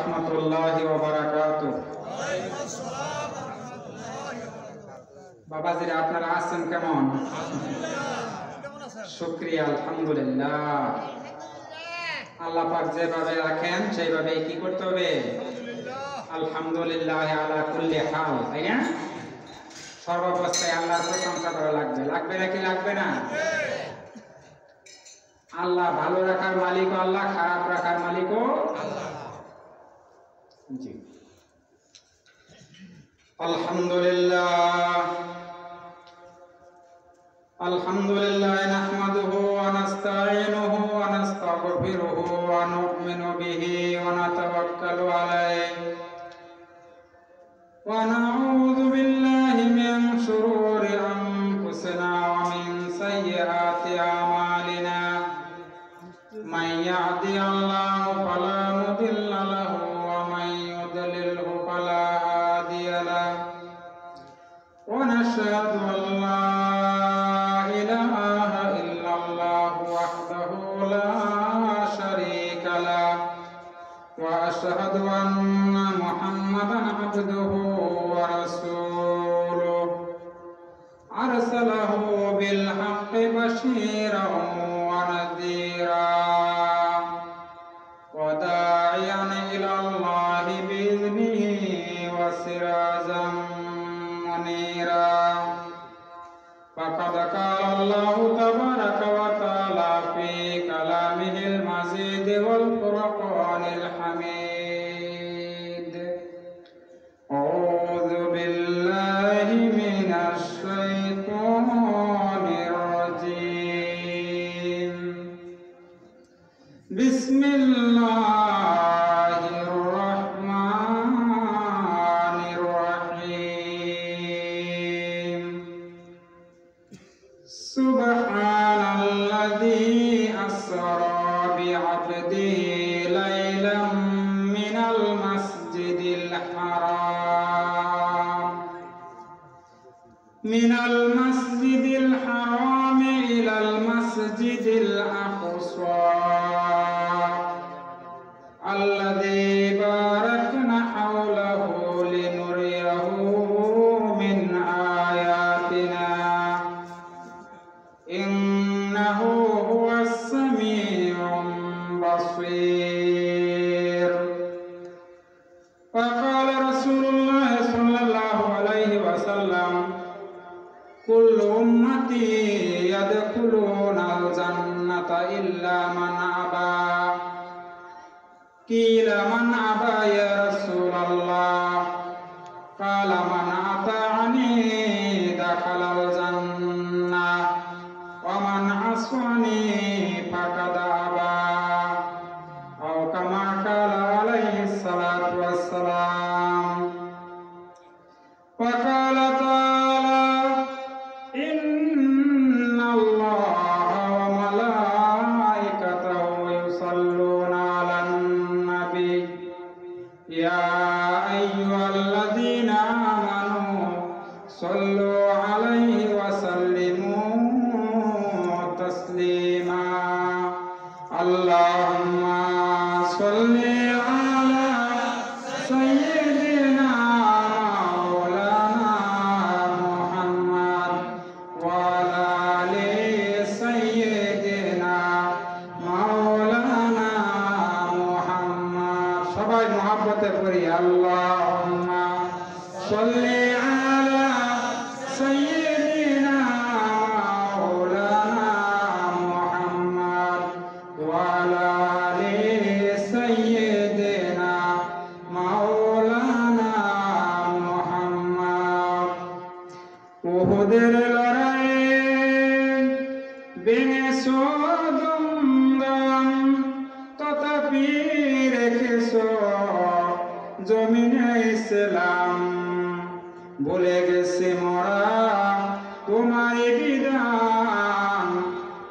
রাহমাতুল্লাহি ওয়া বারাকাতুহু। বাবাজিরা আপনারা আছেন কেমন? শুকরিয়া, আলহামদুলিল্লাহ। আল্লাহ পাক যেভাবে রাখেন সেইভাবেই কি করতে হবে? আলহামদুলিল্লাহ আলা কুল্লি হাল, তাই না? সর্বাবস্থায় আল্লাহর প্রশংসা করা লাগবে, লাগবে নাকি লাগবে না? আল্লাহ ভালো রাখার মালিকও আল্লাহ, খারাপ রাখার মালিকও আল্লাহ। জি, আলহামদুলিল্লাহ। আলহামদুলিল্লাহ নাহমাদুহু ওয়া নাস্তাঈনুহু ওয়া নাস্তাগফিরুহু ওয়া নু'মিনু বিহি ওয়া নাতাওয়াক্কালু আলাইহি ওয়া নাউযু বিল্লাহি মিন শুরুরি আনফুসিনা ওয়া মিন সাইয়্যাতি আমালিনা। মান ইয়াহদিহিল্লাহু ফালা মুদিল্লা লাহু ওয়া মান ইউদ্লিলহু ফালা হাদিয়া লাহু। ওয়া নাশহাদু আন লা ইলাহা ইল্লাল্লাহু ওয়াহদাহু লা শারীকা লাহু ওয়া আশহাদু আন্না মুহাম্মাদান আবদুহু ওয়া রাসূলুহু আরসালাহু বিল হাক্কি বাশীরান ওয়া নাযীরা ওয়া দাঈয়ান ইলাল্লাহি বিইذনিহি ওয়া সিরাজাম মুনীরা। ফাকাদ ক্বালা আল্লাহু তাবারাকা ওয়া তাআলা ফি কালামিহিল মাজিদ ওয়াল ফুরকানিল হামিদ। আউযু বিল্লাহি মিনাশ শাইতানির রাজীম। বিসমিল্লাহির রাহমানির রাহিম। সুবহানাল্লাযী আসরা বি'আবদিহি লাইলাম মিনাল মাসজিদিল হারাম ইলাল মাসজিদিল আকসা আল্লাযী বারাকনা হাওলাহু লিনুরিয়াহু মিন আয়াতিনা ইন্নাহু হুয়াস সামিউল বাসীর। فقال رسول الله صلى الله عليه وسلم كل أمتي يدخلون الجنة إلا من أبى قيل من أبى يا رسول الله قال من أطاعني دخل الجنة ومن عصاني فقد أبى أو كما قال عليه الصلاة والسلام. وقال تعالى إن الله وملائكته يصلون على النبي يا أيها الذين آمنوا صلوا عليه وسلموا تسليما. اللهم صل على سيدنا مولانا محمد وعلى آل سيدنا مولانا محمد. সবাই মহব্বতে পড়ি আল্লাহুম্মা সাল্লি আলা সাইয়্যিদিনা মাওলানা মুহাম্মদ ওয়া আলা আলি সাইয়্যিদিনা মাওলানা মুহাম্মদ। উহুদের লড়াইয়ে ভেঙেছো দমদম, তথাপি রেখেছো জমিনে ইসলাম। ভুলে গেছে মোরা তোমার বিধান,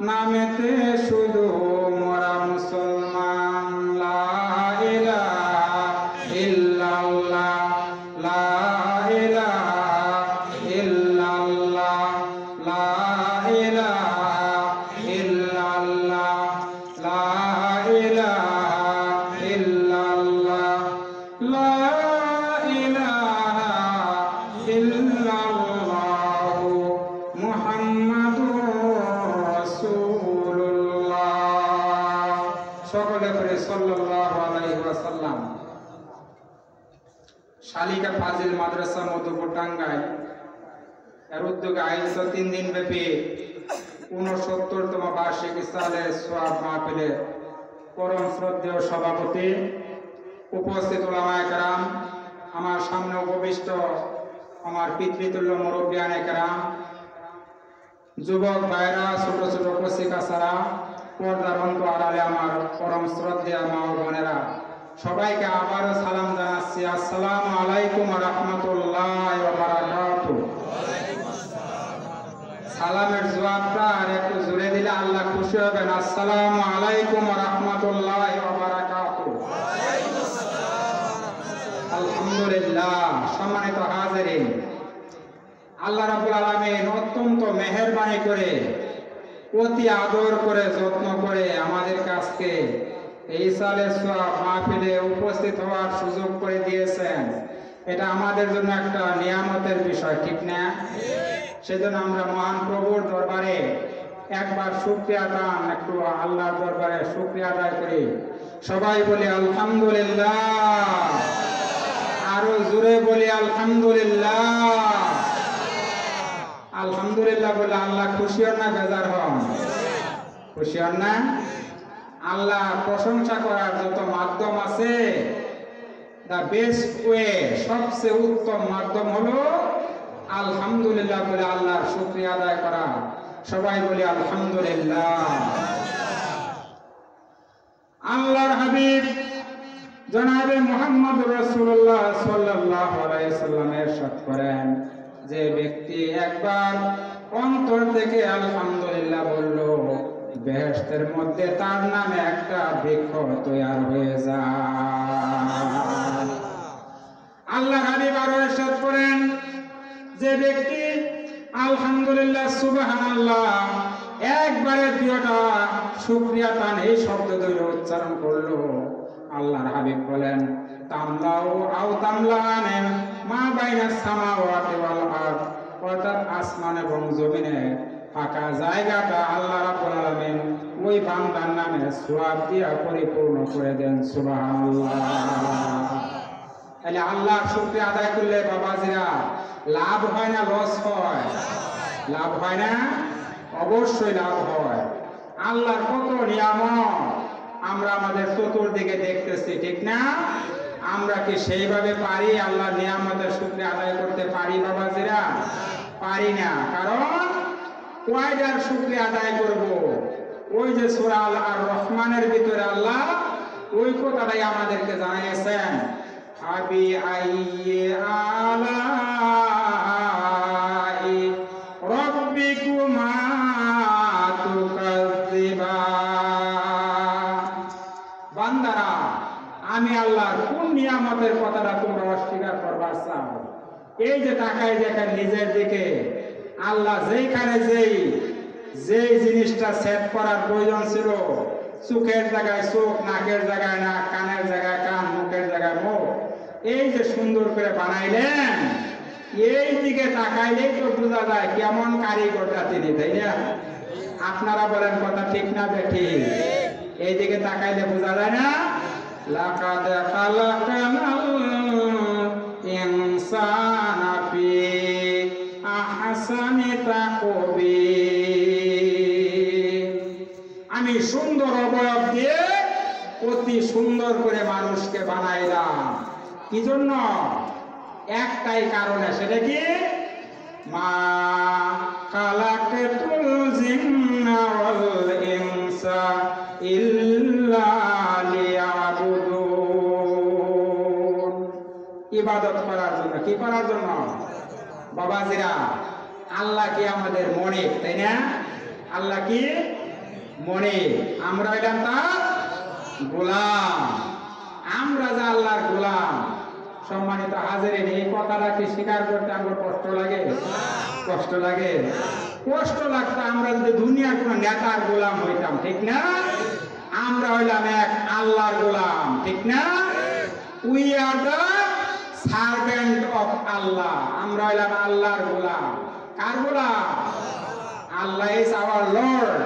নামেতে শুধু মোরা মুসলমান। লা ইলাহা ইল্লাল্লাহ, লা ইলাহা ইল্লাল্লাহ, লা ইলাহা ইল্লাল্লাহ, লা ইলাহা ইল্লাল্লাহ, সাল্লাম শালিকা ফাজিল মাদ্রাসা মধুপুর টাঙ্গাইল এর উদ্যোগে আয়োজিত 3 দিন ব্যাপী 69তম বার্ষিক ইসলামের সোয়াব মাহফিলের পরম শ্রদ্ধেয় সভাপতি, উপস্থিত উলামায়ে কেরাম, আমার সামনে উপবিষ্ট আমার পিতৃতুল্য মুরব্বিয়ানে কেরাম, যুবক ভাইরা, ছোট ছোট কচিকাচারা, পর্দার অন্তরালে আমার পরম শ্রদ্ধেয় মা ও বোনেরা, সবাইকে আবারও সালাম জানাচ্ছি। আসসালামু আলাইকুম ওয়া রাহমাতুল্লাহি ওয়া বারাকাতুহু। সালামের জবাবটা আর একটু জোরে দিলে আল্লাহ খুশি হবেন। আসসালামু আলাইকুম ওয়া রাহমাতুল্লাহি ওয়া বারাকাতুহু। আলহামদুলিল্লাহ। সম্মানিত হাজিরিন, আল্লাহ রাব্বুল আলামিন অত্যন্ত মেহেরবানি করে, অতি আদর করে, যত্ন করে আমাদের কাছকে এই সালের সোয়াব মাহফিলে উপস্থিত হওয়ার সুযোগ করে দিয়েছেন। এটা আমাদের জন্য একটা নিয়ামতের বিষয়, ঠিক না? সেজন্য আমরা মহান প্রভুর দরবারে একবার শুকরিয়া দান, একটু আল্লাহর দরবারে শুকরিয়া আদায় করি। সবাই বলি আলহামদুলিল্লাহ, আরো জোরে বলি আলহামদুলিল্লাহ। আলহামদুলিল্লাহ বলে আল্লাহ খুশি হন না বেজার হন? খুশি হন না? আল্লাহ প্রশংসা করার যত মাধ্যম আছে, দা বেস্ট ওয়ে, সবচেয়ে উত্তম মাধ্যম হলো আলহামদুলিল্লাহ বলে আল্লাহর শুকরিয়া আদায় করা। সবাই বলি আলহামদুলিল্লাহ। আল্লাহর হাবিব জনাবে মুহাম্মদ রাসূলুল্লাহ সাল্লাল্লাহু আলাইহি ওয়াসাল্লাম ইরশাদ করেন, যে ব্যক্তি একবার অন্তর থেকে আলহামদুলিল্লাহ বলল, বেহেশতের মধ্যে তার নামে একটা বৃক্ষ তৈরি হয়ে যায়। আল্লাহর হাবিব আরো ইরশাদ করেন, যে ব্যক্তি আলহামদুলিল্লাহ সুবহানাল্লাহ একবারে দুইটা শুকরিয়া তান এই শব্দ দুটো উচ্চারণ করলো, আল্লাহর হাবিব বলেন, তামলাউ আও তামলানে মা বাইনাস সামাওয়াতি ওয়াল আরদ, অর্থাৎ আসমান এবং জমিনে ফাঁকা জায়গাটা আল্লাহ রাব্বুল আলামিন ওই বান্দার নামে সওয়াব দিয়া পরিপূর্ণ করে দেন। সুবহানাল্লাহ। তাহলে আল্লাহর শুকরিয়া আদায় করলে বাবাজিরা লাভ হয় না লস হয়? লাভ হয় না? অবশ্যই লাভ হয়। আল্লাহর কত নিয়ামত আমরা আমাদের চতুর্দিকে দেখতেছি, ঠিক না? আমরা কি সেইভাবে পারি আল্লাহর নিয়ামতের শুকরিয়া আদায় করতে পারি বাবাজিরা? পারি না। কারণ কয়টার শুকরিয়া আদায় করব? ওই যে সূরা আর রহমানের ভিতরে আল্লাহ ওই কথাটাই আমাদেরকে জানিয়েছেন, আবি আইয়ি আলাই রাব্বিকুমা তুকাজ্জিবান। বান্দারা, আমি আল্লাহর কোন নিয়ামতের কথাটা তোমরা অস্বীকার করবার চাও? এই যে তাকায় দেখেন নিজের দিকে, আল্লাহ যেইখানে যেই জিনিসটা সেট করার প্রয়োজন ছিল, চোখের জায়গায় চোখ, নাকের জায়গায় নাক, কানের জায়গায় কান, মুখের জায়গায় মুখ, এই যে সুন্দর করে বানাইলেন, এই দিকে তাকাইলেই তো বোঝা যায় কেমন কারিগরটা তিনি, তাই না? আপনারা বলেন কথা ঠিক না বেঠিক? এই দিকে তাকাইলে বোঝা যায় না? লাকাদ খালাকানাল ইনসানা ফি আহসানি তাকবীর। আমি সুন্দর অবয়ব দিয়ে অতি সুন্দর করে মানুষকে বানাইলাম। কি জন্য? একটাই কারণে, সেটা কি? মা খালাকাতুল জিন্না ওয়াল ইনসা ইল্লা লিয়াবুদুন। ইবাদত করার জন্য। কি করার জন্য বাবাজিরা? আল্লাহ কি আমাদের মনে, তাই না? আল্লাহ কি মনে? আমরা হইলাম তার গোলাম। আমরা যে আল্লাহর গোলাম। সম্মানিত হাজিরিন, এই কথাটা কি স্বীকার করতে আমার কষ্ট লাগে? কষ্ট লাগে? কষ্ট লাগতো আমরা যদি দুনিয়ার কোন নেতার গোলাম হইতাম, ঠিক না? আমরা হইলাম এক আল্লাহর গোলাম, ঠিক না? We are the servant of Allah. আমরা হইলাম আল্লাহর গোলাম। কার গোলাম? Allah is our lord.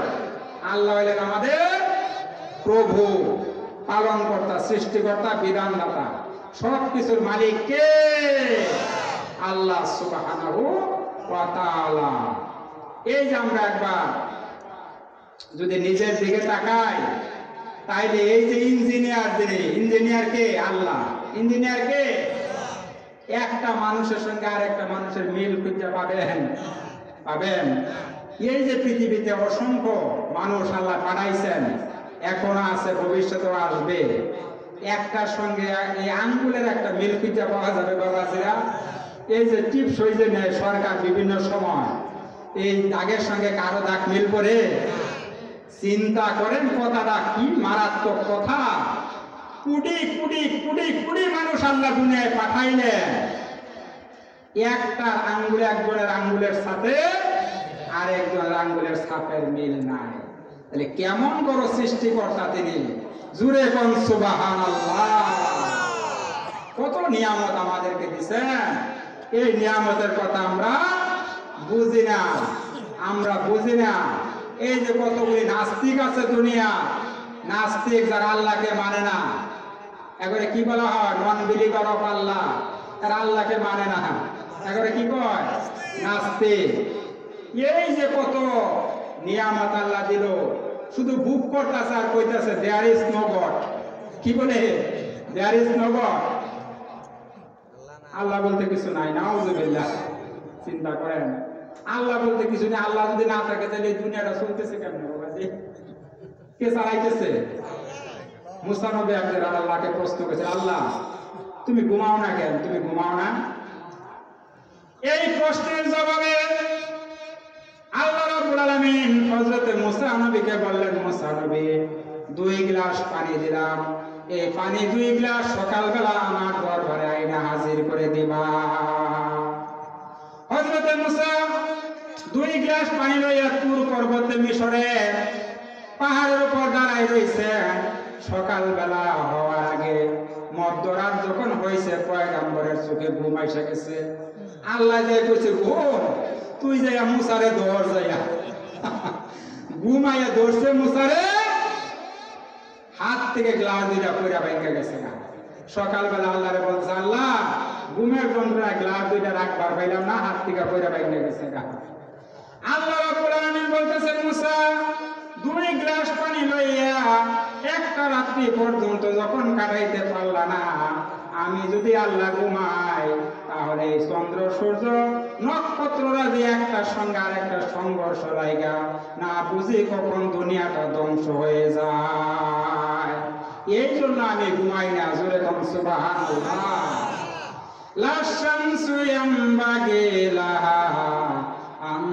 আল্লাহ হইলেন আমাদের প্রভু। পালনকর্তা, সৃষ্টিকর্তা, বিধানদাতা, সবকিছুর মালিক কে? আল্লাহ সুবহানাহু ওয়া তাআলা। এই যে আমরা একবার যদি নিজের দিকে তাকাই, তাইলে এই যে ইঞ্জিনিয়ার কে? আল্লাহ। ইঞ্জিনিয়ার কে? একটা মানুষের সঙ্গে আরেকটা মানুষের মিল খুঁজে পাবেন? এই যে পৃথিবীতে অসংখ্য মানুষ আল্লাহ পাঠাইছেন, এখনো আছে, ভবিষ্যতেও আসবে, একটার সঙ্গে এই আঙ্গুলের একটা মিল খুঁজে পাওয়া যাবে বাবাজিরা? এই যে টিপস হয়ে যে নেয় সরকার বিভিন্ন সময়, এই দাগের সঙ্গে কারো দাগ মিল করে? চিন্তা করেন কথাটা কি মারাত্মক কথা। কোটি কোটি কোটি কোটি মানুষ আল্লাহ দুনিয়ায় পাঠাইলেন, একটা আঙ্গুলে একজনের আঙ্গুলের সাথে আরেকজনের আঙ্গুলের ছাপের মিল নাই। তাহলে কেমন বড় সৃষ্টিকর্তা তিনি! জুরে কোন সুবহানাল্লাহ। কত নিয়ামত আমাদেরকে দিয়েছেন, এই নিয়ামতের কথা আমরা বুঝি না। এই যে কতগুলি নাস্তিক আছে দুনিয়া, নাস্তিক যারা আল্লাহকে মানে না, এবারে কি বলা হয়? নন বিলিভার অফ আল্লাহ। তারা আল্লাহকে মানে না, এবারে কি কয়? নাস্তিক। এই যে কত নিয়ামত আল্লাহ দিল, শুধু বুক করতেছে আর কইতেছে দেয়ার ইজ নো গড। কি বলে? There is no god. আল্লাহ বলতে কিছু নাই। নাউজুবিল্লাহ। চিন্তা করেন, আল্লাহ বলতে কিছু নেই। আল্লাহ যদি না থাকে তাহলে দুনিয়াটা চলতেছে কেমন? কে চালাইতেছে? মুসা নবী আল্লাহকে প্রশ্ন করেছে, আল্লাহ তুমি ঘুমাও না কেন? তুমি ঘুমাও না? এই প্রশ্নের জবাবে আল্লাহ রাব্বুল আলামিন হযরত মুসা নবীকে বললেন, মুসা নবী 2 গ্লাস পানি দিলাম, এই পানি 2 গ্লাস সকালবেলা আমার দরবারে আইনা হাজির করে দিবা। হযরত মুসা 2 গ্লাস পানি লইয়া তুর পর্বতে মিশরে পাহাড়ের উপর দাঁড়াই রইছেন। সকালবেলা হওয়ার আগে মধ্যরাত যখন হয়েছে, পয়গম্বরের চোখে ঘুম এসে গেছে। আল্লাহ যে কইছে, ঘুম তুই যাইয়া মুসারে ধর, যাইয়া ঘুমাইয়া ধরছে মুসারে, হাত থেকে গ্লাস দুইটা পইরা ভেঙে গেছে না। সকালবেলা আল্লাহরে বলছে, আল্লাহ ঘুমের যন্ত্রণায় গ্লাস দুইটা রাখবার পাইলাম না, হাত থেকে পইরা ভেঙে গেছে না। আল্লাহ রাব্বুল আলামিন বলতেছেন, মুসা 2 গ্লাস পানি লইয়া একটা রাত্রি পর্যন্ত যখন কাটাইতে পারলা না, আমি যদি আল্লাহ ঘুমাই তাহলে এই চন্দ্র সূর্য নক্ষত্ররা যে একটার সঙ্গে আরেকটা সংঘর্ষ লাগা না বুঝি কখন দুনিয়াটা ধ্বংস হয়ে যায়। এই জন্য আমি ঘুমাই না। জোরে কোন সুবহানাল্লাহ। লা শামসু ইয়ামবাগি লাহা আন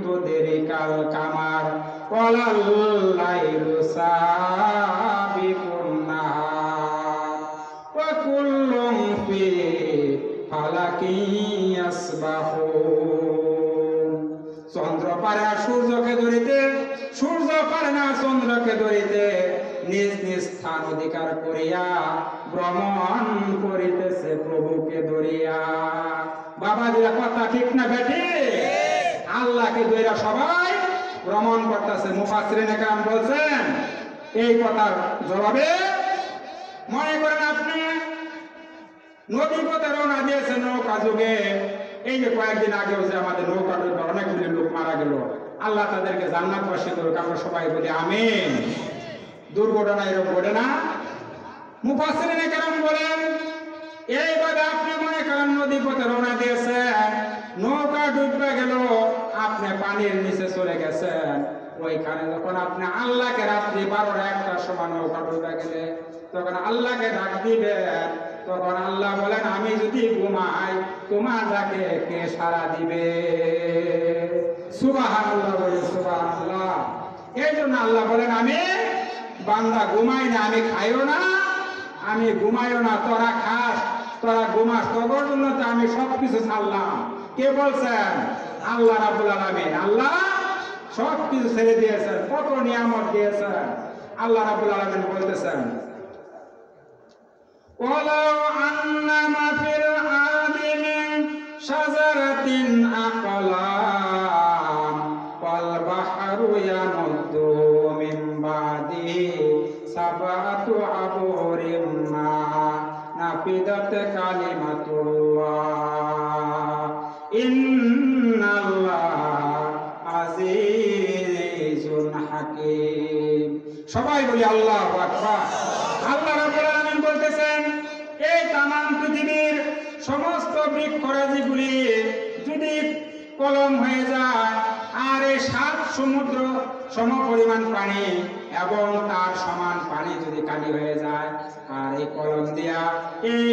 তুদরিকাল কামার ওয়ালাল লাইলু সাবিকুন নাহার ওয়া কুল্লুন ফি ফালাকি ইয়াসবাহুন। চন্দ্র পারে না সূর্যকে ধরিতে, সূর্য পারে না চন্দ্রকে ধরিতে, নিজ নিজ স্থান অধিকার করিয়া ভ্রমণ করিতেছে প্রভুকে ধরিয়া। বাবাজিরা কথা ঠিক না বেঠি? আল্লাহকে ধরিয়া সবাই ভ্রমণ করতেছে। মুফাসসিরিনে কেরাম বলছেন এই কথার জবাবে, মনে করেন আপনি নদী পথে রওনা দিয়েছেন নৌকা যুগে। এই যে কয়েকদিন আগেও যে আমাদের নৌকা ডুবে অনেকগুলি লোক মারা গেল, আল্লাহ তাদেরকে জান্নাতবাসী করুক, আমরা সবাই বলি আমিন। দুর্ঘটনা এরকম ঘটে না? মুফাসসিরিনে কেরাম বলেন এইভাবে আপনি মনে করেন নদী পথে রওনা দিয়েছেন, নৌকা ডুবে গেল, আপনি পানির নিচে চলে গেছেন। ওইখানে যখন আপনি আল্লাহকে রাত্রি 12টা-1টার সময় নৌকা ডুবে গেলে তখন আল্লাহকে ডাক দিবেন, তখন আল্লাহ বলেন আমি যদি ঘুমাই তোমার ডাকে কে সাড়া দিবে? সুবহানাল্লাহ বলে সুবহানাল্লাহ। এই জন্য আল্লাহ বলেন আমি বান্দা ঘুমাই না, আমি খাইও না, আমি ঘুমাইও না, তোরা খাস, তোরা ঘুমাস, তোর জন্য তো আমি সবকিছু ছাড়লাম। কে বলছেন? আল্লাহ রাব্বুল আলামিন। আল্লাহ সবকিছু ছেড়ে দিয়েছেন, কত নিয়ামত দিয়েছেন। আল্লাহ রাব্বুল আলামিন বলতেছেন, ওয়ালাউ আন্নামা ফিল আরদি মিন শাজারাতিন আকলাম ওয়াল বাহরু ইয়ামুদ্দু মিন বাদিহি সাবআতু নাফিদাত কালিমাতুল্লাহ ইন্নাল্লাহ আজিজুন হাকীম। সবাই বলি আল্লাহু আকবার। আল্লাহ রাব্বুল আলামিন বলতেছেন, এই তামাম পৃথিবীর সমস্ত বৃক্ষরাজিগুলি যদি কলম হয়ে যায়, আর এই 7 সমুদ্র সম পরিমাণ পানি এবং তার সমান পানি যদি কালি হয়ে যায়, আর এই কলম দিয়া এই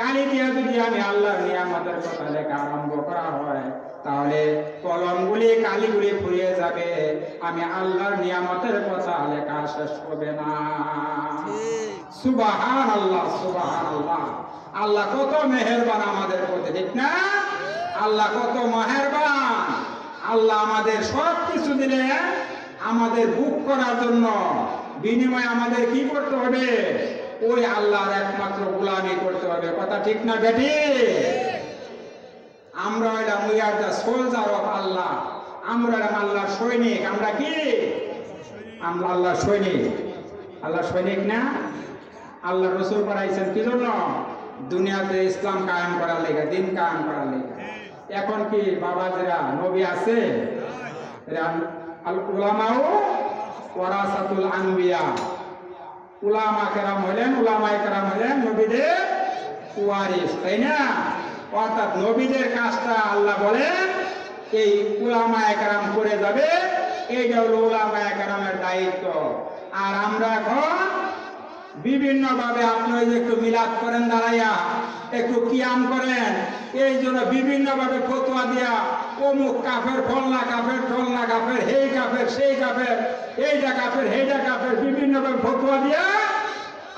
কালি দিয়া যদি আমি আল্লাহর নিয়ামতের কথা লেখা আরম্ভ করা হয়, তাহলে কলমগুলি কালিগুলি ফুরিয়ে যাবে, আমি আল্লাহর নিয়ামতের কথা লেখা শেষ হবে না। সুবহানাল্লাহ, সুবহানাল্লাহ। আল্লাহ কত মেহেরবান আমাদের প্রতি, ঠিক না? আল্লাহ কত মেহেরবান। আল্লাহ আমাদের সব কিছু দিলে আমাদের বুক করার জন্য বিনিময়ে আমাদের কি করতে হবে? ওই আল্লাহর একমাত্র গোলামি করতে হবে। কথা ঠিক না বেটি? আমরা হইলাম we are the soldier of Allah. আমরা হইলাম আল্লাহর সৈনিক। আমরা কি? আমরা আল্লাহর সৈনিক। আল্লাহর সৈনিক না? আল্লাহ রসুল পাঠাইছেন কি জন্য? দুনিয়াতে ইসলাম কায়েম করার লেগে, দিন কায়েম করার লেগে। এখন কি বাবাজিরা নবী আছে? উলামাউ ওয়ারাসাতুল আনবিয়া। উলামা কেরাম হলেন নবীদের ওয়ারিস, তাই না? অর্থাৎ নবীদের কাজটা আল্লাহ বলেন এই উলামায়ে কেরাম করে যাবে, এইটা হলো উলামায়ে কেরামের দায়িত্ব। আর আমরা এখন বিভিন্ন ভাবে আপনি যে একটু মিলাদ করেন, দাঁড়াইয়া একটু কিয়াম করেন, এই জন্য বিভিন্ন ভাবে ফতোয়া দিয়া অমুক কাফের, ফলনা কাফের, টলনা কাফের, হেই কাফের, সেই কাফের, এইটা কাফের, হেইটা কাফের, বিভিন্ন ভাবে ফতোয়া দিয়া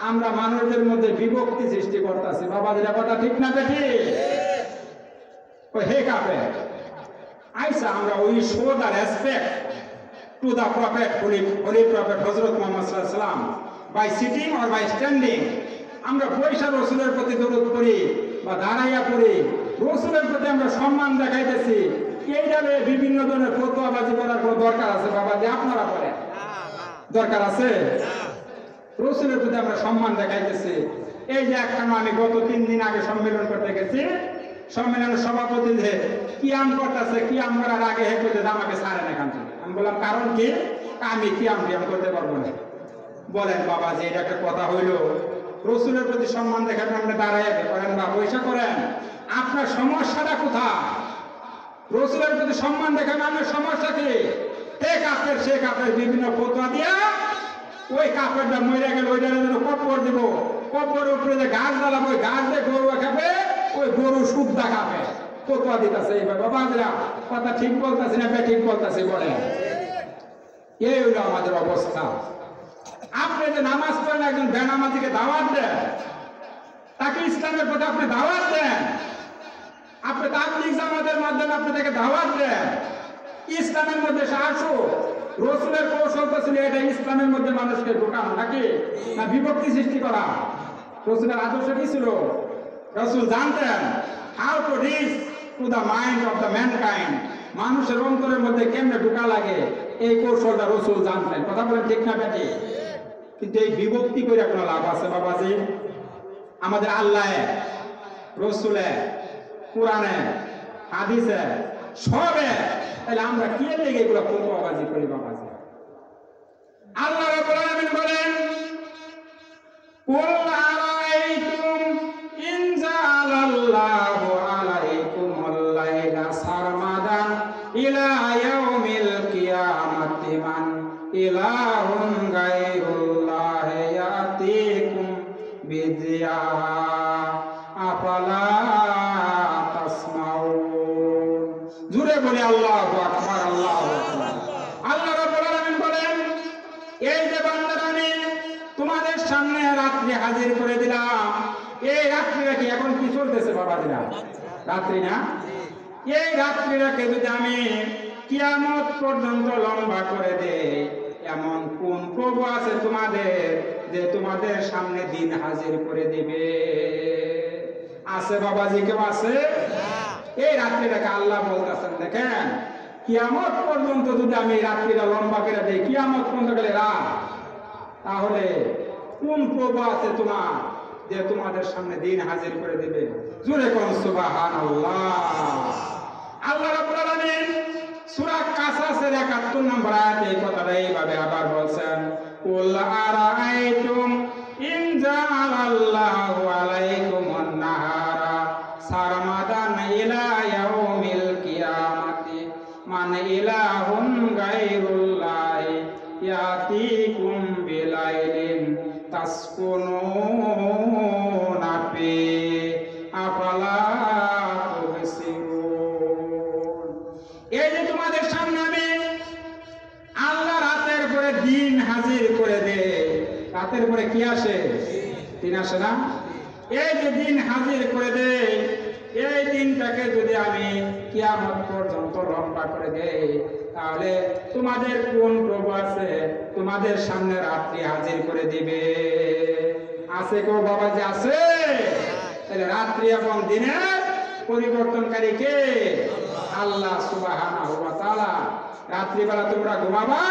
আমরা মানুষদের মধ্যে বিভক্তি সৃষ্টি করতেছি। বাবা যেটা কথা ঠিক না বেঠি? হে কাফের আইসা আমরা we show the respect to the prophet, holy prophet হযরত মুহাম্মদ সাল্লাল্লাহু আলাইহি ওয়াসাল্লাম by sitting or by standing. আমরা পয়সা রসুলের প্রতি দরুদ করি বা দাঁড়াইয়া পড়ি, রসুলের প্রতি আমরা সম্মান দেখাইতেছি। এইভাবে বিভিন্ন ধরনের ফতোয়াবাজি করার কোনো দরকার আছে? বাবা যে আপনারা বলেন দরকার আছে? রসুলের প্রতি আমরা সম্মান দেখাইতেছি। এই যে একখানা আমি গত 3 দিন আগে সম্মেলন করতে গেছি, সম্মেলনের সভাপতি যে কিয়াম করতেছে, কিয়াম করার আগে হে করতে আমাকে ছাড়েন এখান থেকে। আমি বললাম কারণ কি? আমি কিয়াম করতে পারবো না। বলেন বাবা যে এটা একটা কথা হইল? রসুলের প্রতি সম্মান দেখাবেন, আপনি দাঁড়াইয়া করেন বা পয়সা করেন, আপনার সমস্যাটা কোথায়? রসুলের প্রতি সম্মান দেখাবেন, আপনার সমস্যা কি? হে কাফের, সে কাফের, বিভিন্ন ফতোয়া দিয়া ওই কাফেরটা মরে গেল, ওইটার জন্য কবর দিব, কবরের উপরে যে গাছ জ্বালাবো, ওই গাছ দিয়ে গরু খাবে, ওই গরু সুদ্ধা খাবে, ফতোয়া দিতেছে। এইভাবে বাবাজরা কথা ঠিক বলতেছি না ঠিক বলতেছি? বলে এই হইল আমাদের অবস্থা। আপনি যে নামাজ পড়েন, একজন বেনামাজিকে দাওয়াত দেন, তাকে ইসলামের প্রতি আপনি দাওয়াত দেন, আপনি তাবলীগ জামাতের মাধ্যমে আপনি তাকে দাওয়াত দেন ইসলামের মধ্যে আসো। রসুলের কৌশল তো ছিল এটা ইসলামের মধ্যে মানুষকে ঢোকানো, নাকি না বিভক্তি সৃষ্টি করা? রসুলের আদর্শ কি ছিল? রসুল জানতেন how to reach to the mind of the mankind, মানুষের অন্তরের মধ্যে কেমনে ঢোকা লাগে, এই কৌশলটা রসুল জানতেন। কথা বলেন ঠিক না বেটি? কিন্তু এই বিভক্তি করে কোনো লাভ আছে বাবাজি? আমাদের আল্লাহ, রসুলে, কোরআনে, হাদিসে সবে, তাহলে আমরা কি লেগে এগুলো ফতোয়াবাজি করি বাবাজি? আল্লাহ রাব্বুল আলামিন বলেন কুল আরাইতুম ইন জাআলাল্লাহু আলাইকুমুল লাইলা সারমাদান ইলা ইয়াউমিল কিয়ামাতি মান ইলাহুন গায়রুল্লাহি ইয়াতিকুম বিদিয়া আফালা তাসমাউন। জোরে বলি আল্লাহু আকবার, আল্লাহু আকবার। আল্লাহ রাব্বুল আলামিন বলেন এই যে বান্দারা আমি তোমাদের সামনে রাত্রি হাজির করে দিলাম, এই রাত্রিটা কি এখন কি চলতেছে বাবাজিরা? রাত্রি না? এই রাত্রিটাকে যদি আমি কিয়ামত পর্যন্ত লম্বা করে দেই, এমন কোন প্রভু আছে তোমাদের যে তোমাদের সামনে দিন হাজির করে দিবে? আছে বাবাজি? কেউ আছে? এই রাত্রিটাকে আল্লাহ বলতেছেন দেখেন, কিয়ামত পর্যন্ত যদি আমি রাত্রিটা লম্বা করে দেই, কিয়ামত পর্যন্ত গেলে রাত, তাহলে কোন প্রভু আছে তোমার যে তোমাদের সামনে দিন হাজির করে দিবে। জোরে কোন সুবহানাল্লাহ। আল্লাহ রাব্বুল আলামিন সূরা কাসাসের ৭১ নম্বর আয়াতে এই কথাটা এইভাবে আবার বলছেন, কুল আরাআইতুম ইন জাআলাল্লাহু আলাইকুমুন নাহারা সারমাদান ইলা ইয়াউমিল কিয়ামাতি মান ইলাহুন গায়রুল্লাহি ইয়াতিকুম বিলাইলিন তাসকুনুনা ফি আফালা তুবসিরুন। এই যে তোমাদের সামনে আমি আল্লাহ রাতের পরে দিন হাজির করে দে, রাতের পরে কি আসে? দিন আসে না? এই যে দিন হাজির করে দে, এই দিনটাকে যদি আমি কিয়ামত পর্যন্ত লম্বা করে দেই, তাহলে তোমাদের কোন প্রভু আছে তোমাদের সামনে রাত্রি হাজির করে দিবে? আছে কেউ বাবা যে আছে? তাহলে রাত্রি এবং দিনের পরিবর্তনকারী কে? আল্লাহ সুবহানাহু ওয়া তাআলা। রাত্রিবেলা তোমরা ঘুমাবা,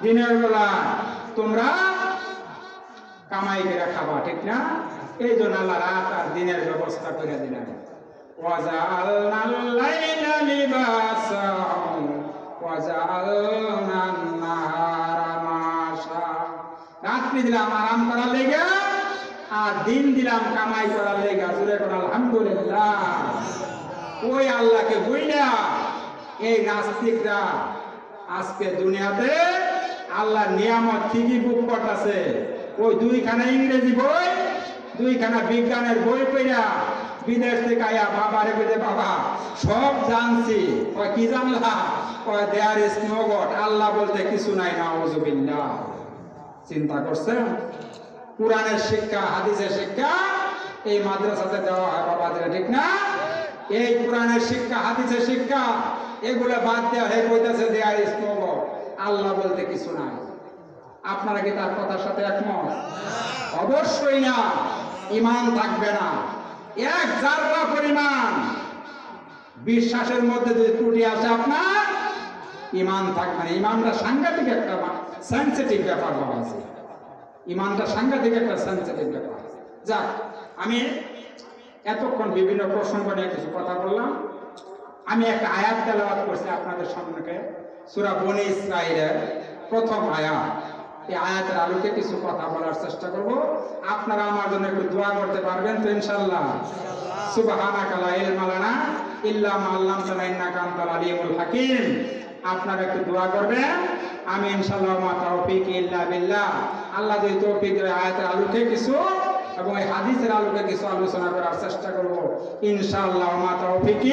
দিনের বেলা তোমরা কামাই করে খাবা, ঠিক না? এই জন্য আল্লাহ রাত আর দিনের ব্যবস্থা করে দিলেন। ওয়াজআলনাল লাইলা লিবাসান ওয়াজআলনান নাহারা মাশা। রাত্রি দিলাম আরাম করার লেগা, আর দিন দিলাম কামাই করার লেগা। জোরে কোন আলহামদুলিল্লাহ। ওই আল্লাহকে বুঝলা এই নাস্তিকরা আজকে দুনিয়াতে আল্লাহ নিয়ামত ঠিকই বুক করতেছে। ওই দুইখানা ইংরেজি বই, দুইখানা বিজ্ঞানের বই পড়া বিদেশ থেকে আয়া বাবারে বলে, বাবা সব জানছি। ওই কি জানলা? ওই দেয়ার ইজ নো গড, আল্লাহ বলতে কিছু নাই, নাউযুবিল্লাহ। চিন্তা করছেন? কোরআনের শিক্ষা, হাদিসের শিক্ষা এই মাদ্রাসাতে দেওয়া হয় বাবাদের, ঠিক না? এই কোরআনের শিক্ষা, হাদিসের শিক্ষা এগুলো বাদ দেওয়া হয়ে কইতাছে দেয়ার ইজ নো গড, আল্লাহ বলতে কিছু নাই। আপনারা কি তার কথার সাথে একমত? অবশ্যই না। ঈমান থাকবে না। এক জাররা পরিমাণ বিশ্বাসের মধ্যে যদি ত্রুটি আসে আপনার, ঈমান থাকবে না। ঈমানটা সাংঘাতিক একটা সেনসিটিভ ব্যাপার বাবা আছে। ঈমানটা সাংঘাতিক একটা সেনসিটিভ ব্যাপার। যাক, আমি এতক্ষণ বিভিন্ন প্রসঙ্গ নিয়ে কিছু কথা বললাম। আমি একটা আয়াত তেলাওয়াত করছি আপনাদের সামনে, সূরা বনী ইসরাঈলের প্রথম আয়াত। এই আয়াতের আলোকে কিছু কথা বলার চেষ্টা করব। আপনারা আমার জন্য একটু দোয়া করতে পারবেন তো ইনশাআল্লাহ? সুবহানাকা লা ইলমা লানা ইল্লা মা আল্লামতানা ইন্নাকা আনতাল আলিমুল হাকিম। আপনারা একটু দোয়া করবেন। আমি ইনশাআল্লাহ মা তাওফীক ইল্লা বিল্লাহ। আল্লাহ যদি তৌফিক দেয় আয়াতের আলোকে কিছু এবং এই হাদিসের আলোকে কিছু আলোচনা করার চেষ্টা করব ইনশাআল্লাহ। মা তাওফীক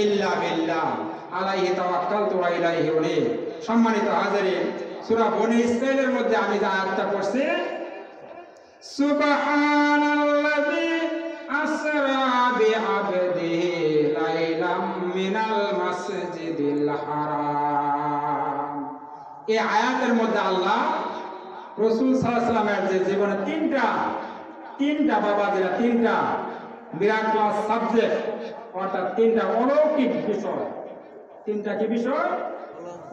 ইল্লা বিল্লাহ, আলাইহি তাওয়াক্কালতু ওয়া ইলাইহি উনীব। সম্মানিত হাজিরিন, সূরা বনী ইসরাঈলের মধ্যে আমি যে আয়াতটা পড়ছি, সুবহানাল্লাযী আসরা বিআবদিহি লাইলাম মিনাল মাসজিদিল হারাম। এই আয়াতের মধ্যে আল্লাহ রাসূল সাল্লাল্লাহু আলাইহি ওয়াসাল্লামের যে জীবনে তিনটা বাবাজিরা তিনটা মিরাক্লাস সাবজেক্ট, অর্থাৎ তিনটা অলৌকিক বিষয়। তিনটা কি বিষয়?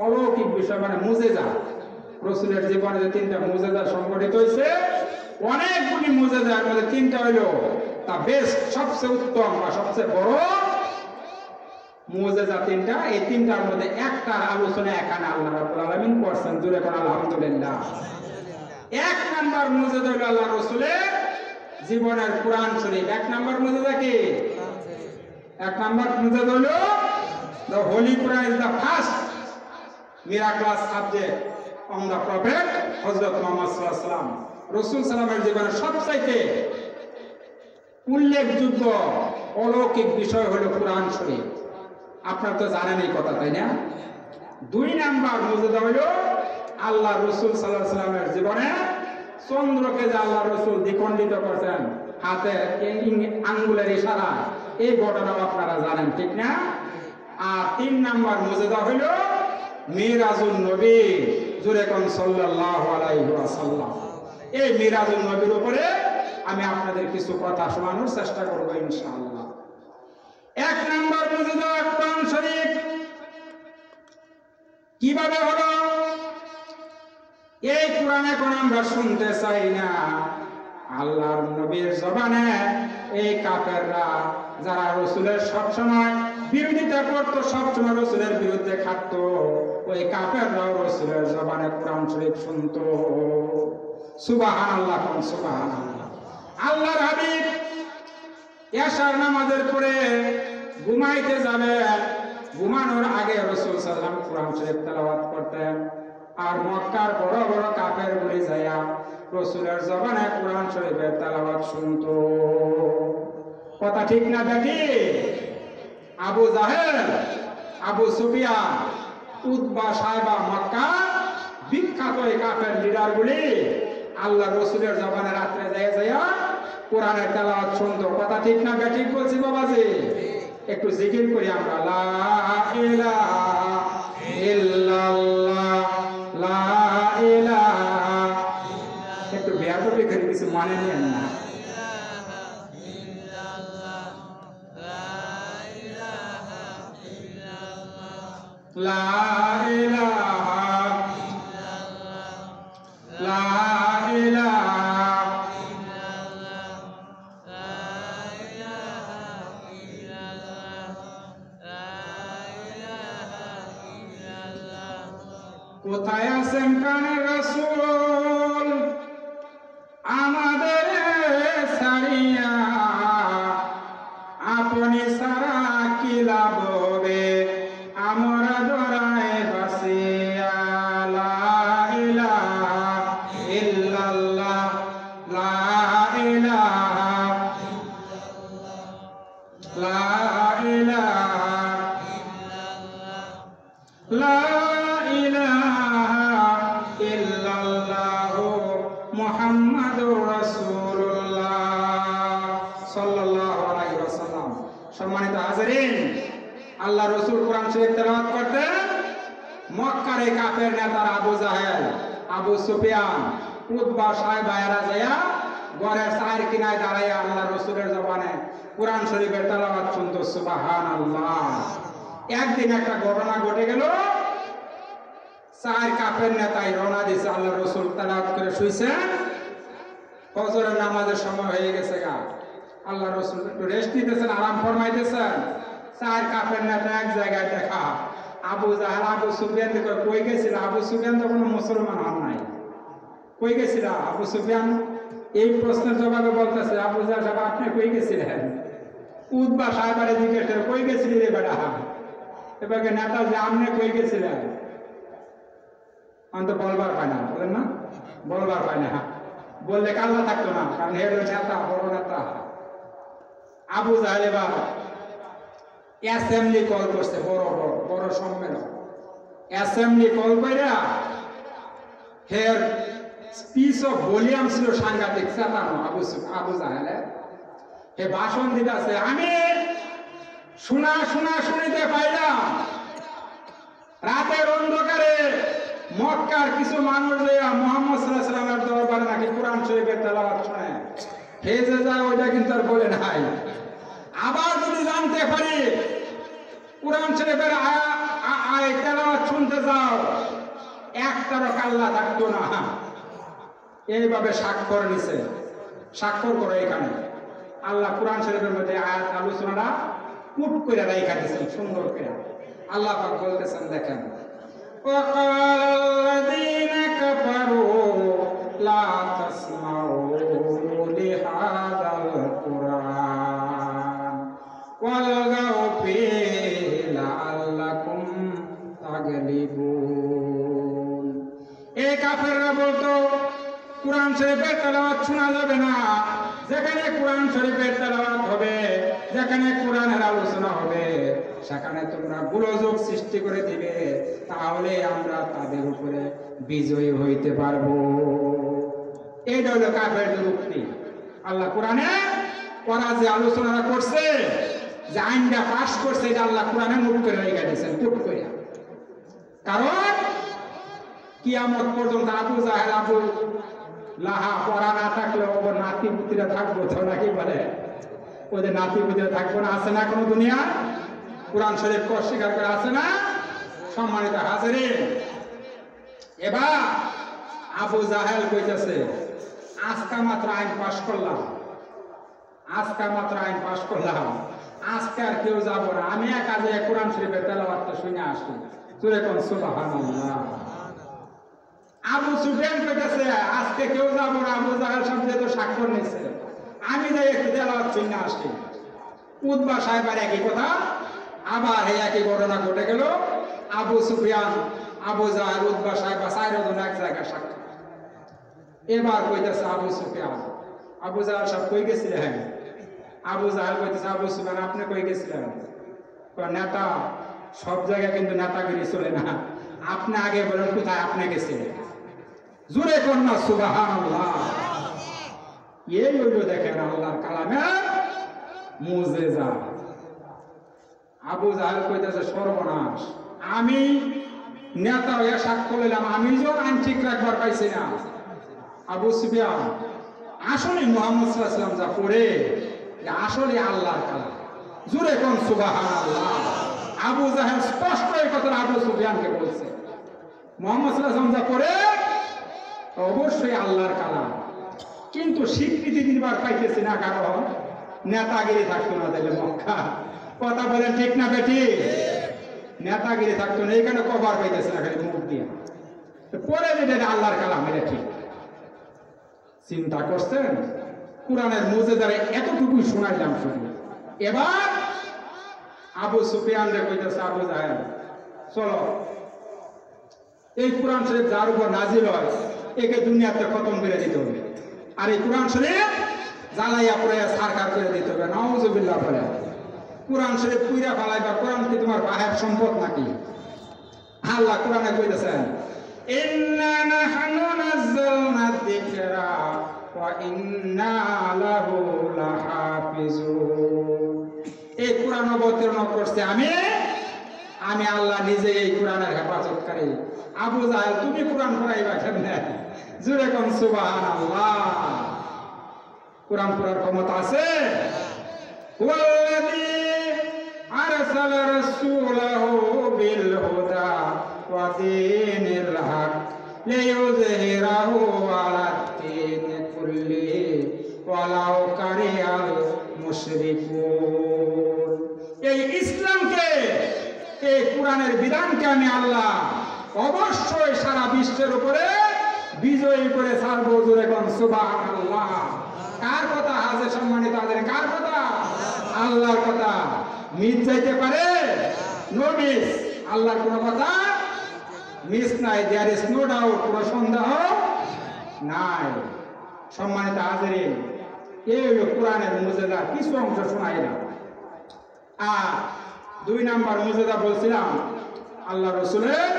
অলৌকিক বিষয়, মানে মুজিজা। রাসূলের জীবনে যে তিনটা মুজিজা সংঘটিত হয়েছে, অনেকগুলি মুজিজার মধ্যে তিনটা হইল তা বেস্ট, সবচেয়ে উত্তম বা সবচেয়ে বড় মুজিজা তিনটা। এই তিনটার মধ্যে একটার আলোচনা এখানে আল্লাহ রাব্বুল আলামিন করছেন। জোরে কোন আলহামদুলিল্লাহ। এক নাম্বার মুজিজা হলো আল্লাহ রাসূলের জীবনের কোরআন শরীফ। এক নাম্বার মুজিজা কি? এক নাম্বার মুজিজা হলো the holy Quran is the first miraculous subject on the prophet Hazrat Muhammad সাল্লাল্লাহু আলাইহি ওয়াসাল্লাম। রাসূল সাল্লামের জীবনের সবচাইতে উল্লেখযোগ্য অলৌকিক বিষয় হলো কোরআন শরীফ। আপনারা তো জানেন এই কথা, তাই না? দুই নাম্বার মুজিজা হলো আল্লাহ রাসূল সাল্লাল্লাহু আলাইহি ওয়াসাল্লামের জীবনে চন্দ্রকে যে আল্লাহ রাসূল দ্বিখণ্ডিত করেছেন হাতের আঙ্গুলের ইশারা, এই ঘটনাও আপনারা জানেন, ঠিক না? আর তিন নাম্বার মুজিজা হইল মিরাজুন নবী। জোরে কোন সাল্লাল্লাহু আলাইহি ওয়াসাল্লাম। এই মিরাজুন নবীর উপরে আমি আপনাদের কিছু কথা শোনানোর চেষ্টা করব ইনশাআল্লাহ। এক নাম্বার মুজিজা কোরআন শরীফ কিভাবে হলো? এই কোরআন এখন আমরা শুনতে চাই না, আল্লাহর নবীর জবানে এই কাফেররা যারা রাসূলের সবসময় বিরোধিতা করত, সবসময় রাসূলের বিরুদ্ধে খাটত, ওই কাফেররাও রাসূলের জবানে কোরআন শরীফ শুনতো। সুবহানাল্লাহ, সুবহানাল্লাহ। আল্লাহর হাবিব এশার নামাজের পরে ঘুমাইতে যাবে, ঘুমানোর আগে রাসূল সাল্লাল্লাহু আলাইহি ওয়াসাল্লাম কোরআন শরীফ তেলাওয়াত করতেন। আর মক্কার বড় বড় কাফেরগুলি যায়া রাসূলের জবানে কোরআন শরীফের তেলাওয়াত শুনতো। কথা ঠিক না বেটি? আবু জাহেল, আবু সুফিয়ান, উতবা, সাইবা, মক্কা বিখ্যাত এই কাফের লিডারগুলি আল্লাহ রাসূলের জবানে রাত্রে যায়া কোরআনের তেলাওয়াত শুনতো। কথা ঠিক না বেটি বলছি বাবাজি? একটু জিকির করি আমরা, লা ইলাহা ইল্লাল্লাহ, লা ইলাহা। একটু বেয়াদবি করে কিছু মানে নেন না। লা ইলাহা ইল্লাল্লাহ, লা ইলাহা কোথায় আছেন কানের রাসূল আমাদের সারিয়া, আপনি সারা কি লাভ হবে আমরা দরায় বাসিয়া। লা ইলাহা ইল্লাল্লাহ, লা ইলাহা ইল্লাল্লাহ, লা ইলাহা ইল্লাল্লাহ, লা মুহাম্মাদুর রাসূলুল্লাহ সাল্লাল্লাহু আলাইহি ওয়াসাল্লাম। সম্মানিত হাজিরিন, আল্লাহ রাসূল কোরআন শরীফ তেলাওয়াত করতেন। মক্কার এই কাফের নেতারা আবু জাহেল, আবু সুফিয়ান, উতবা, সাইবা এরা যায়া ঘরের চায়ের কিনায় দাঁড়াইয়া আল্লাহ রাসূলের জবানে কোরআন শরীফের তেলাওয়াত শুনতো। সুবহানাল্লাহ। একদিন একটা ঘটনা ঘটে গেল, চার কাফের নেতাই রওনা দিয়েছে, আল্লাহ রাসূল তেলাওয়াত করে শুইছেন। ফজরের নামাজের সময় হয়ে গেছে গা, আল্লাহ রাসূল একটু রেস্ট নিতেছেন, আরাম ফরমাইতেছেন। চার কাফের নেতা এক জায়গায় দেখা, আবু জাহেল, আবু সুফিয়ান দেখো কই গেছিল? আবু সুফিয়ান তো কোনো মুসলমান হন নাই। কই গেছিল আবু সুফিয়ান? এই প্রশ্নের জবাবে বলতেছে, আবু জাহেল সাহেব আপনি কই গেছিলেন? উতবা সাহেবের জিজ্ঞেস করে কই গেছিলি রে বেটা? এবারে নেতা যে আপনি কই গেছিলেন? আমি তো বলবার পাই না, বলেন না, বলবার পাই না। বললে কাল্লা থাকতো না, কারণ হেড নেতা, বড় নেতা। আবু জাহেল এবার অ্যাসেম্বলি কল করছে, বড় বড় বড় সম্মেলন। অ্যাসেম্বলি কল কইরা হের স্পিচ অফ ভলিউম ছিল সাংঘাতিক, চেতানো আবু জাহেলে। হে ভাষণ দিতেছে, আমি শুনিতে পাইলাম রাতের অন্ধকারে মক্কার কিছু মানুষ মুহাম্মদ সাল্লাল্লাহু আলাইহি ওয়াসাল্লামের দরবারে নাকি কোরআন শরীফের তেলাওয়াত শুনে। হে যে যায় ওইটা কিন্তু আর বলে নাই। আবার যদি জানতে পারি কোরআন শরীফের তেলাওয়াত শুনতে যাও, একটারও কাল্লা থাকতো না। এইভাবে স্বাক্ষর নিছে, স্বাক্ষর করে এখানে আল্লাহ কোরআন শরীফের মধ্যে আয়াত আলোচনাটা কুট করে রাইখা দিয়েছেন সুন্দর করে। আল্লাহ পাক বলতেছেন, দেখেন, وقال الذين كفروا لا تسمعوا لهذا القرآن والغوا فيه لعلكم تغلبون। এই কাফেররা বলতো কোরআন শরীফের তেলাওয়াত শোনা যাবে না। যেখানে কোরআন শরীফের তেলাওয়াত হবে, যেখানে কোরআনের আলোচনা হবে, সেখানে তোমরা গোলযোগ সৃষ্টি করে দিবে, তাহলে আমরা তাদের উপরে বিজয়ী হইতে পারবো। এইটা হলো কাফেরদের উক্তি। আল্লাহ কোরআনে ওরা যে আলোচনা করছে, যে আইনটা পাস করছে, এটা আল্লাহ কোরআনে মুখ করে রেখে দিয়েছেন টুক করে। কারণ কিয়ামত পর্যন্ত আবু জাহেল, আবু লাহা পড়া না থাকলে ওর নাতি পুতিরা থাকবো তো নাকি বলে? ওদের নাতি পুতিরা থাকবো না? আছে না কোনো দুনিয়া? কোরআন শরীফ অস্বীকার করে আছে না? সম্মানিত হাজিরিন, এবার আবু জাহেল কইতেছে, আজকে মাত্র আইন পাশ করলাম, আজকে মাত্র আইন পাশ করলাম, আজকে আর কেউ যাব না, আমি একা যে কোরআন শরীফের তেলাওয়াতটা শুনে আসি। জোরে কোন সুবহানাল্লাহ। আবু সুফিয়ান কইতেছে আজকে কেউ যাব না, আবু জাহেল সামনে তো স্বাক্ষর নিচ্ছে, আমি যাই একটু তেলাওয়াত শুনে আসি। উতবা সাহেবের একই কথা, আবার এই একই ঘটনা ঘটে গেল। আবু সুফিয়ান, আবু জাহেল, উতবা সাহেব চারজন এক জায়গায় সাক্ষাৎ। এবার কইতেছে আবু সুফিয়ান, আবু জাহেল সাহেব কই গেছিলেন? আবু জাহেল কইতেছে আবু সুফিয়ান আপনি কই গেছিলেন? নেতা সব জায়গায় কিন্তু নেতাগিরি চলে না, আপনি আগে বলেন কোথায় আপনি গেছিলেন। জোরে কন্যা সুবহানাল্লাহ। এই হইল দেখেন আল্লাহর কালামের মুজিজা। আবু জাহেল কইতেছে সর্বনাশ, আমি নেতা হয়ে সাক্ষ্য লইলাম, আমি যে আইন ঠিক রাখবার পাইছি না। আবু সুফিয়ান আসলে মুহাম্মদ সাল্লাল্লাহু আলাইহি ওয়াসাল্লাম যা পড়ে আসলে আল্লাহর কালাম। জোরে কোন সুবহানাল্লাহ। আবু জাহেল স্পষ্ট এই কথা আবু সুফিয়ানকে বলছে, মুহাম্মদ সাল্লাল্লাহু আলাইহি ওয়াসাল্লাম যা পড়ে অবশ্যই আল্লাহর কালাম, কিন্তু স্বীকৃতি দিবার পাইতেছি না, কারণ নেতাগিরি থাকতো না তাহলে মক্কা। কথা বলেন ঠিক না বেটি? নেতাগিরি থাকতো না, এইখানে কভার পাইতেছে না, খালি মুখ দিয়ে পরে যেটা আল্লাহর কালাম, এটা ঠিক। চিন্তা করছেন? কোরআনের মুজিজারে এতটুকুই শোনাইলাম শুধু। এবার আবু সুফিয়ান রে কইতেছে আবু জাহেল চলো, এই কোরআন শরীফ যার উপর নাজিল হয় একে দুনিয়াতে খতম করে দিতে হবে, আর এই কোরআন শরীফ জ্বালাইয়া পুড়াইয়া সারকার করে দিতে হবে। নাউজুবিল্লাহ বলে কোরআন শরীফ পুইরা ফালাইবা, কোরআন কি তোমার বাহের সম্পদ নাকি? আল্লাহ কোরআনে কইতেছেন ইন্না নাহনু নাযালনা যিকরা ওয়া ইন্না লাহু লাহাফিজুন। এই কোরআন অবতীর্ণ করতে আমি আল্লাহ নিজে, এই কোরআনের হেফাজতকারী। আবু জাহেল তুমি কোরআন পড়াইবা কেমনে? জোরে কোন সুবহানাল্লাহ। কোরআন পড়ার ক্ষমতা আছে? ওয়াল্লাযী আরসালা রাসূলাহু বিল হুদা ওয়া দীনিল হক লিইয়ুযহিরাহু আলাদ দীনি কুল্লিহি ওয়ালাউ কারিহাল মুশরিকুন। এই ইসলামকে, এই কোরআনের বিধানকে আমি আল্লাহ অবশ্যই সারা বিশ্বের উপরে বিজয়ী করে ছাড়বো। জোরে কোন সুবহানাল্লাহ। কার কথা? হাজে সম্মানিত হাজির, কার কথা? আল্লাহর কথা। মিস যাইতে পারে? No miss. আল্লাহর কোন কথা মিস নাই, দেয়ার ইজ নো ডাউট, কোনো সন্দেহ নাই। সম্মানিত হাজির, এই হলো কোরআনের মুজিজা, কিছু অংশ শোনাইলাম। আর 2 নাম্বার মুজিজা বলছিলাম আল্লাহ রসুলের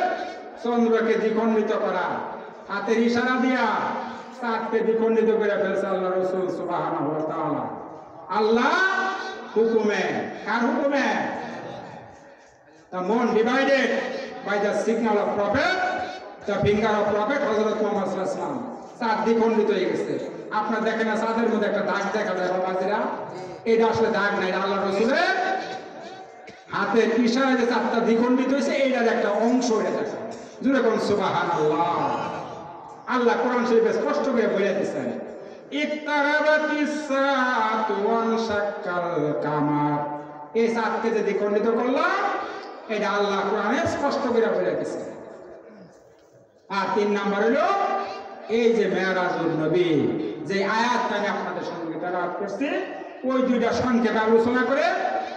চন্দ্রকে দ্বিখণ্ডিত করা, হাতের ইশারা দিয়া চাঁদকে দ্বিখণ্ডিত করে ফেলছে আল্লাহ রসুল সুবহানাহু ওয়া তাআলা। আল্লাহ হুকুমে, কার হুকুমে? The moon divided by the signal of prophet, the finger of prophet Hazrat Muhammad সাল্লাল্লাহু আলাইহি ওয়াসাল্লাম। চাঁদ দ্বিখণ্ডিত হয়ে গেছে। আপনারা দেখেন না চাঁদের মধ্যে একটা দাগ দেখা যায় বাবাজিরা? এটা আসলে দাগ নাই, এটা আল্লাহ রসুলের হাতের ইশারায় যে চাঁদটা দ্বিখণ্ডিত হয়েছে এইটার একটা অংশ হয়ে থাকে। জোরে কোন সুবহানাল্লাহ। আল্লাহ কোরআন শরীফে স্পষ্ট করে বলে দিয়েছেন ইকতারাবাতিস সাআতু ওয়ানশাক্কাল কামার। এই চাঁদকে যে দ্বিখণ্ডিত করলাম, এটা আল্লাহ কোরআনে স্পষ্ট করে বলে দিয়েছেন। আর 3 নাম্বার হলো এই যে মেরাজুন নবী, যে আয়াতটা আমি আপনাদের সঙ্গে তেলাওয়াত করছি, ওই 2টা সংক্ষেপে আলোচনা করে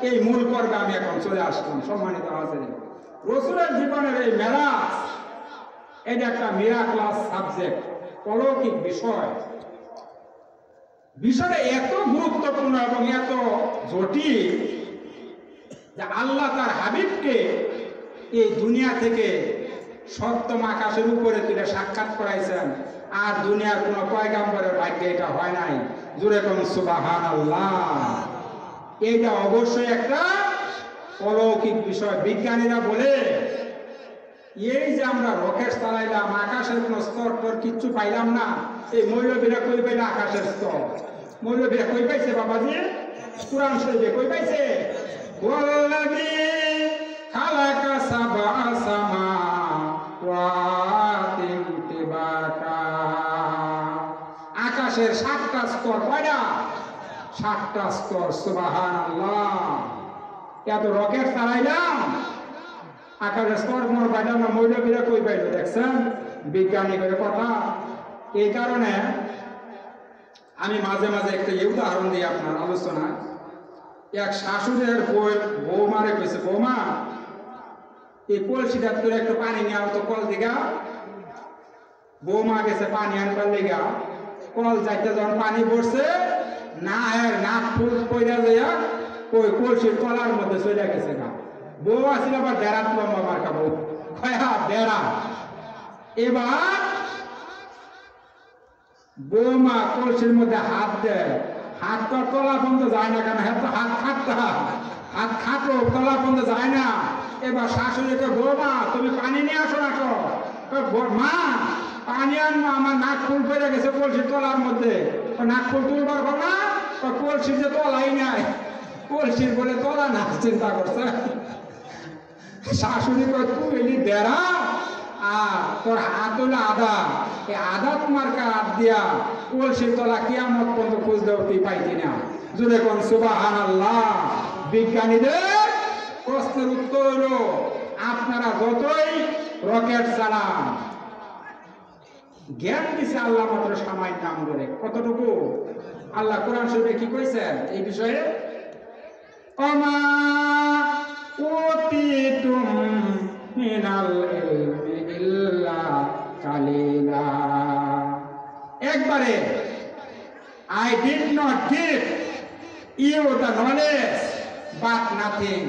এই মূল পর্বে আমি এখন চলে আসলাম। সম্মানিত হাজিরিন, রাসূলের জীবনের এই মেরাজ, এটা একটা মিরাক্লাস সাবজেক্ট, অলৌকিক বিষয়। বিষয়টা এত গুরুত্বপূর্ণ এবং এত জটিল যে আল্লাহ তার হাবিবকে এই দুনিয়া থেকে সপ্তম আকাশের উপরে তুলে সাক্ষাৎ করাইছেন, আর দুনিয়ার কোন পয়গাম্বরের ভাগ্যে এটা হয় নাই। জোরে কোন সুবহানাল্লাহ। এইটা অবশ্যই একটা অলৌকিক বিষয়। বিজ্ঞানীরা বলে এই যে আমরা রকেট চালাইলাম, আকাশের কোন স্তর টর কিচ্ছু পাইলাম না, এই মৌলবীরা কই পাইলে আকাশের স্তর? মৌলবীরা কই পাইছে বাবাজি? কোরআন শরীফে কই পাইছে? ওয়াল্লাযী খালাকা সাবআ সামাওয়াতিন তিবাকা। আকাশের আকাশের 7টা স্তর, কয়টা? 7টা স্তর। সুবহানাল্লাহ। এত রকেট চালাইলাম, আকাশের স্তর মোর পাইলাম না, মৌলবীরা কই পাইল? দেখছেন বিজ্ঞানী করে কথা। এই কারণে আমি মাঝে মাঝে একটা উদাহরণ দিই আপনার আলোচনায়। এক শাশুড়ের বৌমারে কইছে, বৌমা এই কলসিটা তোর একটু পানি নিয়ে তো কল দিঘা। বৌমা গেছে পানি আনবার লেগা, কল যাইতে যখন পানি পড়ছে না এর নাক ফুল পয়রা যাইয়া ওই কলসির তলার মধ্যে চলে গেছে গা। বউ আসলে আবার বেড়াত লম্বা মার্কা বউ, খয়া বেড়া। এবার বৌমা কলসির মধ্যে হাত দেয়, হাত তো তলা পর্যন্ত যায় না, কেন হাত খাটতে, হাত খাটো তলা পর্যন্ত যায় না। এবার শাশুড়িকে, বৌমা তুমি পানি নিয়ে আসো না তো। মা পানি আনবো, আমার নাক ফুল পড়ে গেছে কলসির তলার মধ্যে। নাক ফুল তুলবার না, কলসির যে তলাই নাই, কলসির বলে তলা না, চিন্তা করছে। শাশুড়ি কয় তুই এলি বেড়া আর তোর হাত হলো আদা, এই আদা তোমার হাত দিয়া কলসির তলা কিয়ামত পর্যন্ত খোঁজ দেও তুই পাইতি না। জুড়ে কোন সুবহানাল্লাহ। বিজ্ঞানীদের প্রশ্নের উত্তর হলো আপনারা যতই রকেট চালান, জ্ঞান দিছে আল্লাহ মাত্র সামান্য নাম ধরে। কতটুকু? আল্লাহ কোরআন শরীফে কি কইছেন এই বিষয়ে? ওমা উতিতুম মিনাল ইলমি ইল্লা কালিলা। একবারে I did not give you the knowledge but nothing.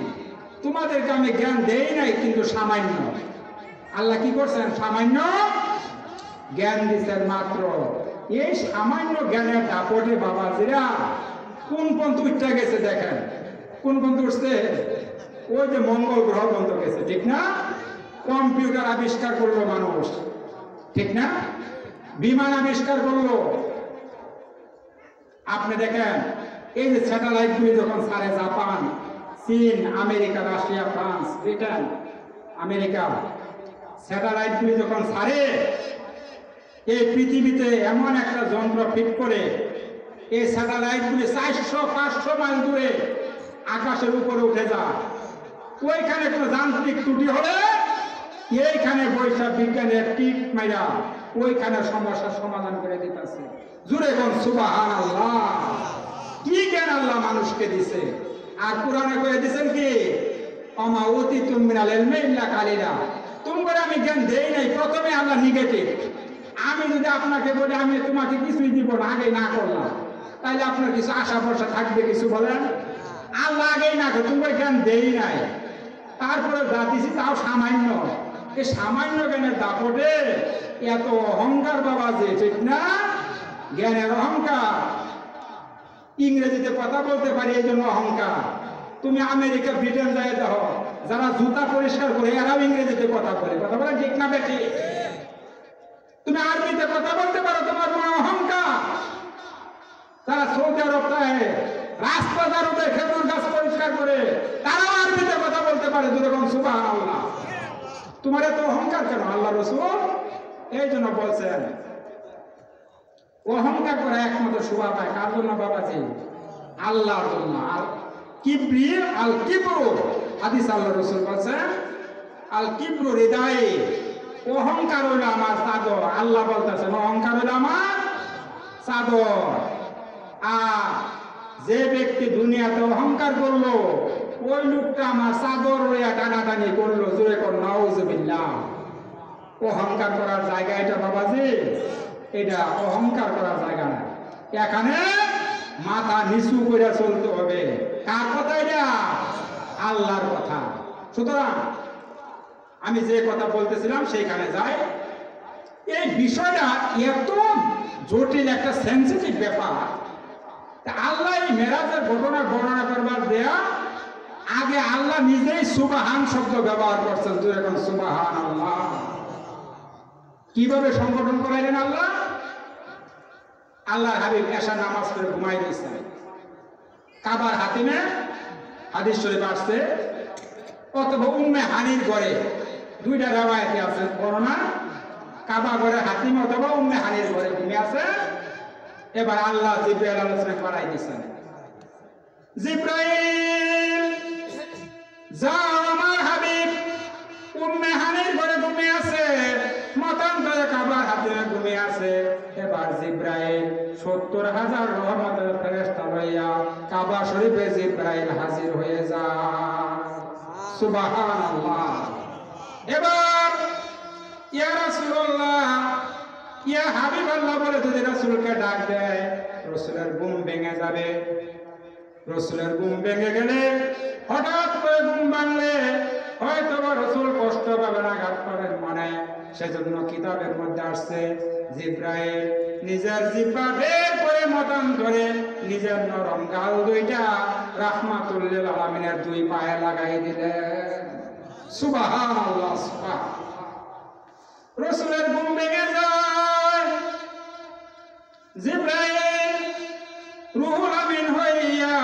তোমাদেরকে আমি জ্ঞান দেই নাই, কিন্তু সামান্য। আল্লাহ কি করছেন? সামান্য জ্ঞান দিচ্ছেন মাত্র। এই সামান্য জ্ঞানের দাপটে বাবাজিরা কোন পন্থ উঠতে গেছে দেখেন। কোন পন্থ উঠছে? ওই যে মঙ্গল গ্রহ পর্যন্ত গেছে, ঠিক না? কম্পিউটার আবিষ্কার করলো মানুষ, ঠিক না? বিমান আবিষ্কার করলো। আপনি দেখেন এই যে স্যাটেলাইট গুলি যখন ছাড়ে, জাপান, চীন, America, Russia, France, Britain, America, satellite গুলি যখন ছাড়ে, এই পৃথিবীতে এমন একটা যন্ত্র ফিট করে এই স্যাটেলাইট গুলি 400-500 মাইল দূরে আকাশের উপরে উঠে যায়। ওইখানে কোনো যান্ত্রিক ত্রুটি হলে এইখানে বৈশাখ বিজ্ঞানের টিক মাইরা ওইখানে সমস্যার সমাধান করে দিতেছে। জুড়ে কোন সুবহানাল্লাহ। কি জ্ঞান আল্লাহ মানুষকে দিছে। আর কোরআনে কয়ে দিছেন কি? ওমা উতিতুম মিনাল ইলমি ইল্লা কালিলা। তোমাকে আমি জ্ঞান দেই নাই। প্রথমে আল্লাহ নেগেটিভ। আমি যদি আপনাকে বলি আমি তোমাকে কিছুই দিব না, আগে না করলাম, তাইলে আপনার কিছু আশা ভরসা থাকবে কিছু? বলেন। আল্লাহ আগেই না করে তোমাকে জ্ঞান দেই নাই, তারপরে যা দিছি তাও সামান্য। এই সামান্য জ্ঞানের দাপটে এত অহংকার বাবা, যে ঠিক না? জ্ঞানের অহংকার। ইংরেজিতে কথা বলতে পারি এই জন্য অহংকার। তুমি আমেরিকা, ব্রিটেন যাই দেখো, যারা জুতা পরিষ্কার করে এরাও ইংরেজিতে কথা বলে। কথা বলেন ঠিক না বেটি? তুমি আরবিতে কথা বলতে পারো, তোমার কোনো অহংকার। তারা সৌদি আরব রাস্তা দারুতে খেজুর গাছ পরিষ্কার করে, তারাও আরবিতে কথা বলতে পারে। যেরকম সুবহানাল্লাহ। তোমার এত অহংকার কেন? আল্লাহ রাসূল এই জন্য বলছেন অহংকার করে একমাত্র শোভা পায় কার জন্য বাবাজি? আল্লাহর জন্য। আর কিবরি আল কিবরু, হাদিস আল্লাহ রাসূল বলছেন আল কিবরু হৃদয়ে, অহংকার হইল আমার চাদর। আল্লাহ বলতেছেন অহংকার হইল আমার চাদর। আর যে ব্যক্তি দুনিয়াতে অহংকার করলো, ওই লোকটা আমার চাদর লইয়া টানাটানি করলো। জোরে কর নাউজুবিল্লাহ। অহংকার করার জায়গা এটা বাবাজি, এটা অহংকার করার জায়গা না। এখানে মাথা নিচু করে চলতে হবে। কার কথা এটা? আল্লাহর কথা। সুতরাং আমি যে কথা বলতেছিলাম সেইখানে যাই। এই বিষয়টা এত জটিল, একটা সেন্সিটিভ ব্যাপার। আল্লাহ এই মেরাজের ঘটনা বর্ণনা করবার দেয়া আগে আল্লাহ নিজেই সুবহান শব্দ ব্যবহার করছেন। তুই এখন সুবহানাল্লাহ। কিভাবে সংগঠন করাইলেন আল্লাহ? আল্লাহর হাবিব এশা নামাজ পড়ে ঘুমাই দিয়েছেন। কাবার হাতিমে হাদিস শরীফ আসছে, অথবা উম্মে হানির ঘরে, দুইটা রিওয়ায়াতে আছে বর্ণনা। কাবা ঘরে হাতিম অথবা উম্মে হানির ঘরে ঘুমিয়ে আছে। এবার আল্লাহ জিব্রাইল আলাইহিস সালাম পাঠাই দিয়েছেন, জিব্রাইল যাও, আমার হাবিব উম্মে হানির ঘরে ঘুমিয়ে আছে, মতান্তরে কাবার হাতে ঘুমিয়ে আছে। এবার জিব্রাইল 70,000 রহমতের ফেরেশতা লইয়া কাবা শরীফে জিব্রাইল হাজির হয়ে যায়। সুবহানাল্লাহ। এবার ইয়া রাসূলুল্লাহ, ইয়া হাবিবাল্লাহ বলে যদি রাসূলকে ডাক দেয়, রাসূলের ঘুম ভেঙে যাবে। রাসূলের ঘুম ভেঙে গেলে, হঠাৎ করে ঘুম ভাঙলে হয়তো রাসূল কষ্ট পাবেন, আঘাত পাবেন মনে। সেজন্য কিতাবের মধ্যে আসছে, জিব্রাইল নিজের জিহ্বা বের করে মতান্তরে নিজের নরম গাল দুইটা রাহমাতুল লিল আলামিনের দুই পায়ে লাগাই দিলেন। সুবহানাল্লাহ, সুবহানাল্লাহ। রাসূলের ঘুম ভেঙে যায়, জিব্রাইল রুহুল আমিন হইয়া,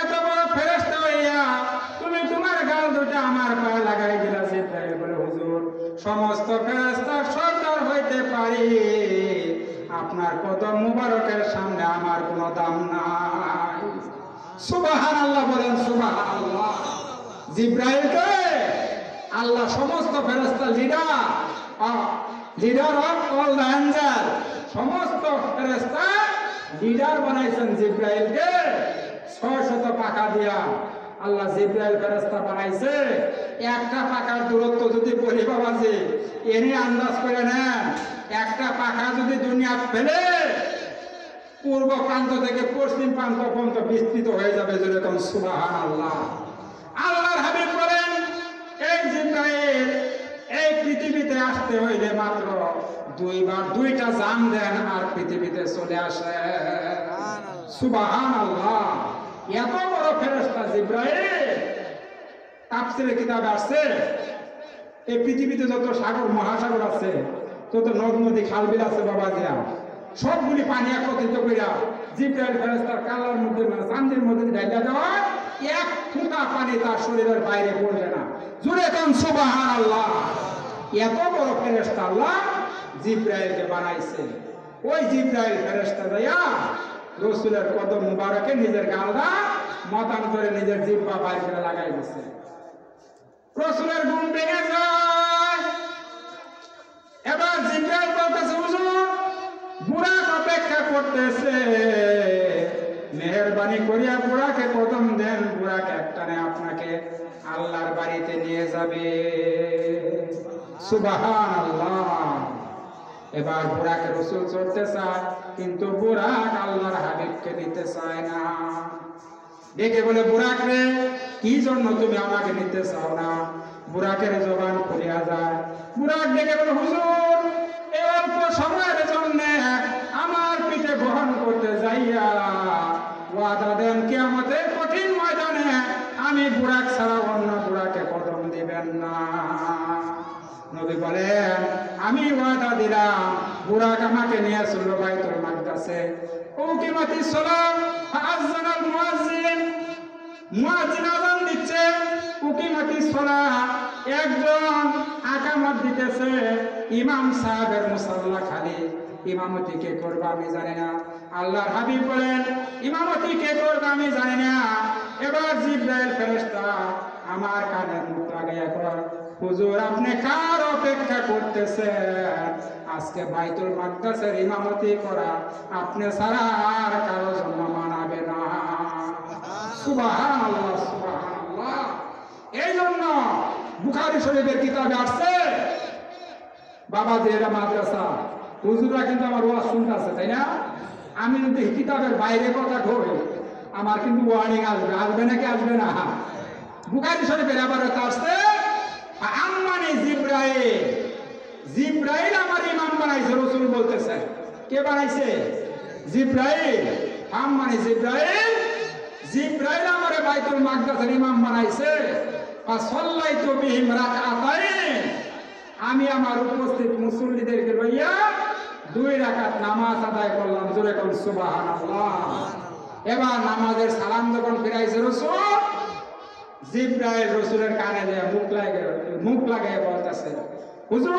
এত বড় ফেরেশতা হইয়া তুমি তোমার গাল দুটা আমার পায়ে লাগাই দিলা। জিব্রাইল বলে, হুজুর, সমস্ত ফেরেশতার সর্দার হইতে পারি, আপনার কদম মুবারকের সামনে আমার কোনো দাম নাই। সুবহানাল্লাহ বলেন, সুবহানাল্লাহ। জিব্রাইলকে আল্লাহ সমস্ত ফেরেশতা leader of all the Angel, সমস্ত ফেরেশতা লিডার বানাইছেন জিব্রাইলকে। 600 পাকা দিয়া আল্লাহ জিব্রাইল ফেরেশতা বানাইছে। একটা পাকার দূরত্ব যদি বলি বাবাজি, এনে আন্দাজ করে নেন, একটা পাকা যদি দুনিয়া ফেলে পূর্ব প্রান্ত থেকে পশ্চিম প্রান্ত পর্যন্ত বিস্তৃত হয়ে যাবে। যেরকম সুবহানাল্লাহ। আল্লাহর হাবিব বলেন, এই জিব্রাইল এই পৃথিবীতে আসতে হইলে মাত্র 2 বার 2টা জাম দেন আর পৃথিবীতে চলে আসে। সুবহানাল্লাহ। এত বড় ফেরেশতা জিব্রাইল। তাফসীরের কিতাবে আসছে, এই পৃথিবীতে যত সাগর মহাসাগর আছে, তত নদ নদী খাল বিল আছে বাবাজিরা, সবগুলি পানি একত্রিত কইরা জিব্রাইল ফেরেশতার কালার মধ্যে, মানে চান্দের মধ্যে ঢাইলা দেওয়া, এক ফোঁটা পানি তার শরীরের বাইরে পড়বে না। জোরে কোন সুবহানাল্লাহ। এত বড় ফেরেশতা আল্লাহ জিব্রাইলকে বানাইছে। ওই জিব্রাইল ফেরেশতা দয়া রাসূলের কদম মুবারকে নিজের গালটা মতান্তরে নিজের জিহ্বা বাইরে করে লাগাই দিয়েছে। রাসূলের ঘুম ভেঙে যায়। এবার জিব্রাইল বলতেছে, হুজুর, বুরাক অপেক্ষা করতেছে, মেহেরবানি করিয়া বুরাকে কদম দেন, বুরাক একটানে আপনাকে আল্লাহর বাড়িতে নিয়ে যাবে। সুবহানাল্লাহ। এবার বুরাকে রাসূল চড়তে চায়, কিন্তু বুরাক আল্লাহর হাবিবকে দিতে চায় না। ডেকে বলে, বুরাক রে, কি জন্য তুমি আমাকে নিতে চাও না? বুরাকের জবান খুলিয়া যায়। বুরাক ডেকে বলে, হুজুর, এই অল্প সময়ের জন্য আমার পিঠে বহন করতে যাইয়া ওয়াদা দেন, কিয়ামতের কঠিন ময়দানে আমি বুরাক ছাড়া অন্য বুরাকে কদম দিবেন না। নবী বলেন, আমি ওয়াদা দিলাম, বুরাক আমাকে নিয়ে চলল বাইতুল মাকদাসে। উকিমাতিস সালাত, আযানাল মুয়াজ্জিন, মুয়াজ্জিন আযান দিচ্ছে, উকিমাতিস সালাত, একজন আকামত দিতেছে, ইমাম সাহেবের মুসাল্লা খালি। ইমামতি কে করবে আমি জানি না। আল্লাহর হাবিব বলেন, ইমামতি কে করবে আমি জানি না। এবার জিব্রাইল ফেরেশতা আমার কানে মুখ লাগাইয়া কয়, হুজুর, আপনি কার অপেক্ষা করতেছেন? আজকে বাইতুল মাকদাসের ইমামতি করা আপনি ছাড়া আর কারো জন্য মানাবে না। সুবহানাল্লাহ, সুবহানাল্লাহ। এই জন্য বুখারী শরীফের কিতাবে আসছে, বাবা যে এরা মাদ্রাসা, হুজুররা কিন্তু আমার ওয়াজ শুনতেছে, তাই না? আমি যদি কিতাবের বাইরে কথা কই, আমার কিন্তু ওয়ার্নিং আসবে। আসবে নাকি আসবে না? বুখারী শরীফের আবার আসছে, আম্মানি জিব্রাইল, জিব্রাইল আমার ইমাম বানাইছে। রাসূল বলতেছে, কে বানাইছে? জিব্রাইল। আম্মানি জিব্রাইল, জিব্রাইল আমারে বাইতুল মাকদাসের ইমাম বানাইছে। ফাসাল্লাইতু বিহিম রাকাতাইন, আমি আমার উপস্থিত মুসল্লিদেরকে লইয়া 2 রাকাত নামাজ আদায় করলাম। জোরে কোন সুবহানাল্লাহ। এবার নামাজের সালাম যখন ফিরাইছে রাসূল, জিব্রাইল রাসূলের কানে দিয়ে মুখ লাগায় বলতেছে, হুজুর,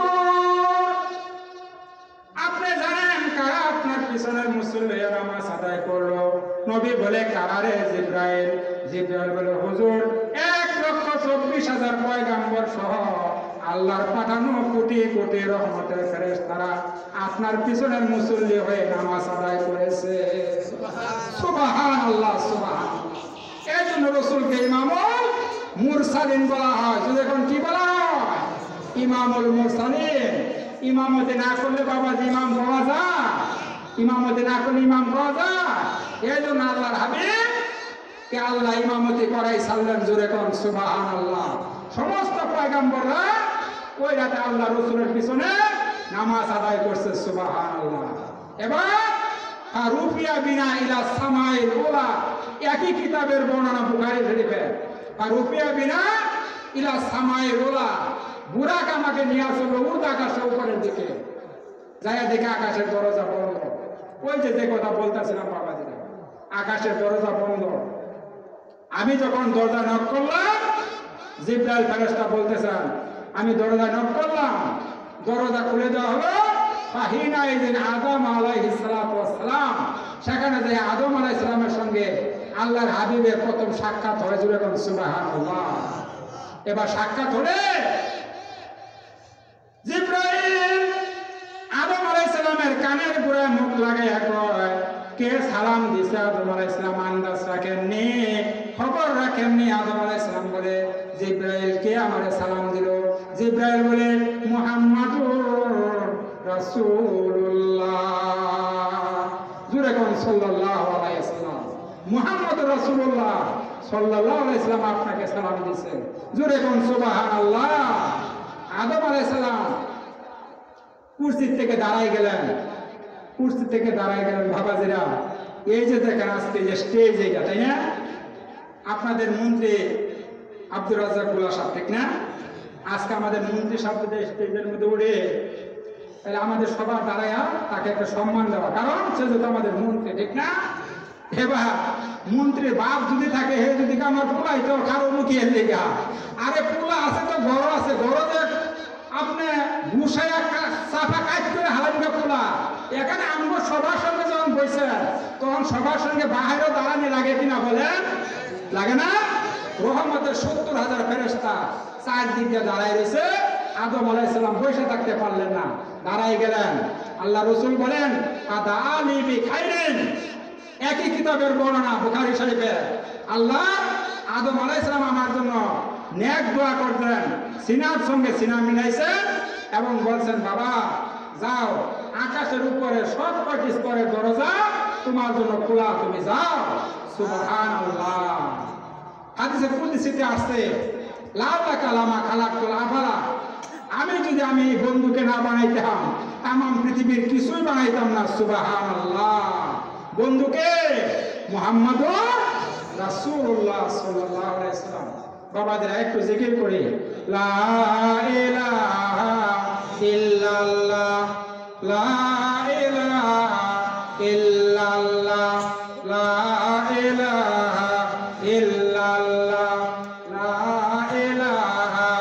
আপনি জানেন কারা আপনার পিছনের মুসল্লি নামাজ আদায় করলো? নবী বলে কারা রে? জিব্রাইল। জিব্রাইল বলে হুজুর 1,24,000 পয়গাম্বর সহ আল্লাহর পাঠানো কোটি কোটি রহমতের ফেরেশতারা আপনার পিছনের মুসল্লি হয়ে নামাজ আদায় করেছে। সুবহানাল্লাহ, সুবহানাল্লাহ। এই জন্য রাসূলকে ইমামুল মুরসালিন বলা হয়। যদি এখন কি বলা হয়? ইমামুল মুরসালিন। ইমামতি না করলে বাবাজি ইমাম পাওয়া যায়? ইমামতি না করলে ইমাম পাওয়া যায়? এই জন্য আল্লাহর হাবিব কে আল্লাহ ইমামতি করাই সাল্লেন। জোরে কোন সুবহানাল্লাহ। সমস্ত পয়গম্বররা ওই রাতে আল্লাহ রাসূলের পিছনে নামাজ আদায় করছে। সুবহানাল্লাহ। এবার রুফিয়া বিনা ইলা সামাইল উলা, একই কিতাবের বর্ণনা বুখারী শরীফে। রুফিয়া বিনা ইলা সামাইল উলা, বুরাক আমাকে নিয়ে আসলো উর্দু আকাশের উপরের দিকে। যাইয়া দেখে আকাশের দরজা বন্ধ। ওই যে কথা বলতেছিলাম বাবাজিরা, আকাশের দরজা বন্ধ। আমি যখন দরজা নক করলাম, জিব্রাইল ফেরেশতা বলতেছেন আমি দরজা নক করলাম, দরজা খুলে দেওয়া হলো। ফাহিনা ইদিন আদম আলাইহিস সালাতু ওয়াস সালাম, সেখানে যে আদম আলাইহিস সালামের সঙ্গে আল্লাহর হাবিবের প্রথম সাক্ষাৎ হয়। জুড়ে কোন সুবহানাল্লাহ। এবার সাক্ষাৎ হলে জিব্রাইল আদম আলাইহিস সালামের কানের গোড়ায় মুখ লাগাইয়া কয়, কে সালাম দিছে? আদম আলাইহিস সালাম আন্দাজ রাখেননি, খবর রাখেননি। আদম আলাইহিস সালাম বলে, জিব্রাইল কে আমারে সালাম দিল? জিব্রাইল বলে, মুহাম্মাদুর রাসূলুল্লাহ। জোরে কোন সাল্লাল্লাহু আলাইহি ওয়াসাল্লাম। মুহাম্মদুর রাসূলুল্লাহ সাল্লাল্লাহু আলাইহি ওয়াসাল্লাম আপনাকে সালাম দিয়েছে। জোরে কোন সুবহানাল্লাহ। আদম আলাইহিস সালাম কুরসি থেকে দাঁড়াই গেলেন। কুরসি থেকে দাঁড়াই গেলেন বাবাজিরা। এই যে দেখেন আজকে যে স্টেজ এইটা, তাই না? আপনাদের মন্ত্রী আব্দুর রাজ্জাক গুলা সাহেব, ঠিক না? আজকে আমাদের মন্ত্রী সাহেব স্টেজের মধ্যে উঠে, তাহলে আমাদের সবার দাঁড়াইয়া তাকে একটা সম্মান দেওয়া, কারণ সে যেহেতু আমাদের মন্ত্রী, ঠিক না? এবার মন্ত্রীর বাপ যদি থাকে, হে যদি আমার পোলাই তো কারো মুখে এলে গা, আরে পোলা আছে তো ঘর আছে, ঘর যে আপনি ঘুষায় চাপা কাজ করে হালানিকা পোলা। এখানে আমরা সবার সঙ্গে যখন বসেন, তখন সবার সঙ্গে বাহিরেও দাঁড়ানি লাগে কিনা বলেন? লাগে না? রহমতের 70,000 ফেরেশতা চারদিক দিয়ে দাঁড়াই রয়েছে। আদম আলাইহিস সালাম বসে থাকতে পারলেন না, দাঁড়াই গেলেন। আল্লাহ রাসূল বলেন, আদা আলী বি খাইরিন। একই কিতাবের বর্ণনা বুখারী শরীফে। আল্লাহ আদম আলাইহিস সালাম আমার জন্য নেক দোয়া করতেন, সিনার সঙ্গে সিনা মিলাইছেন এবং বলছেন, বাবা যাও, আকাশের উপরে সব কটি স্তরের দরজা তোমার জন্য খোলা, তুমি যাও। সুবহানাল্লাহ। হাদিসে কুদসিতে আসছে, লাউলা কালামা খালাকতুল আফালা, আমি যদি আমি বন্ধুকে না বানাইতাম, তাম পৃথিবীর কিছুই বানাইতাম না। সুবহানাল্লাহ। বন্ধুকে মুহাম্মাদুর রাসূলুল্লাহ সাল্লাল্লাহু আলাইহি ওয়াসাল্লাম। বাবাদের একটু জিকির করি, লা ইলাহা ইল্লাল্লাহ, লা ইলাহা ইল্লাল্লাহ, লা ইলাহা ইল্লাল্লাহ, লা ইলাহা।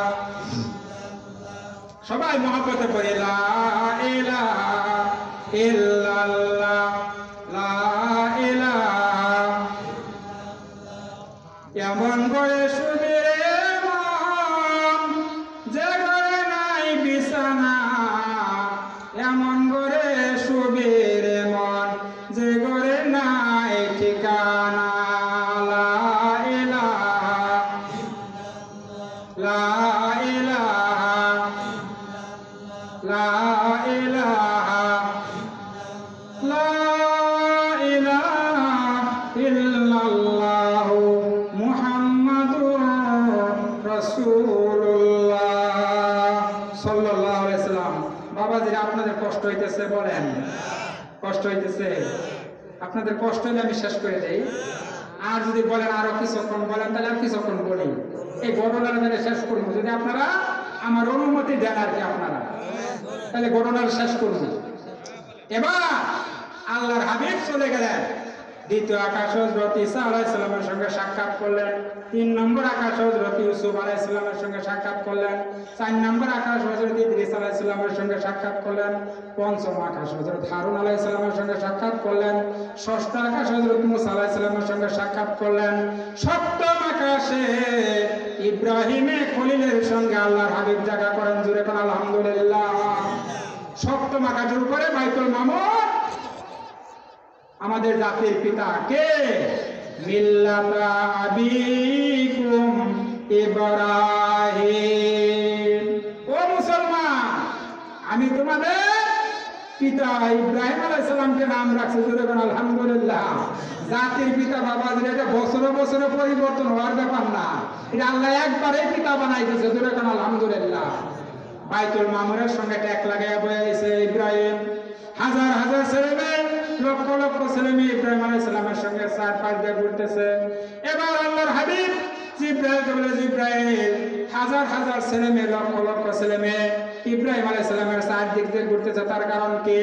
সবাই মহব্বতে পড়ে, লা ইলাহা ইল্লাল্লাহ, লা ইলাহা। এমন করে শুবে মন যে ঘরে নাই বিছানা, এমন করে শুবে রে মন যে ঘরে নাই ঠিকানা। লা ইলাহা, লা ইলাহা, লা ইলাহা, লা ইলাহা ইল্লাল্লাহু মুহাম্মাদুর রাসূলুল্লাহ সাল্লাল্লাহু আলাইহি ওয়াসাল্লাম। বাবাজিরা আপনাদের কষ্ট হইতেছে? বলেন কষ্ট হইতেছে? আপনাদের কষ্ট হলে আমি শেষ করে দেই। আর যদি বলেন আরো কিছুক্ষণ বলেন, তাহলে আর কিছুক্ষণ বলি। এই ঘটনাটা তাহলে শেষ করবো, যদি আপনারা আমার অনুমতি দেন আর কি, আপনারা তাহলে ঘটনাটা শেষ করবো। এবার আল্লাহর হাবিব চলে গেলেন। দ্বিতীয় আকাশে হযরত ঈসা আলাইহিস সালামের সঙ্গে সাক্ষাৎ করলেন। 3 নম্বর আকাশে হযরত ইউসুফ আলাইহিস সালামের সঙ্গে সাক্ষাৎ করলেন। 4 নম্বর আকাশে হযরত ইদ্রিস আলাইহিস সালামের সঙ্গে সাক্ষাৎ করলেন। 5ম আকাশে হযরত হারুন আলাইহিস সালামের সঙ্গে সাক্ষাৎ করলেন। 6ষ্ঠ আকাশে হযরত মুসা আলাইহিস সালামের সঙ্গে সাক্ষাৎ করলেন। 7ম আকাশে ইব্রাহিমে খলিলের সঙ্গে আল্লাহর হাবিব দেখা করেন। জোরে কোন আলহামদুলিল্লাহ। 7ম আকাশের উপরে বাইতুল মামুর, আমাদের জাতির পিতা কে? মিল্লাতা আবিকুম ইব্রাহিম। ও মুসলমান, আমি তোমাদের পিতা ইব্রাহিম আলাইহিস সালামকে নাম রাখছি। জোরে বলেন আলহামদুলিল্লাহ। জাতির পিতা বাবাদের এটা বছরে বছরে পরিবর্তন হওয়ার ব্যাপার না, এটা আল্লাহ একবারেই পিতা বানাই দিয়েছে। জোরে বলেন আলহামদুলিল্লাহ। বাইতুল মামুরের সঙ্গে ট্যাগ লাগাইয়া বসে ইব্রাহিম, হাজার হাজার ছেলে মেয়ে, লক্ষ লক্ষ ছেলে মেয়ে ইব্রাহিম আলাইহিস সালামের সঙ্গে 4-5 দিয়ে ঘুরতেছে। এবার আল্লাহর হাবিব জিব্রাইলকে বলে, জিব্রাইল, হাজার হাজার ছেলে মেয়ে, লক্ষ লক্ষ ছেলে মেয়ে ইব্রাহিম আলাইহিস সালামের 4 দিক দিয়ে ঘুরতেছে, তার কারণ কি?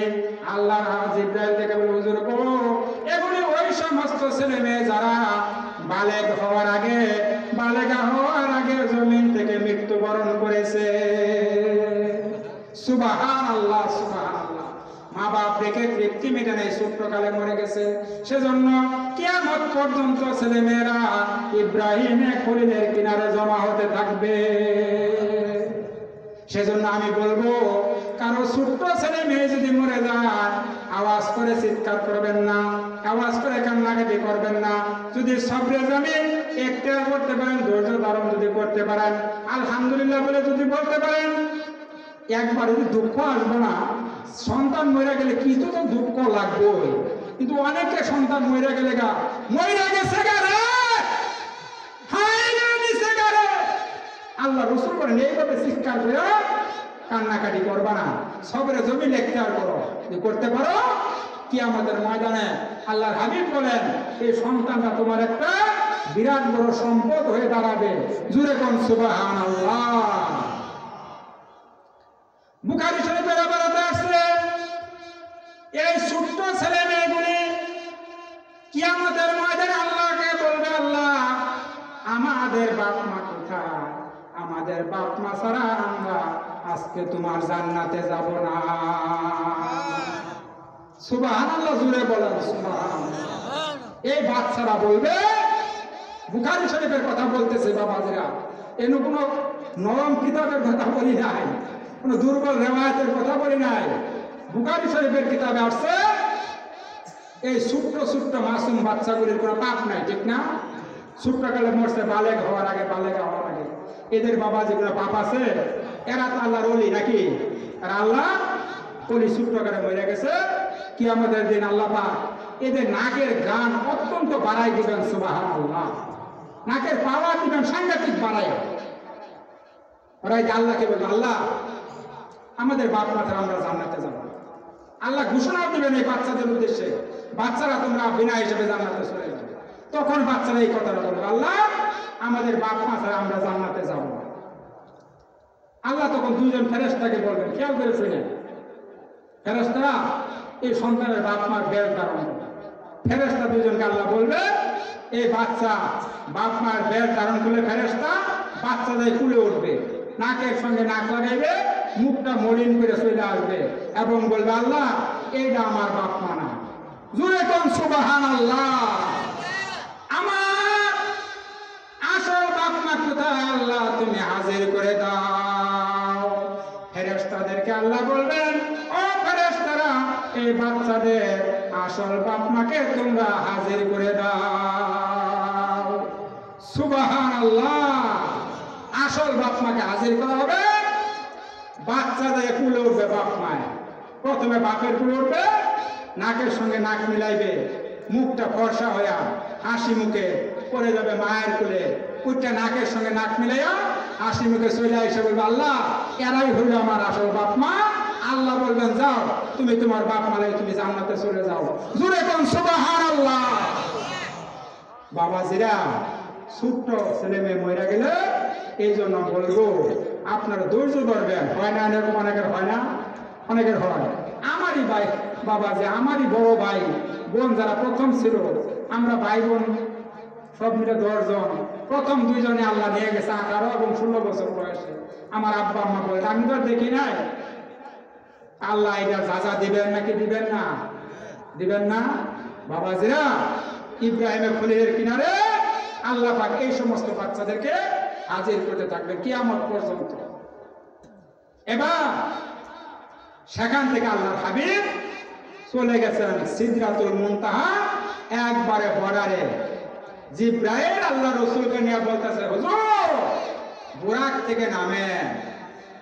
আল্লাহ জিব্রাইল থেকে বলে, হুজুর গো, এগুলি ওই সমস্ত ছেলে মেয়ে যারা বালেগ হওয়ার আগে, বালেগা হওয়ার আগে জমিন থেকে মৃত্যুবরণ করেছে। সুবহানাল্লাহ, সুবহানাল্লাহ। মা বাপ রেখে তৃপ্তি মেটে নেই, ছোট্টকালে মরে গেছে। সেজন্য কিয়ামত পর্যন্ত ছেলে মেয়েরা ইব্রাহিমে খলিলের কিনারে জমা হতে থাকবে। সেজন্য আমি বলবো, কারো ছোট্ট ছেলে মেয়ে যদি মরে যায়, আওয়াজ করে চিৎকার করবেন না, আওয়াজ করে কান্নাকাটি করবেন না। যদি সবরে জমিন এখতিয়ার করতে পারেন, ধৈর্য ধারণ যদি করতে পারেন, আলহামদুলিল্লাহ বলে যদি বলতে পারেন, একবার যদি দুঃখ আসবে না। সন্তান মরে গেলে কিছু তো দুঃখ লাগবে, কিন্তু অনেকে সন্তান মরে গেলে গা মরে গেছে গারে, হায় না নিছে গারে। আল্লাহ রাসূল বলেন, এইভাবে চিৎকার করে কান্নাকাটি করবা না, সবরে জমিন এখতিয়ার করো। যদি করতে পারো, কিয়ামতের ময়দানে আল্লাহর হাবিব বলেন, এই সন্তানটা তোমার একটা বিরাট বড় সম্পদ হয়ে দাঁড়াবে। জোরে কোন সুবহানাল্লাহ। বুখারী শরীফের আবারতে আসলে এই ছোট্ট ছেলে মেয়েগুলি কিয়ামতের ময়দানে আল্লাহকে বলবে, আল্লাহ, আমাদের বাপ মা কোথায়? আমাদের বাপ মা ছাড়া আমরা আজকে তোমার জান্নাতে যাব না। সুবহানাল্লাহ, জোরে বলেন সুবহানাল্লাহ। এই বাচ্চারা বলবে, বুখারী শরীফের কথা বলতেছে বাবাজিরা, এর কোনো নরম কিতাবের কথা বলি নাই, কোনো দুর্বল রেওয়ায়াতের কথা বলি নাই। বুখারী শরীফের কিতাবে আসছে, এই ছোট্ট ছোট্ট মাসুম বাচ্চাগুলির কোনো পাপ নাই, ঠিক না? ছোট্টকালে মরছে, বালেগ হওয়ার আগে, বালেগ হওয়ার আগে। এদের বাবা যেগুলো পাপ আছে, এরা তো আল্লাহর ওলি নাকি? আর আল্লাহ ওলি ছোট্টকালে মরে গেছে। কিয়ামতের দিন আল্লাহ পাক এদের নাকের গান অত্যন্ত বাড়াই দিবেন। সুবহানাল্লাহ। নাকের পাওয়া দিবেন সাংঘাতিক বাড়াই। ওরা আল্লাহকে বলবে, আল্লাহ, আমাদের বাপ মাথার আমরা জান্নাতে যাব। আল্লাহ ঘোষণা দিবেন এই বাচ্চাদের উদ্দেশ্যে, বাচ্চারা তোমরা বিনা হিসেবে জান্নাতে চলে যাবে। তখন বাচ্চারা এই কথাটা বলবে, আল্লাহ, আমাদের বাপ মাথার আমরা জান্নাতে যাব। আল্লাহ তখন 2জন ফেরেশতাকে বলবেন, খেয়াল করে শুনেন, ফেরেশতারা এই সন্তানের বাপ মার বের ধারণ করবে। ফেরেশতা 2জনকে আল্লাহ বলবে, এই বাচ্চা বাপ মার বের ধারণ করলে ফেরেশতা বাচ্চাদের কুলে উঠবে, নাকের সঙ্গে নাক লাগাইবে, মুখটা মলিন করে চলে আসবে এবং বলবে, আল্লাহ, এইটা আমার বাপ মা না। জোরে কোন সুবহানাল্লাহ। আমার আসল বাপ মা কোথায়? আল্লাহ, তুমি হাজির করে দাও। ফেরেশতাদেরকে আল্লাহ বলবেন, ও ফেরেশতারা, এই বাচ্চাদের আসল বাপ মাকে তোমরা হাজির করে দাও। সুবহানাল্লাহ। আসল বাপ মাকে হাজির করা হবে, বাচ্চাদের কুলে উঠবে বাপ মায়। প্রথমে বাপের কুলে উঠবে, নাকের সঙ্গে নাক মিলাইবে, মুখটা ফর্সা হইয়া হাসি মুখে পড়ে যাবে মায়ের কুলে। উঠটা নাকের সঙ্গে নাক মিলাইয়া হাসি মুখে চলে এসে বলবে, আল্লাহ, এরাই হইল আমার আসল বাপ মা। আল্লাহ বলবেন, যাও, তুমি তোমার বাপ মা লাগে তুমি জান্নাতে চলে যাও। জোরে কোন সুবহানাল্লাহ। বাবাজিরা, ছোট্ট ছেলে মেয়ে মরে গেলে এই জন্য বলবো, আপনারা ধৈর্য ধরবেন। হয় না এরকম? অনেকের হয় না, অনেকের হয়। আমারই ভাই বাবা, যে আমারই বড় ভাই বোন যারা প্রথম ছিল, আমরা ভাই বোন সব মিলে 10 জন। প্রথম 2 জনে আল্লাহ নিয়ে গেছে 18 এবং 16 বছর বয়সে। আমার আব্বা আম্মা বলে, আমি তো দেখি নাই। আল্লাহ এটা সাজা দিবেন নাকি দিবেন না? দিবেন না বাবাজিরা। ইব্রাহিমের খলিলের কিনারে আল্লাহ পাক এই সমস্ত বাচ্চাদেরকে হাজির করতে থাকবেন কিয়ামত পর্যন্ত। এবার সেখান থেকে আল্লাহর হাবিব চলে গেছেন সিদরাতুল মুনতাহা, একবারে বর্ডারে। জিব্রাইল আল্লাহ রাসূলকে নিয়ে বলতেছে, হুজুর বুরাক থেকে নামেন।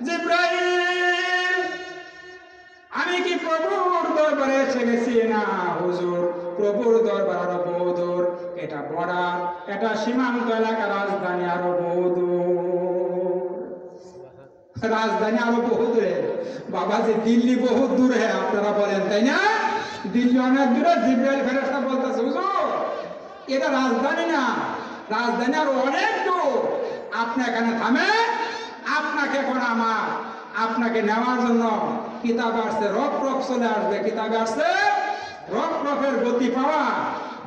জিব্রাইল, আমি কি প্রভুর দরবারে এসে গেছি? না হুজুর, প্রভুর দরবার আরো বহু দূর। এটা বর্ডার, এটা সীমান্ত এলাকা, রাজধানী আরো বহু দূর। রাজধানী আরো বহু দূরে বাবাজি, দিল্লি বহুত দূরে আপনারা বলেন তাই না? দিল্লি অনেক দূরে। জিব্রাইল ফেরেশতা বলতেছে, হুজুর এটা রাজধানী না, রাজধানী আরো অনেক দূর। আপনি এখানে থামে, আপনাকে এখন আপনাকে নেওয়ার জন্য কিতাব আসছে, রফ চলে আসবে। কিতাবে আসছে রফের গতি পাওয়া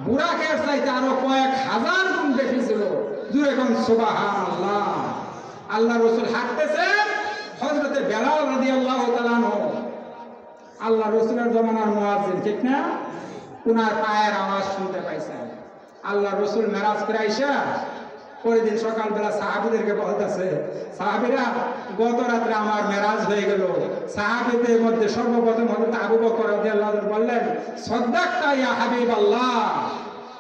বুরাকের চাইতে আরো কয়েক হাজার গুণ বেশি ছিল। জুড়ে কোন সুবহানাল্লাহ। আল্লাহ রাসূল হাঁটতেছেন, হযরতে বেলাল রাদিয়াল্লাহু তাআলা আনহু আল্লাহ রাসূলের জামানার মুয়াজ্জিন, ঠিক না? উনার পায়ের আওয়াজ শুনতে পাইছেন। আল্লাহ রাসূল মেরাজ করে আইসা পরের দিন সকালবেলা সাহাবীদেরকে বলতেছে, সাহাবীরা গত রাত্রে আমার মেরাজ হয়ে গেল। সাহাবীদের মধ্যে সর্বপ্রথম হযরত আবু বকর রাদিয়াল্লাহু আনহু বললেন, সাদাক্তা ইয়া হাবিবাল্লাহ,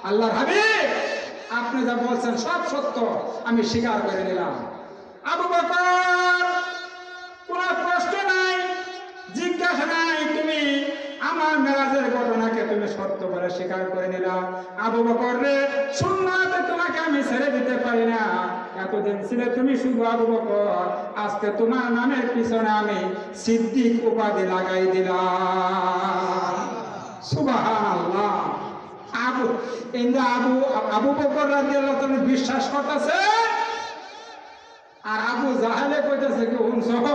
আল্লাহর হাবিব আপনি যা বলছেন সব সত্য, আমি স্বীকার করে নিলাম। আবু বকর, কোনো প্রশ্ন নাই, জিজ্ঞাসা নাই, তুমি আমার মেরাজের ঘটনাকে তুমি সত্য বলে স্বীকার করে নিলাম। আবু বকর রে, সুন্নাতে তোমাকে আমি ছেড়ে দিতে পারি না। এতদিন ছিলে তুমি শুধু আবু বকর, আজকে তোমার নামের পিছনে আমি সিদ্দিক উপাধি লাগাই দিলাম। সুবহানাল্লাহ। আবু বকর রাদিয়াল্লাহু তাআলা বিশ্বাস করতেছে, আর আবু জাহেলে কইতেছে কি, শুনছ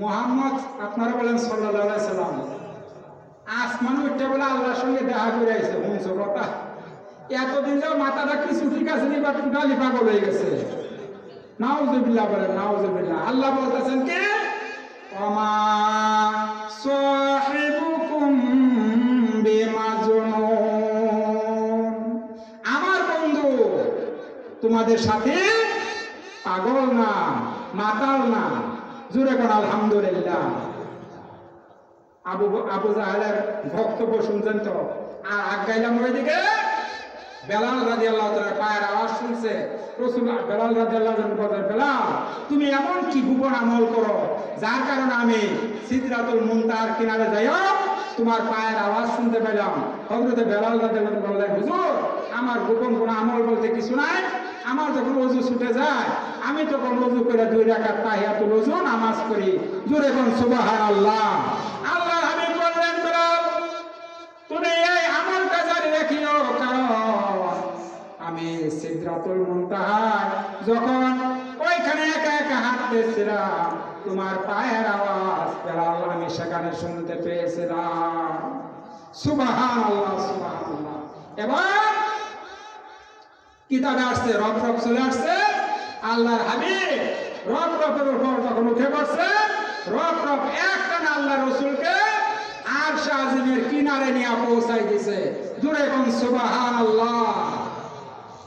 মুহাম্মদ আপনারা বলেন সাল্লাল্লাহু আলাইহি সাল্লাম আসমান উঠে বলে আল্লাহর সঙ্গে দেখা করে আইছে। শুনছ কথা? এতদিন যাও মাথাটা কিছু ঠিক আছে নি, বা টুটালি পাগল হয়ে গেছে। নাউজুবিল্লাহ বলেন, নাউজুবিল্লাহ। আল্লাহ বলতেছেন কি, ওমা সাহিবুকুম বিমাজনুন, আমার বন্ধু তোমাদের সাথে পাগল না, মাতাল না। জুড়ে কোন আলহামদুলিল্লাহ। আবু জাহেলের বক্তব্য শুনছেন তো? আর আগাইলাম ওইদিকে বেলাল রাদিয়াল্লাহু তাআলার পায়ের আওয়াজ শুনছে। রাসূল বেলাল রাদিয়াল্লাহু তাআলা বলেন, বেলাল তুমি এমন কি গোপন আমল করো যার কারণে আমি সিদরাতুল মুনতাহার কিনারে যাইও তোমার পায়ের আওয়াজ শুনতে পেলাম। হযরতে বেলাল রাদিয়াল্লাহু তাআলা বললেন, হুজুর আমার গোপন কোনো আমল বলতে কিছু নাই। আমার যখন ওযু ছুটে যায় আমি তখন ওযু করে 2 রাকাত তাহিয়াতুল ওযু নামাজ পড়ি। জোরে কোন সুবহানাল্লাহ। আল্লাহর হাবিব বললেন, বেলাল তুমি এই আমলটা জারি রাখিও, কারণ আমি সিদরাতুল মুনতাহায় যখন ওইখানে একা একা হাঁটতেছিলাম তোমার পায়ের আওয়াজ বেলাল আমি সেখানে শুনতে পেয়েছিলাম। সুবহানাল্লাহ, সুবহানাল্লাহ। এবার কিতাবে আসছে রফ চলে আসছে। আল্লাহর হাবিব রফের উপর যখন উঠে পড়ছে, রফ একটানা আল্লাহ রাসূলকে আরশ আজিমের কিনারে নিয়ে পৌঁছাই দিয়েছে। জোরে কোন সুবহানাল্লাহ।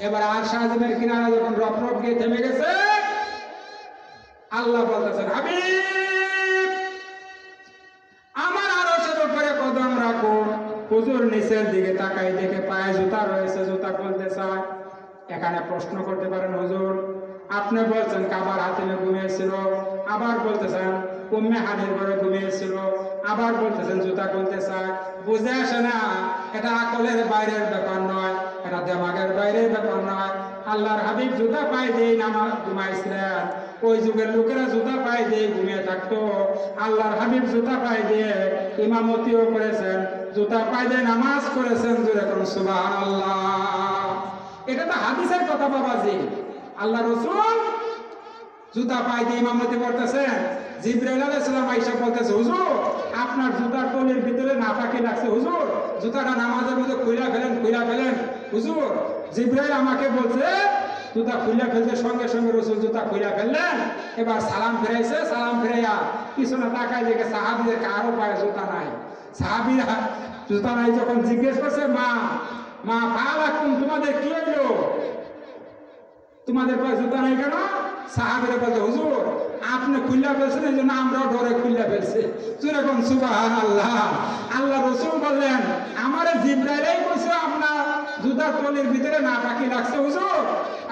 এবার আরশ আজিমের কিনারে যখন রফ গিয়ে থেমে গেছে, আল্লাহ বলতেছেন, হাবিব আমার আরশের উপরে কদম রাখো। হুজুর নিচের দিকে তাকাই দেখে পায়ে জুতা রয়েছে, জুতা খুলতে চায়। এখানে প্রশ্ন করতে পারেন, হুজুর আপনি বলছেন কাবার হাতিমে ঘুমিয়েছিল, আবার বলতেছেন উম্মে হানির ঘরে ঘুমিয়েছিল, আবার বলতেছেন জুতা খুলতে চায়। বুঝে আসে না, এটা আকলের বাইরের ব্যাপার নয়, এটা দেমাগের বাইরের ব্যাপার নয়। আল্লাহর হাবিব জুতা পায়ে দিয়ে নামাজ ঘুমাইছিলেন। ওই যুগের লোকেরা জুতা পায়ে দিয়ে ঘুমিয়ে থাকতো। আল্লাহর হাবিব জুতা পায়ে দিয়ে ইমামতিও করেছেন, জুতা পায়ে দিয়ে নামাজ করেছেন। জোরে করুন সুবহানাল্লাহ। এটা তো হাদিসের কথা বাবাজি। আল্লাহ রাসূল জুতা পায়ে দিয়ে ইমামতি করতেছেন। জিবরাইল আলাইহিস সালাম আয়েশা বলতেছে, হুজুর আপনার জুতার তলির ভিতরে নাপাকি লাগছে, হুজুর জুতাটা নামাজের মধ্যে খুইলা ফেলেন হুজুর জিবরাইল আমাকে বলছে জুতা খুইলা ফেলতে, সঙ্গে সঙ্গে রসুল জুতা খুইলা ফেললেন। এবার সালাম ফিরাইছে, সালাম ফিরাইয়া পিছনে তাকায় দেখে সাহাবীদের কারো পায়ে জুতা নাই। সাহাবীরা জুতা নাই যখন জিজ্ঞেস করছে, মা ফালাকুম, তোমাদের কি হইলো, তোমাদের পায়ে জুতা নাই কেন? সাহাবীরা বলছে, হুজুর আপনি খুইলা ফেলছেন, এই জন্য আমরাও ডরে খুইলা ফেলছি। যেরকম সুবহানাল্লাহ। আল্লাহ রসুল বললেন, আমারে জিবরাইলই কইছে আপনার জুতার তলির ভিতরে নাপাকি লাগছে। হুজুর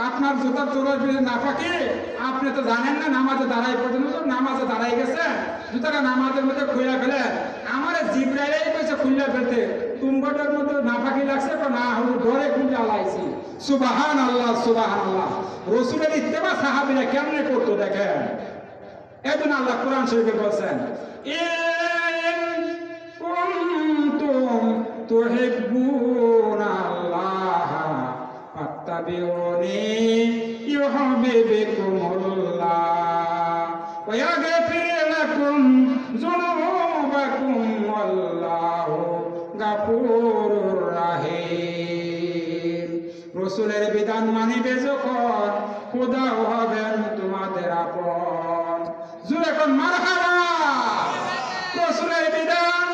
আপনার জুতার তলির ভিতরে নাপাকি, আপনি তো জানেন না নামাজে দাঁড়াই পর্যন্ত, নামাজে দাঁড়াই গেছে জুতাটা নামাজের মধ্যে খুইলা ফেলেন। আমারে জিবরাইলই কইছে খুইলা ফেলতে, তুমগটার মধ্যে নাপাকি লাগছে তো না, হুজুর ডরে খুইলা লাইছি। সুবহানাল্লাহ সুবহানাল্লাহ। রসুলের ইত্তেবা সাহাবীরা কেমনে করতো দেখেন। এজন্য আল্লাহ কোরআন শরীফে বলছেন, ইন কুনতুম তুহিব্বুনাল্লাহ ফাত্তাবিউনি ইউহিব্বুকুমুল্লাহ ওয়া ইয়াগফির লাকুম যুনুবাকুম ওয়াল্লাহু গাফুরুর রাহিম। রসুলের বিধান মানিবে যখন খোদাও হবেন তোমাদের আপন। জোরে কোন মারহাবা। রসুলের বিধান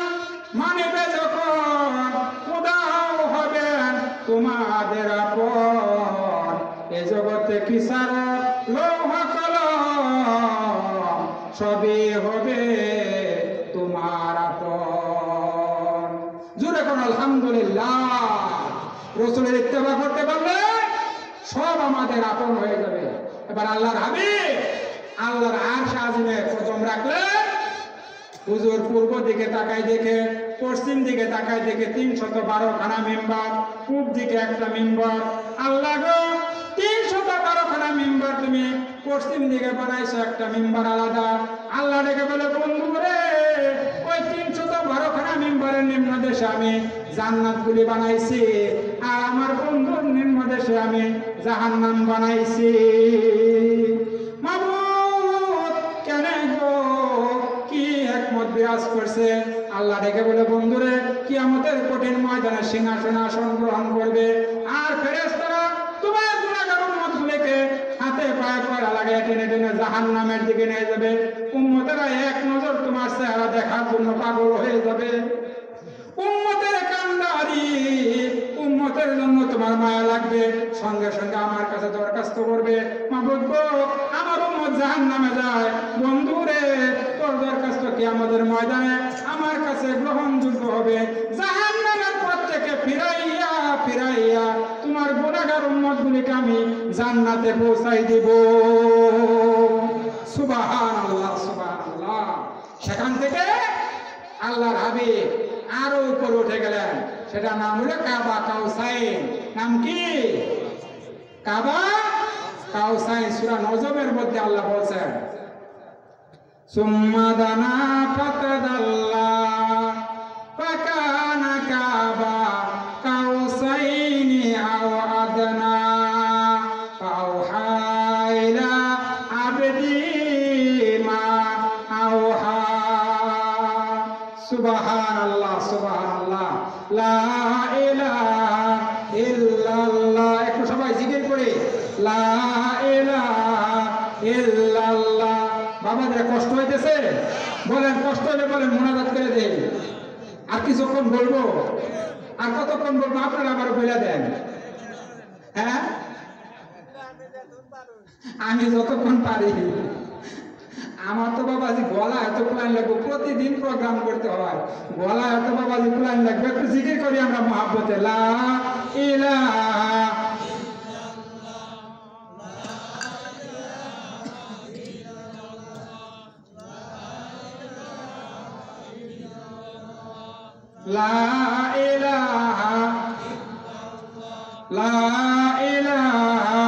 মানিবে যখন খোদাও হবেন তোমাদের আপন। এ জগতে কি সারা লৌহ কলম সবই হবে তোমার আপন। জোরে কোন আলহামদুলিল্লাহ। রসুলের ইত্তেবা করতে পারলে সব আমাদের আপন হয়ে যাবে। এবার আল্লাহর হাবিব আল্লাহর আরশ আজিমে কদম রাখলেন। হুজুর পূর্ব দিকে তাকায় দেখে, পশ্চিম দিকে তাকায় দেখে 312 খানা মিম্বার, পূব দিকে একটা মিম্বার। আল্লাহ গো 312 খানা মিম্বার তুমি পশ্চিম দিকে বানাইছো, একটা মিম্বার আলাদা। আল্লাহ ডেকে বলে, বন্ধু রে ওই 312 খানা মিম্বারের নিম্ন দেশে আমি জান্নাতগুলি বানাইছি, আর আমার বন্ধুর নিম্ন দেশে আমি জাহান্নাম বানাইছি। মাবুদ কেন গো, কি হিকমত বিরাজ করছে। আল্লাহ ডেকে বলে, বন্ধুরে কিয়ামতের কঠিন ময়দানে সিংহাসন আসন গ্রহণ করবে, আর ফেরেশতারা তোমার গুনাহগার উম্মতগুলোকে হাতে পায়ে পড়া লাগিয়ে টেনে টেনে জাহান্নামের দিকে নিয়ে যাবে। উম্মতেরা এক নজর তোমার চেহারা দেখার জন্য পাগল হয়ে যাবে। উম্মতের কান্ডারি, উম্মতের জন্য তোমার মায়া লাগবে, সঙ্গে সঙ্গে আমার কাছে দরখাস্ত করবে, মাবুদ গো আমার উম্মত জাহান্নামে যায়, বন্ধুরে তোর দরখাস্ত কিয়ামতের ময়দানে আমার কাছে গ্রহণযোগ্য হবে। জাহান্নামের পথ থেকে ফিরাইয়া ফিরাইয়া তোমার গুনাহগার উম্মতগুলিকে আমি জান্নাতে পৌঁছাই দিব। সুবহানাল্লাহ সুবহানাল্লাহ। সেখান থেকে আল্লাহর হাবিব আরো উপরে উঠে গেলেন। সেটা নাম হলো কাবা কাউসাইন। নাম কি? কাবা কাউসাইন। সূরা নজমের মধ্যে আল্লাহ বলছেন, সুম্মা দানা ফাতাদাল্লা ফাকানা কাবা কাউসাইনি আও আদনা ফাওহা ইলা আবদি মা আওহা। সুবহানাল্লাহ সুবহানাল্লাহ। লা ইলাহা ইল্লাল্লাহ। একটু সবাই জিকির করে লা ইলাহা ইল্লাল্লাহ। বাবাদের কষ্ট হইতেছে? বলেন, কষ্ট হলে বলেন, মুনাজাত করে দেন। আর কিছুক্ষণ বলবো? আর কতক্ষণ বলবো? আপনারা আবার বলে দেন। হ্যাঁ, আমি যতক্ষণ পারি। আমার তো বাবাজি গলা এত প্লান লাগবে, প্রতিদিন প্রোগ্রাম করতে হয়, গলা এত বাবাজি প্লান লাগবে। একটু জিকির করি আমরা মহাব্বতে, লা ইলাহা লা ইলাহা লা ইলাহা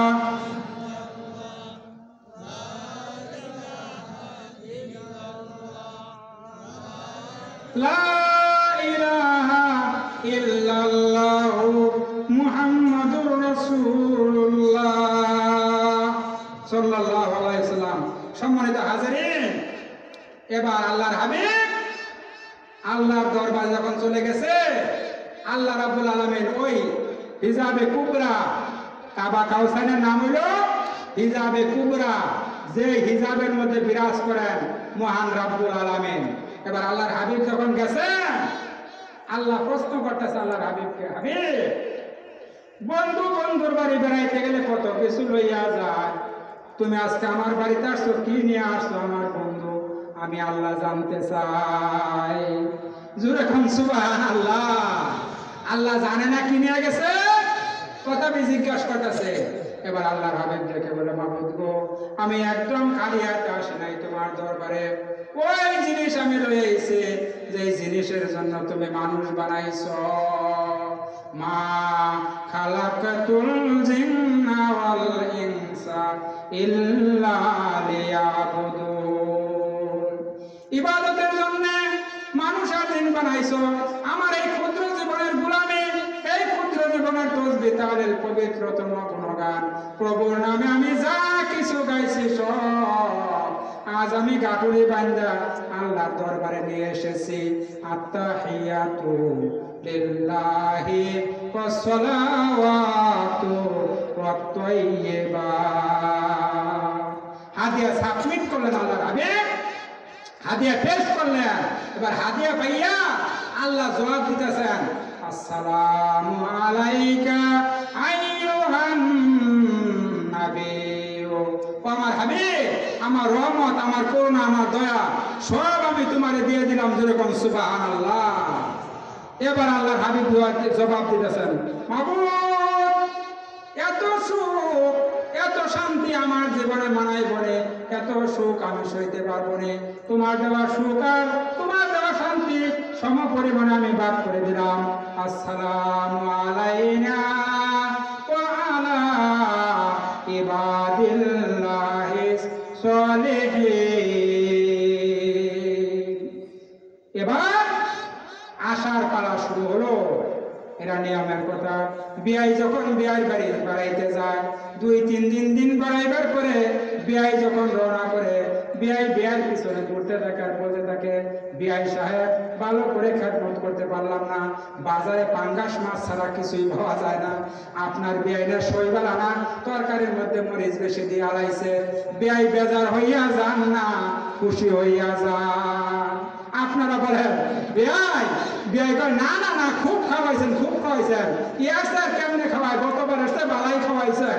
লা ইলাহা ইল্লাল্লাহু মুহাম্মাদুর রাসূলুল্লাহ সাল্লাল্লাহু আলাইহি সাল্লাম। সম্মানিত হাজিরিন, এবার আল্লাহর হাবিব আল্লাহর দরবারে যখন চলে গেছে, আল্লাহ রাব্বুল আলামিন ওই হিজাবে কুবরা, কাবা কাউসানের নাম হলো হিজাবে কুবরা, যে হিজাবের মধ্যে বিরাজ করেন মহান রাব্বুল আলামিন। এবার আল্লাহর হাবিব যখন গেছেন, আল্লাহ প্রশ্ন করতেছে আল্লাহর হাবিবকে, হাবিব, বন্ধু বন্ধুর বাড়ি বেড়াইতে গেলে কত কিছু লইয়া যায়, তুমি আজকে আমার বাড়িতে আসছো, কি নিয়ে আসছো আমার বন্ধু, আমি আল্লাহ জানতে চাই। জোরে খান সুবহানাল্লাহ। আল্লাহ জানে না কি নিয়ে গেছে, কথা জিজ্ঞাসা করতেছে। এবার আল্লাহর হাবিব দেখে বলে, মাবুদ গো, আমি একদম খালি হাতে আসি নাই তোমার দরবারে, ওই জিনিস আমি লয়ে আইছি যে জিনিসের জন্য তুমি মানুষ বানাইছো। মা খালাকাতুল জিন্না ওয়াল ইনসা ইল্লা লিয়াবুদুন, ইবাদতের জন্য মানুষ আর জিন বানাইছো। আমার এই ক্ষুদ্র জীবনের গোলামি, এই ক্ষুদ্র জীবনের তাসবিহ তাহলিল পবিত্রতম গুণগান প্রভুর নামে আমি যা কিছু গাইছি সব আজ আমি গাটুরি বান্দা আল্লাহর দরবারে নিয়ে এসেছি। আত্তাহিয়াতু লিল্লাহি ওয়াস সালাওয়াতু ওয়াত তাইয়্যিবাত। হাদিয়া সাবমিট করলেন আল্লাহর হাবিব, হাদিয়া পেশ করলেন। এবার হাদিয়া পাইয়া আল্লাহ জবাব দিতেছেন, আসসালামু আলাইকা আইয়ুহান নাবিয়্যু। আমার হাবিব, আমার রহমত, আমার করুণা, আমার দয়া সব আমি তোমারে দিয়ে দিলাম। যেরকম সুবহানাল্লাহ। এবার আল্লাহর হাবিব জবাব দিতেছেন, মাবুদ, এত সুখ এত শান্তি আমার জীবনে মানাই বলে, এত সুখ আমি সইতে পারবো না। তোমার দেওয়া সুখ আর তোমার দেওয়া শান্তি সম পরিমাণে আমি ভাগ করে দিলাম। আসসালামু আলাইনা ওয়া আলা ইবাদিল্লাহিস সালিহিন। এবার আসার পালা শুরু হলো। এরা নিয়মের কথা, বিয়াই যখন বিয়ার বাড়ি বেড়াইতে যায়, 2-3 দিন বেড়াইবার পরে বিয়াই যখন রওনা করে, বিয়াই বিয়ার পিছনে ঘুরতে থাকে আর বলতে থাকে, বিয়াই সাহেব, ভালো করে খেদমত করতে পারলাম না, বাজারে পাঙ্গাস মাছ ছাড়া কিছুই পাওয়া যায় না, আপনার বিয়াইটা শৈবালা না, তরকারির মধ্যে মরিচ বেশি দিয়ে আড়াইছে। বিয়াই বেজার হইয়া যান না, খুশি হইয়া যান। আপনারা বলেন বিয়াই, বিয়াই কয়, না না না, খুব খাওয়াইছেন, খুব খাওয়াইছেন। ইয়ার স্যার কেমনে খাওয়াই, গতবার এসে বালাই খাওয়াইছে,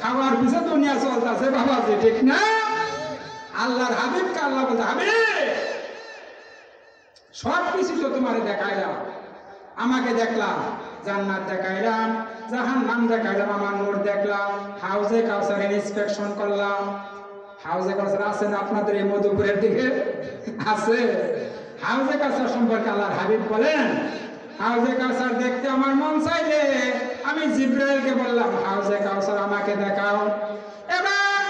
খাওয়ার পিছনে দুনিয়া চলতেছে বাবাজি, ঠিক না? আল্লাহর হাবিবকে আল্লাহ বলতে, হাবিব, সব কিছু তো তোমার দেখাইলাম, আমাকে দেখলাম, জান্নাত দেখাইলাম, জাহান্নাম দেখাইলাম, আমার নূর দেখলাম, হাউজে কাউসারের ইন্সপেকশন করলাম। হাউজে কাউসার আছে না আপনাদের এই মধুপুরের দিকে? আছে। হাউজে কাউসার সম্পর্কে আল্লাহর হাবিব বলেন, হাউজে কাউসার দেখতে আমার মন চাইলে আমি জিব্রাইলকে বললাম, হাউজে কাউসার আমাকে দেখাও। এবার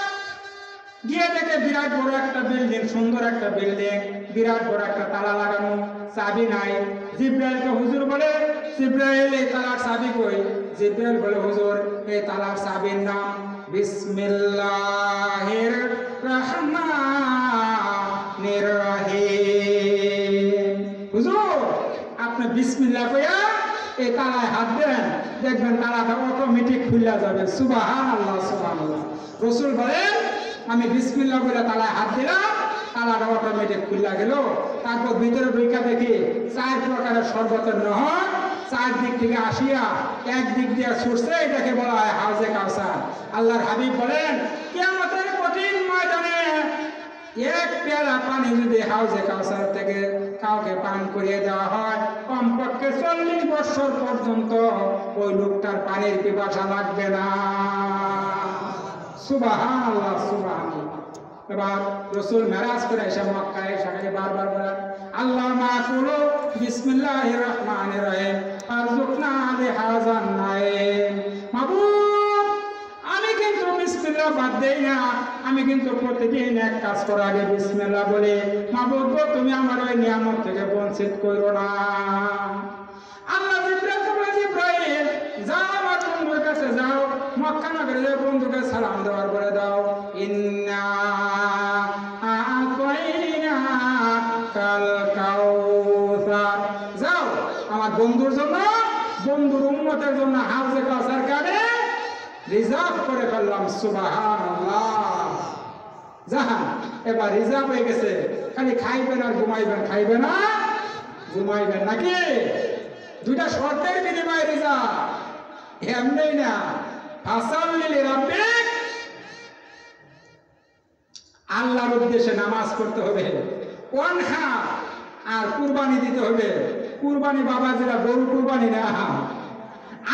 গিয়ে দেখে বিরাট বড় একটা বিল্ডিং, সুন্দর একটা বিল্ডিং, বিরাট বড় একটা তালা লাগানো, চাবি নাই। জিব্রাইলকে হুজুর বলে, জিব্রাইল, এই তালার চাবি কই? জিব্রাইল বলে, হুজুর, এই তালার চাবির নাম বিসমিল্লাহির রহমানির রহিম। হুজুর, আপনি বিসমিল্লাহ কইয়া এই তালায় হাত দেন, দেখবেন তালাটা অটোমেটিক খুলে যাবে। সুবহানাল্লাহ, সুবহানাল্লাহ। রাসূল বলেন, আমি বিসমিল্লাহ বলে তালায় হাত দিলাম, তালাটা অটোমেটিক খুলে গেল। তারপর ভিতরে ঢুকা দেখি 4 প্রকারের শরবতের নহর 4 দিক থেকে আসিয়া একদিক দিয়ে ছুটছে, এটাকে বলা হয় হাউজে কাউসার। আল্লাহর হাবিব বলেন, কিয়ামতের কঠিন ময়দানে এক পেয়ালা পানি যদি হাউজে কাউসার থেকে কাউকে পান করিয়ে দেওয়া হয়, কমপক্ষে 40 বছর পর্যন্ত ওই লোকটার পানির পিপাসা লাগবে না। সুবহানাল্লাহ, সুবহানাল্লাহ। এবার রাসূল মেরাজ করে এসে মক্কায় সেখানে বারবার বলেন, আল্লাহুম্মা কুলু বিসমিল্লাহির রহমানির রহিম আরযুকনা লিহাযান নাঈম। মাবুদ, আমি কিন্তু বিসমিল্লাহ বাদ দেই না, আমি কিন্তু প্রতিদিন এক কাজ করার আগে বিসমিল্লাহ বলি। মাবুদ গো, তুমি আমার ওই নিয়ামত থেকে বঞ্চিত করো না। আল্লাহ জিব্রাইলকে বলে, জিব্রাইল, যাও আমার বন্ধুর কাছে যাও, মক্কা নগরের বন্ধুকে সালাম দেওয়ার পরে দাও, ইন্না আ'তাইনাকাল কাউসার। যাও আমার বন্ধুর জন্য বন্ধুর উম্মতের জন্য হাউজে কাউসার কানে রিজার্ভ করে ফেললাম। সুবহানাল্লাহ। জাহান এবার রিজার্ভ হয়ে গেছে, খালি খাইবেন আর ঘুমাইবেন, খাইবেন না ঘুমাইবেন, নাকি? দুইটা শর্তের বিনিময়ে রিজার্ভ, এমনি না। ফাসাল্লি লিরাব্বিক, আল্লাহর উদ্দেশ্যে নামাজ পড়তে হবে, ওয়ানহার, আর কুরবানি দিতে হবে। কুরবানি বাবাজিরা গরু কুরবানি না,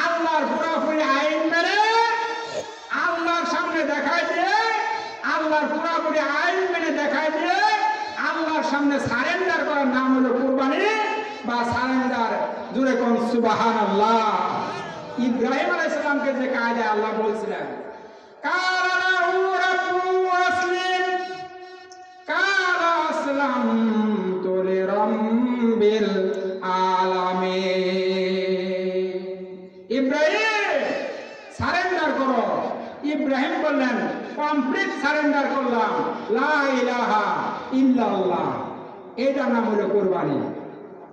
আল্লাহর পুরাপুরি আইন মেনে আল্লাহর সামনে দেখায় দিয়ে, আল্লাহর পুরাপুরি আইন মেনে দেখায় দিয়ে আল্লাহর সামনে সারেন্ডার করার নাম হলো কুরবানি বা সারেন্ডার। জুড়ে কোন সুবহানাল্লাহ। ইব্রাহিম আলাইহিস সালামকে যে কায়দা আল্লাহ বলছিলেন, কালা লাহু রাব্বু আসলিম, কালা আসলামতু লিরাব্বিল আলামিন। ইব্রাহিম সারেন্ডার করো। ইব্রাহিম বললেন কমপ্লিট সারেন্ডার করলাম, লা ইলাহা ইল্লাল্লাহ। এটার নাম হলো কুরবানি।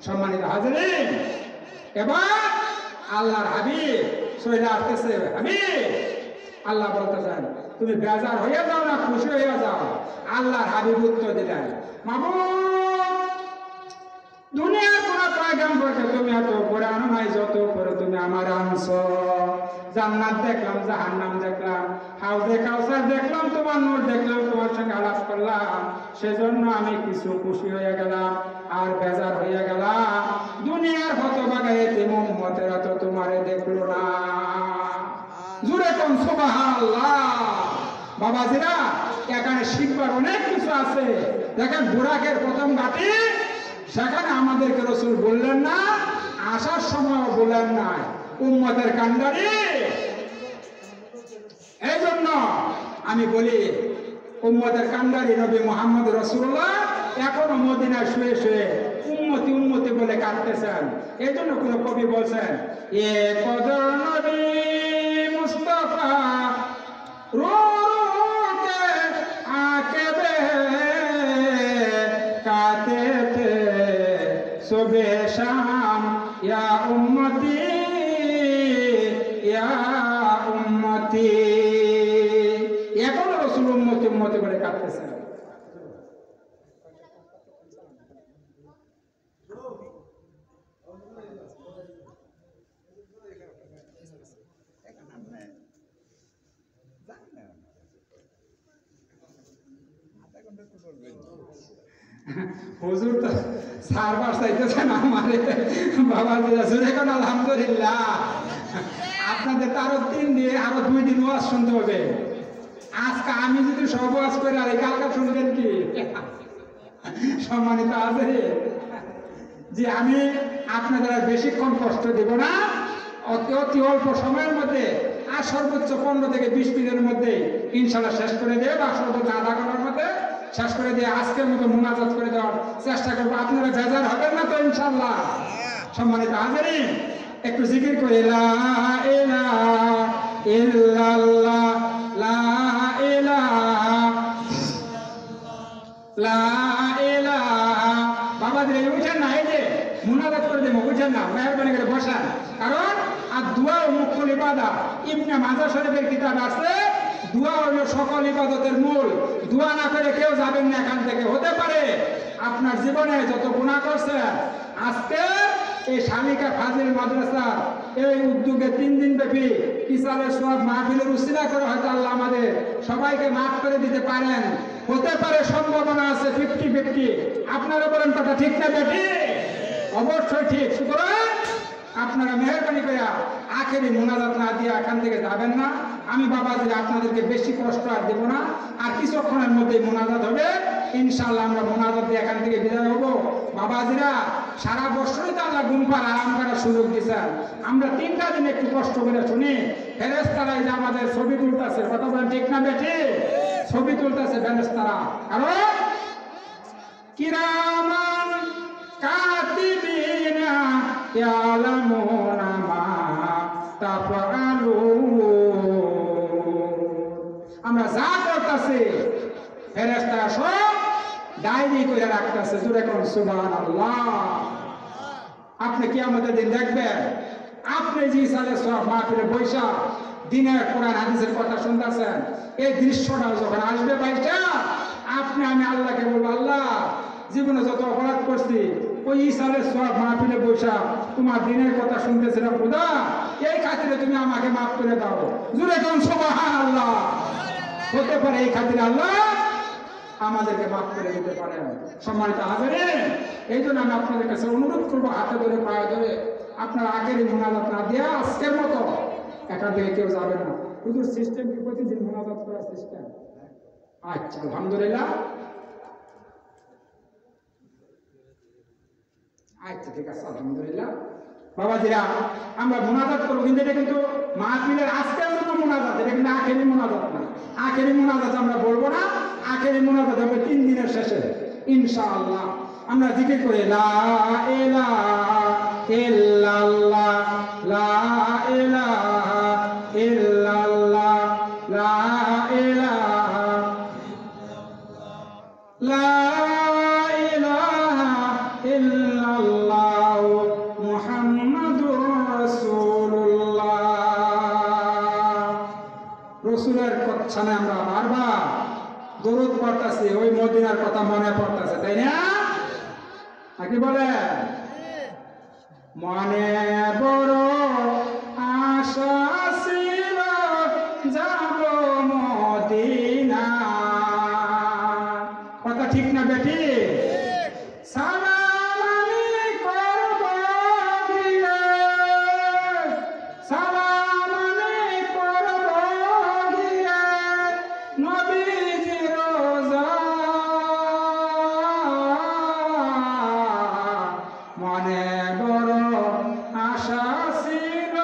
সম্মানিত হাজিরিন, এবার আল্লাহর হাবিব চলে আসতেছে। হাবিব, আল্লাহ বলতেছেন তুমি বেজার হয়ে যাও না খুশি হয়ে যাও? আল্লাহর হাবিব উত্তর দিলেন, মাবুদ, দুনিয়ার কোন পয়গম্বরকে তুমি এত উপরে আনো নাই যত উপরে তুমি আমার আনছো। জান্নাত দেখলাম, জাহান্নাম দেখলাম, হাউজে কাউসার দেখলাম, তোমার নূর দেখলাম, তোমার সঙ্গে আলাপ করলাম, সেজন্য আমি কিছু খুশি হয়ে গেলাম আর বেজার হয়ে গেলাম। দুনিয়ার হতভাগা এতিম উম্মতেরা তো তোমারে দেখলো না। জুড়ে কোন সুবহানাল্লাহ। বাবাজিরা, এখানে শিখবার অনেক কিছু আছে। দেখেন বুরাকের প্রথম ঘাটি, সেখানে আমাদেরকে রাসূল বললেন না, আসার সময় বললেন না উম্মতের কান্ডারি। এই জন্য আমি বলি উম্মতের কান্ডারি নবী মুহাম্মদ রাসূলুল্লাহ এখনো মদিনায় শুয়ে শুয়ে উম্মতি উম্মতি বলে কাঁদতেছেন। এই জন্য কোন কবি বলছেন, এ কদর নবী মুস্তাফা রোকে আকেবে কাতে थे सुबह शाम या उम्मती या उम्मती। এখন রাসূল উম্মতি উম্মতি বলে কাঁদতেছেন। হুজুর তো সারবার চাইতেছেন আমারে। বাবাজি জোরে কোন আলহামদুলিল্লাহ। আপনাদের তো আরো 3 দিন আরো 2 দিন ওয়াজ শুনতে হবে। আজকে আমি যদি সব ওয়াজ করে আর কালকে শুনবেন কি? সম্মানিত আছে যে আমি আপনাদের আর বেশিক্ষণ কষ্ট দেব না, অতি অল্প সময়ের মধ্যে আর সর্বোচ্চ 15 থেকে 20 মিনিটের মধ্যে ইনশাআল্লাহ শেষ করে দেব, বা সর্বোচ্চ আধা ঘন্টার মধ্যে শেষ করে দিয়ে আজকের মতো মুনাজাত করে দেওয়ার চেষ্টা করবো। আপনারা বেজার হবেন না তো ইনশাআল্লাহ? সম্মানিত হাজিরিন, একটু জিকির করে লা ইলাহা ইল্লাল্লাহ, লা ইলাহা লা ইলাহা। বাবাদের উঠেন না, এই যে মুনাজাত করে দেবো, উঠেন না, মেহরবানি করে বসান। কারণ আর দোয়া ও মুখ্য ইবাদত। ইবনে মাজাহ শরীফের কিতাব আছে, দোয়া হলো সকল ইবাদতের মূল। দোয়া না করে কেউ যাবেন না এখান থেকে। হতে পারে আপনার জীবনে যত গুনাহ করছেন, আজকে এই শালিকা ফাজিল মাদ্রাসা এই উদ্যোগে 3 দিন ব্যাপী কিসালের সওয়াব মাহফিলের উসিলা করে হয়তো আল্লাহ আমাদের সবাইকে মাফ করে দিতে পারেন। হতে পারে, সম্ভাবনা আছে 50-50। আপনারা বলেন কথা ঠিক না বেটি? অবশ্যই ঠিক। সুতরাং আপনারা মেহরবানি করে আখেরি মুনাজাত না দিয়ে এখান থেকে যাবেন না। আমি বাবাজি আপনাদেরকে বেশি কষ্ট আর দেব না, আর কিছুক্ষণের মধ্যে মুনাজাত হবে ইনশাআল্লাহ। আমরা মুনাজাত দিয়ে এখান থেকে বিদায় হব। বাবাজিরা, সারা বছরই তো আল্লাহ গুমপার আরাম করার সুযোগ দিয়েছেন। আমরা 3টা দিন একটু কষ্ট করে শুনি। ফেরেশতারা যে আমাদের ছবি তুলতেছে, কথা বলেন ঠিক না বেঠি? ছবি তুলতেছে ফেরেশতারা, কারণ কিরামান কাতিবিনা ইয়ালামুনা মা তাফআলুন। আমরা যা করতেছি ফেরেশতারা সব ডায়েরি করে রাখতেছে। জোরে কোন সুবহানাল্লাহ। আপনি কিয়ামতের দিন দেখবেন আপনি যে সালে সব মাহফিলে বৈশা দিনের কোরআন হাদিসের কথা শুনতেছেন, এই দৃশ্যটা যখন আসবে বাইটা, আপনি আমি আল্লাহকে বলবো, আল্লাহ জীবনে যত অপরাধ করছি ওই সালের সব মাহফিলে বৈশা তোমার দিনের কথা শুনতেছিলাম খোদা, এই খাতিরে তুমি আমাকে মাফ করে দাও। জুড়ে কোন সুবহানাল্লাহ। হতে পারে এই খাতিরে আল্লাহ আমাদেরকে মাফ করে দিতে পারেন। সম্মানিত হাজিরিন, এই জন্য আমি আপনাদের কাছে অনুরোধ করবো, হাতে ধরে পায়ে ধরে আপনার আগের মোনাজাত না দেওয়া আজকের মতো এখান থেকে কেউ যাবে না। শুধু সিস্টেম কি প্রতিদিন মোনাজাত করার সিস্টেম? আচ্ছা, আলহামদুলিল্লাহ। আচ্ছা ঠিক আছে, আলহামদুলিল্লাহ। বাবাজিরা, আমরা মোনাজাত করবো, কিন্তু এটা কিন্তু মাহফিলের আজকের জন্য মোনাজাত, এটা কিন্তু আখেরি মোনাজাত না। আখেরি মোনাজাত আমরা বলবো না, আখেরি মোনাজাত হবে 3 দিনের শেষে ইনশাআল্লাহ। আমরা জিকির করি লা ইলাহা ইল্লাল্লাহ, লা ইলাহা ইল্লাল্লাহ, লা ইলাহা, লা ইলাহা ইল্লাল্লাহ মুহাম্মাদুর রাসূলুল্লাহ। রাসূলের কথানে আমরা বারবার দরুদ পড়তাছি, ওই মদিনার কথা মনে পড়তাছে, তাই না? নাকি বলে? মনে বড় আশা ছিল যাব মদিনা, কথা ঠিক না বেটি? সালাম আমি করব গিয়ে, সালাম আমি করব গিয়ে নবীজির রোজা, মনে বড় আশা ছিল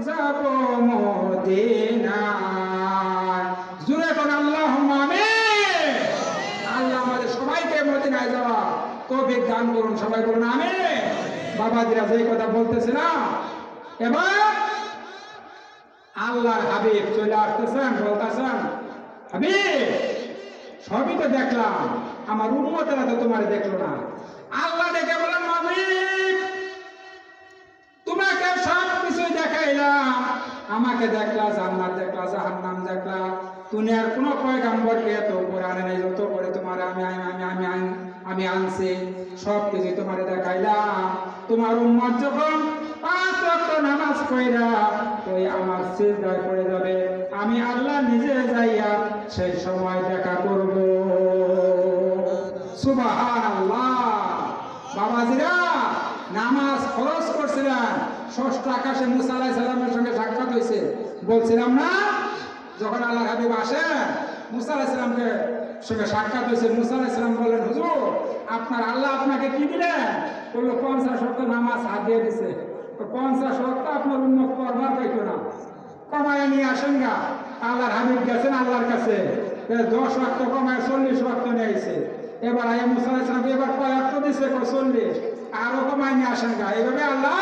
যাব মদিনা। জুড়ে কোন আল্লাহুম্মা আমিন। আল্লাহ আমাদের সবাইকে মদিনায় যাওয়া তৌফিক দান করুন, সবাই বলুন আমিন। বাবাজিরা যেই কথা বলতেছিলাম, এবার আল্লাহর হাবিব চলে আসতেছেন, বলতেছেন হাবিব সবই তো দেখলাম, আমার উম্মতেরা তো তোমার দেখলো না। আল্লাহ দেখে বলেন হাবিব তোমাকে সব কিছুই দেখাইলাম, আমাকে দেখলা, জান্নাত দেখলা, জাহান্নাম দেখলা, দুনিয়ার কোন পয়গম্বরকে এত কোরআনে নাই যত করে তোমার আমি আনছি, সব কিছু তোমারে দেখাইলাম। তোমার উম্মত যখন 5 ওয়াক্ত নামাজ পড়া ওই আমার সিজদায় পড়ে যাবে, আমি আল্লাহ নিজে যাইয়া সেই সময় দেখা করব। সুবহানাল্লাহ। বাবাজিরা, নামাজ ফরজ করছিলেন, ষষ্ঠ আকাশে মুসা আলাইহিস সালামের সঙ্গে সাক্ষাৎ হয়েছে, বলছিলাম না? যখন আল্লাহ হাবিব আসেন, মুসা আলাইহিস সালামকে সঙ্গে সাক্ষাৎ হয়েছে। মুসা আলাইহিস সালাম বললেন, হুজুর আপনার আল্লাহ আপনাকে কি দিলেন? বললো 50 ওয়াক্ত নামাজ হাত দিয়ে দিছে। 50 ওয়াক্ত আপনার উম্মত পড়বার পাইতো না, কমায় নিয়ে আসেন গা। আল্লাহর হাবিব গেছেন আল্লাহর কাছে, 10 ওয়াক্ত কমায় 40 ওয়াক্ত নিয়ে আইছে। এবার আয়া মুসা আলাইহিস সালামকে এবার কয় ওয়াক্ত দিছে? 40, আরো কমায় নিয়ে আসেন গা। এইভাবে আল্লাহ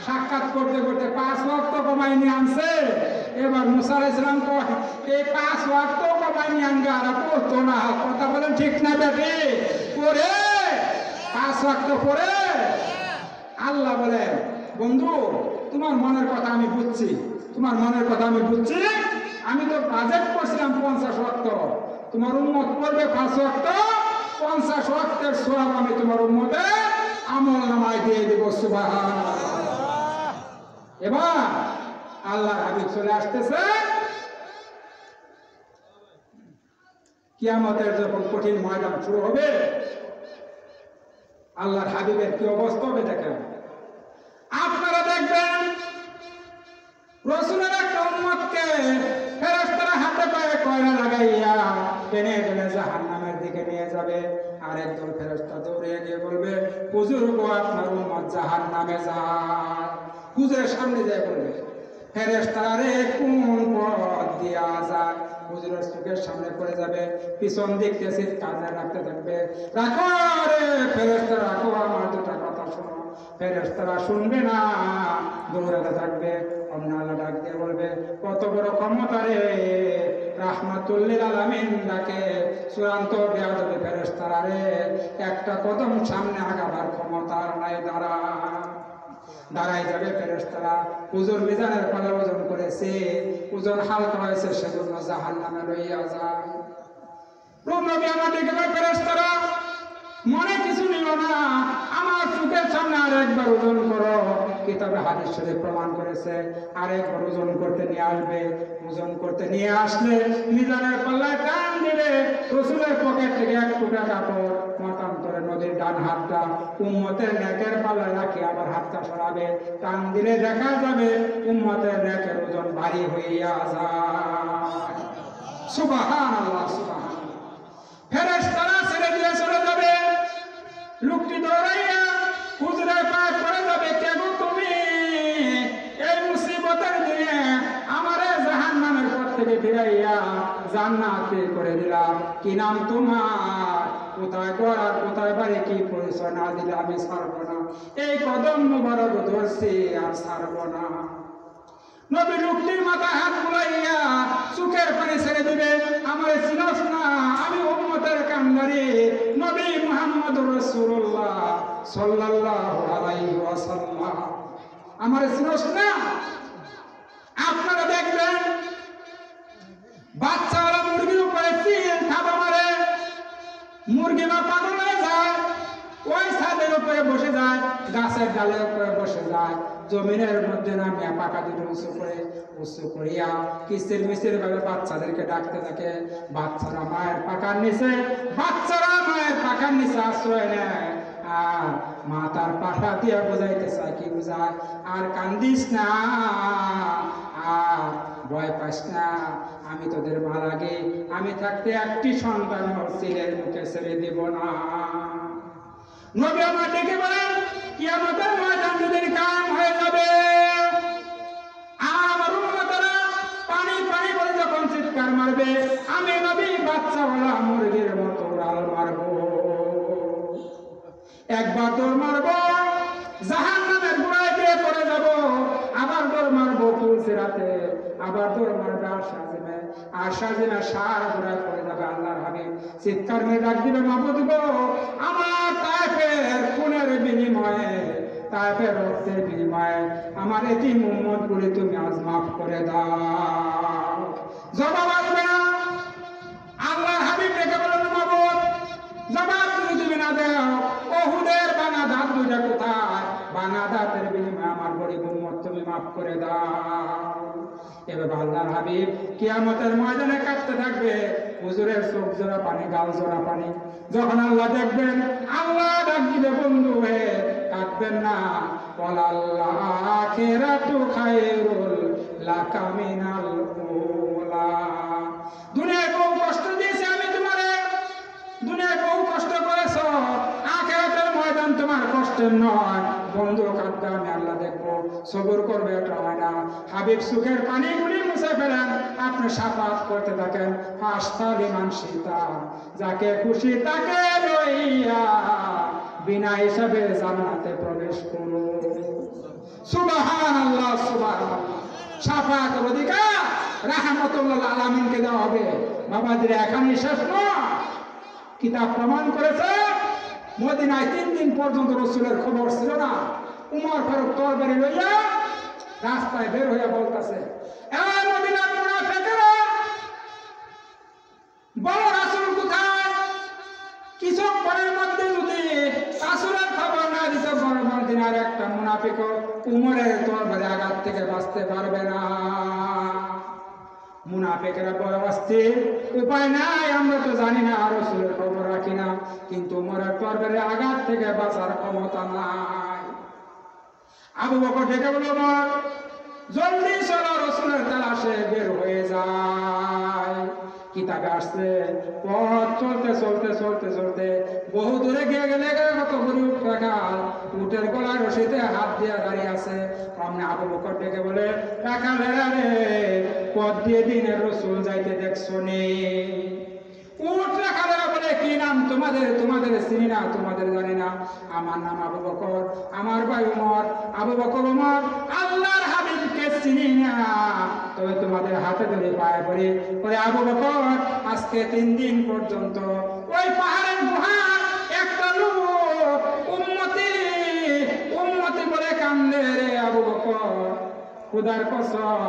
সাক্ষাৎ করতে করতে 5 ওয়াক্ত কমায় নিয়ে আনছে। এবার মুসা আলাইহিস সালাম কয় এই 5 ওয়াক্ত কমায় নিয়ে আনগা, আর পড়তো না। কথা বলেন ঠিক না বেটি? পড়ে 5 ওয়াক্ত পড়ে। আল্লাহ বলে, বন্ধু তোমার মনের কথা আমি বুঝছি, তোমার মনের কথা আমি বুঝছি। আমি তো বাজেট করছিলাম 50 ওয়াক্ত, তোমার উম্মত পড়বে 5 ওয়াক্ত, 50 ওয়াক্তের সওয়াব আমি তোমার উম্মতে আমল নামায় দিয়ে দেব। সুবহানাল্লাহ। এবার আল্লাহর হাবিব চলে আসতেছে। কিয়ামতের যখন কঠিন ময়দান শুরু হবে, আল্লাহর হাবিবের কি অবস্থা হবে দেখেন। আপনারা দেখবেন রাসূলের একটা উম্মতকে ফেরেশতারা হাতে পায়ে কয়লা লাগাইয়া টেনে টেনে জাহান্নামের দিকে নিয়ে যাবে। আর একজন ফেরেশতা দৌড়ে গিয়ে বলবে, হুজুর গো আপনার উম্মত জাহান্নামে যায়। হুজুরের সামনে যায় বলবে, ফেরেশতারা রে কোন পথ দিয়া যায়? হুজুরের চোখের সামনে পড়ে যাবে, পিছন দিক থেকে চিৎকার রাখতে থাকবে, রাখো রে ফেরেশতা রাখো, আমার দুটা কথা শোনো। ফেরেশতারা শুনবে না, দৌড়াতে থাকবে। আল্লাহ ডাক দিয়ে বলবে, কত বড় ক্ষমতা রে, রাহমাতুল লিল আলামিন ডাকে, চূড়ান্ত বেয়াদবি ফেরেশতারা রে, একটা কদম সামনে আগাবার ক্ষমতা নাই দাঁড়া। দাঁড়াই যাবে ফেরেশতারা, হুজুর মিজানের পাল্লা ওজন করেছে, ওজন হালকা হয়েছে, সেজন্য জাহান্নামে লইয়া যায়। নবী আমার দিকে ফেরেশতারা, মনে কিছু নিও না, আমার চোখের সামনে আর একবার ওজন করো। কিতাবে হাদিস শরীফ প্রমাণ করেছে আরেকবার ওজন করতে নিয়ে আসবে। ওজন করতে নিয়ে আসলে মিজানের পাল্লায় টান দিলে রাসূলের পকেট থেকে 1 টুকরা কাপড় মতান্তরে নদীর ডান হাতটা উম্মতের নেকের পাল্লায় রাখি আবার হাতটা সরাবে, টান দিলে দেখা যাবে উম্মতের নেকের ওজন ভারী হইয়া যায়। সুবহানাল্লাহ, সুবহানাল্লাহ। ফেরেশতারা ছেড়ে দিয়ে চলে যাবে। লোকটি দৌড়াইয়া হুজুরের পায়ে পড়ে যাবে, কে গো তুমি? এই মুসিবতের দিনে আমারে জাহান্নামের পথ থেকে ফিরাইয়া জান্নাতে করে দিলাম। কি নাম তোমার? কোথায় ঘর আর কোথায় বাড়ি, কি পরিচয় না দিলে আমি ছাড়বো না। এই কদম মুবারক ধরছি আর ছাড়বো না। নবী লোকটির মাথায় হাত বুলাইয়া চোখের পানি ছেড়ে দিবে, আমার চিনস না? আমি উম্মতের কান্ডারি নবী মুহাম্মদুর রাসূলুল্লাহ সাল্লাল্লাহু আলাইহি ওয়াসাল্লাম। আমার চিনস না? আপনারা দেখবেন বাচ্চাওয়ালা মুরগির উপরে চিল থাবা মারে, মুরগি বা পাগল হয়ে যায়, ওই ছাদের উপরে বসে যায়, গাছের ডালের উপরে বসে যায়, জমিনের মধ্যে নামিয়া পাকা দুটো উঁচু করিয়া কিচির মিচির ভাবে বাচ্চাদেরকে ডাকতে থাকে। বাচ্চারা মায়ের পাকার নিচে আশ্রয় নেয়, আর মা তার পাখা দিয়া বোঝাইতে চায়, কি বোঝায়? আর কান্দিস না, আর ভয় পাস না, আমি তোদের মা লাগে, আমি থাকতে একটি সন্তান ছেলের মুখে ছেড়ে দেব না। নবী আমার ডেকে বলেন, কিয়ামতের ময়দান যেদিন কায়েম হয়ে যাবে, আর আমার উম্মতেরা পানি পানি বলে যখন চিৎকার মারবে, আমি নবী বাচ্চাওয়ালা মুরগির মতো উড়াল মারব। একবার দৌড় মারব, জাহান্নামের গোড়ায় দিয়ে পড়ে যাব, আবার দৌড় মারব তুলসিরাতে, আবার দৌড় মারবে আশাজিমে সার গোড়ায় পড়ে যাবে। আল্লাহর হাবিব চিৎকার মেয়ে ডাক দিবে, মাবুদ গো, আমার তায়েফের খুনের বিনিময়ে, তায়েফের রক্তের বিনিময়ে আমার এতিম উম্মত গুলি তুমি আজ মাফ করে দাও। জবাব আসবে না। আল্লাহর হাবিব ডেকে বলেন, মাবুদ, জবাব তুমি না দাও, ওহুদের বানা দাঁত দুইটা কোথায়? বানা দাঁতের বিনিময়ে আমার গরিব উম্মত তুমি মাফ করে দাও। এভাবে আল্লাহর হাবিব কিয়ামতের ময়দানে কাঁদতে থাকবে, হুজুরের চোখ জোড়া পানি, গাল জোড়া পানি। যখন আল্লাহ দেখবেন, আল্লাহ ডাক দিবে, বন্ধু হে কাঁদবেন না, ওয়ালাল আখিরাতু খায়রুল লাকা মিনাল উলা। দুনিয়ায় বহু কষ্ট দিয়েছি আমি তোমারে, দুনিয়ায় বহু কষ্ট করেছো, আখিরাতের ময়দান তোমার কষ্টের নয়। বন্ধু কাঁদবে, আমি আল্লাহ দেখবো, সবর করবে, এটা হয় না। হাবিব সুখের পানিগুলি মুছে ফেলেন, আপনি সাফাত করতে থাকেন, হাসতা বিমান সীতা, যাকে খুশি তাকে লইয়া বিনা হিসাবে জান্নাতে প্রবেশ করো। সুবহানাল্লাহ, সুবহানাল্লাহ। সাফাতের অধিকার রাহমাতুল্লাহ আলামিনকে দেওয়া হবে। বাবাজির এখানেই শেষ নয়, কিতাব প্রমাণ করেছে মদিনায় 3 দিন পর্যন্ত রাসূলের খবর ছিল না। উমর ফারুক তরবারি লইয়া রাস্তায় বের হইয়া বলতেছে, এই মদিনার মুনাফিকরা, বলো রাসূল কোথায়? কিছুক্ষণের মধ্যে যদি রাসূলের খবর না দিতে পারো, মদিনার একটা মুনাফিক উমরের তরবারি আঘাত থেকে বাঁচতে পারবে না। মুনাফিকরা বড় অস্থির, উপায় নাই, আমরা তো জানি না, রাসূলের খবর রাখি না, কিন্তু উমরের তরবারির আঘাত থেকে বাঁচার ক্ষমতা নাই। আবু বকর ডেকে বলল, উমর, জলদি চলো, রাসূলের তালাশে বের হয়ে যায়। কিতাবে আসছে, পথ চলতে চলতে চলতে চলতে বহু দূরে গিয়ে গেলে কত গরিব রাখাল উটের গলায় রশিতে হাত দিয়ে দাঁড়িয়ে আছে। সামনে আবু বকর ডেকে বলে, রাখালেরা রে, পথ দিয়ে দিনের রাসূল যাইতে দেখছো নি? উট রাখালেরা বলে, কি নাম তোমাদের? তোমাদের চিনি না, তোমাদের জানি না। আমার নাম আবু বকর, আমার ভাই উমর। আবু বকর, উমর, আল্লাহর হাবিবকে চিনি না, তবে তোমাদের হাতে ধরে পায়ে পড়ি। পরে আবু বকর আজকে 3 দিন পর্যন্ত ওই পাহাড়ের গুহার একটা লোক উম্মতি উম্মতি বলে কান কান্দে রে আবু বকর, খোদার কসম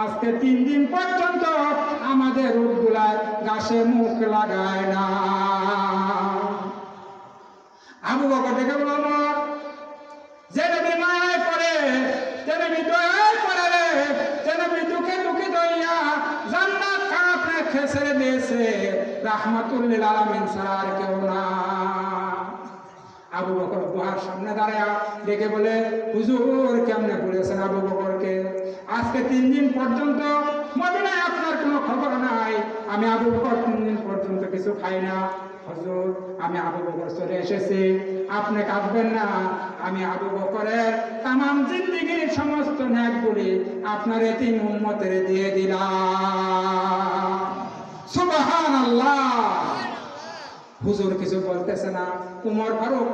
আজকে 3 দিন পর্যন্ত আমাদের উটগুলায় ঘাসে মুখ লাগায় না। আবু বকর দেখে বলল, ওমর, যে নবী মায়ায় পড়ে, যে নবী দয়ায় পড়ে রে, যে নবী দুঃখে দুঃখিত হইয়া জান্নাত খারাপ রেখে ছেড়ে দিয়েছে, রাহমাতুল লিল আলামিন ছাড়া আর কেউ না। আবু বকর গুহার সামনে দাঁড়ায়া ডেকে বলে, হুজুর কেমনে বলেছেন আবু বকরকে? আজকে 3 দিন পর্যন্ত মদিনায় আপনার কোনো খবর নাই। আমি আবু বকর 3 দিন পর্যন্ত কিছু খাই না। হুজুর, আমি আবু বকর চলে এসেছি, আপনি কাঁদবেন না। আমি আবু বকরের তামাম জিন্দেগির সমস্ত নেকগুলি আপনার এতিম উম্মতের দিয়ে দিলাম। সুবহানাল্লাহ। হুজুর কিছু বলতেছে না। উমর ফারুক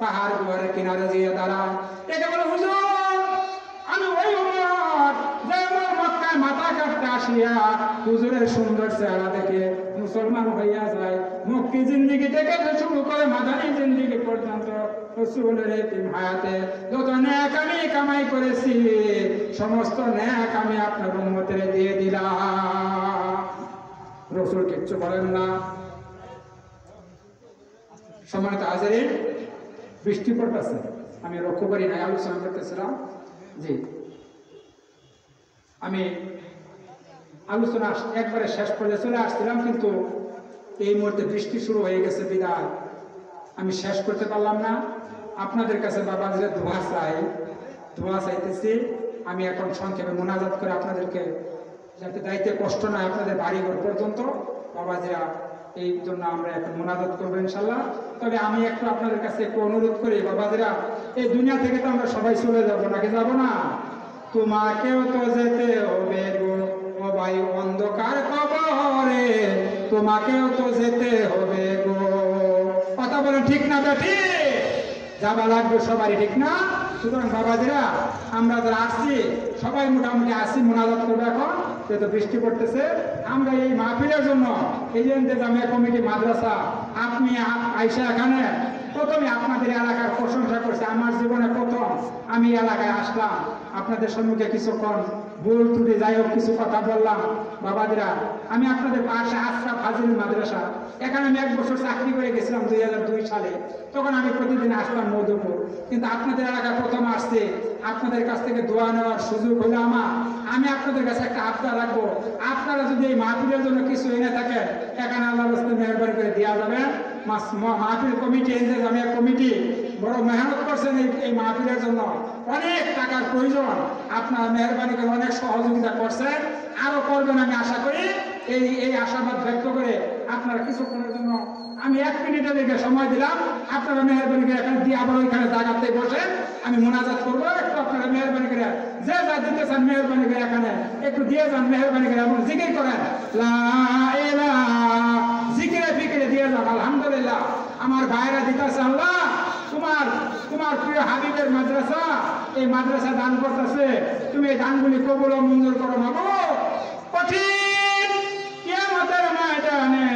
পাহাড় গুহারের কিনারে গিয়ে দাঁড়ায়, একে বলে, হুজুর, আমি ওই উমর যে উমর মক্কায় মাথা কাটতে আসিয়া হুজুরের সুন্দর চেহারা দেখে মুসলমান হইয়া যায়। মক্কি জিন্দেগি থেকে শুরু করে মাদানী জিন্দেগি পর্যন্ত রাসূলের এতিম হায়াতে যত নেক আমি কামাই করেছি, সমস্ত নেক আমি আপনার উম্মতের দিয়ে দিলাম। রাসূল কিচ্ছু বলেন না। সম্মানিত হাজিরিন, বৃষ্টি পড়তেছে, আমি লক্ষ্য করি নাই, আলোচনা করতেছিলাম। জি, আমি আলোচনা একবারে শেষ পর্যায়ে চলে আসছিলাম, কিন্তু এই মুহূর্তে বৃষ্টি শুরু হয়ে গেছে বিদায় আমি শেষ করতে পারলাম না। আপনাদের কাছে বাবা যে দোয়া চাইতেছি। আমি এখন সংক্ষেপে মোনাজাত করে আপনাদেরকে, যাতে দায়িত্বে কষ্ট নয় আপনাদের বাড়িঘর পর্যন্ত, বাবাজিরা এই জন্য আমরা এখন মোনাজাত করবো ইনশাল্লাহ। তবে আমি একটু আপনাদের কাছে একটু অনুরোধ করি, বাবাজিরা, এই দুনিয়া থেকে তো আমরা সবাই চলে যাবো, নাকি যাবো না? তোমাকেও তো যেতে হবে গো ও ভাই অন্ধকার কবরে, তোমাকেও তো যেতে হবে গো। কথা বলে ঠিক না বেঠি? যাবা লাগবে সবারই, ঠিক না? সুতরাং বাবাজিরা, আমরা যারা আসছি সবাই মোটামুটি আসি, মোনাজাত করবো এখন, যেহেতু বৃষ্টি পড়তেছে। আমরা এই মাহফিলের জন্য এই যে জামিয়া কমিটি মাদ্রাসা, আপনি আইসা এখানে প্রথমে আপনাদের এলাকার প্রশংসা করছে। আমার জীবনে প্রথম আমি এলাকায় আসলাম, আপনাদের সম্মুখে কিছুক্ষণ ভুল ত্রুটি যাই হোক কিছু কথা বললাম। বাবাদিরা, আমি আপনাদের পাশে আশরাফ ফাজিল মাদ্রাসা, এখানে আমি 1 বছর চাকরি করে গেছিলাম 2002 সালে। তখন আমি প্রতিদিন আসতাম মধুপুর, কিন্তু আপনাদের এলাকায় প্রথম আসছে। আপনাদের কাছ থেকে দোয়া নেওয়ার সুযোগ হলো আমার। আমি আপনাদের কাছে একটা আবদার রাখবো, আপনারা যদি এই মাহফিলের জন্য কিছু এনে থাকেন, এখানে আল্লাহর রাস্তায় মেহরবানি করে দেওয়া যাবে। মাহফিল কমিটি, জামিয়া কমিটি বড় মেহনত করছেন এই মাহফিলের জন্য, অনেক টাকার প্রয়োজন। আপনারা মেহরবানি করে অনেক সহযোগিতা করছেন, আরো করবেন আমি আশা করি। এই আশাবাদ ব্যক্ত করে আপনারা কিছুক্ষণের জন্য, আমি 1 মিনিটের দিকে সময় দিলাম, আপনারা মেহরবানি করে এখানে দিয়ে আবার ওইখানে জায়গাতে বসেন, আমি মোনাজাত করবো। একটু আপনারা মেহরবানি করে যে যা দিতে চান মেহরবানি করে এখানে একটু দিয়ে যান, মেহরবানি করে এবং জিকির করেন, লা ইলাহা, জিকিরে ফিকিরে দিয়ে যান। আলহামদুলিল্লাহ, আমার ভাইরা দিতেছে, আল্লাহ তোমার প্রিয় হাবিবের মাদ্রাসা, এই মাদ্রাসা দান করতেছে, তুমি এই দানগুলি কবুল ও মঞ্জুর করো মাগো। কঠিন কিয়ামতের ময়দানে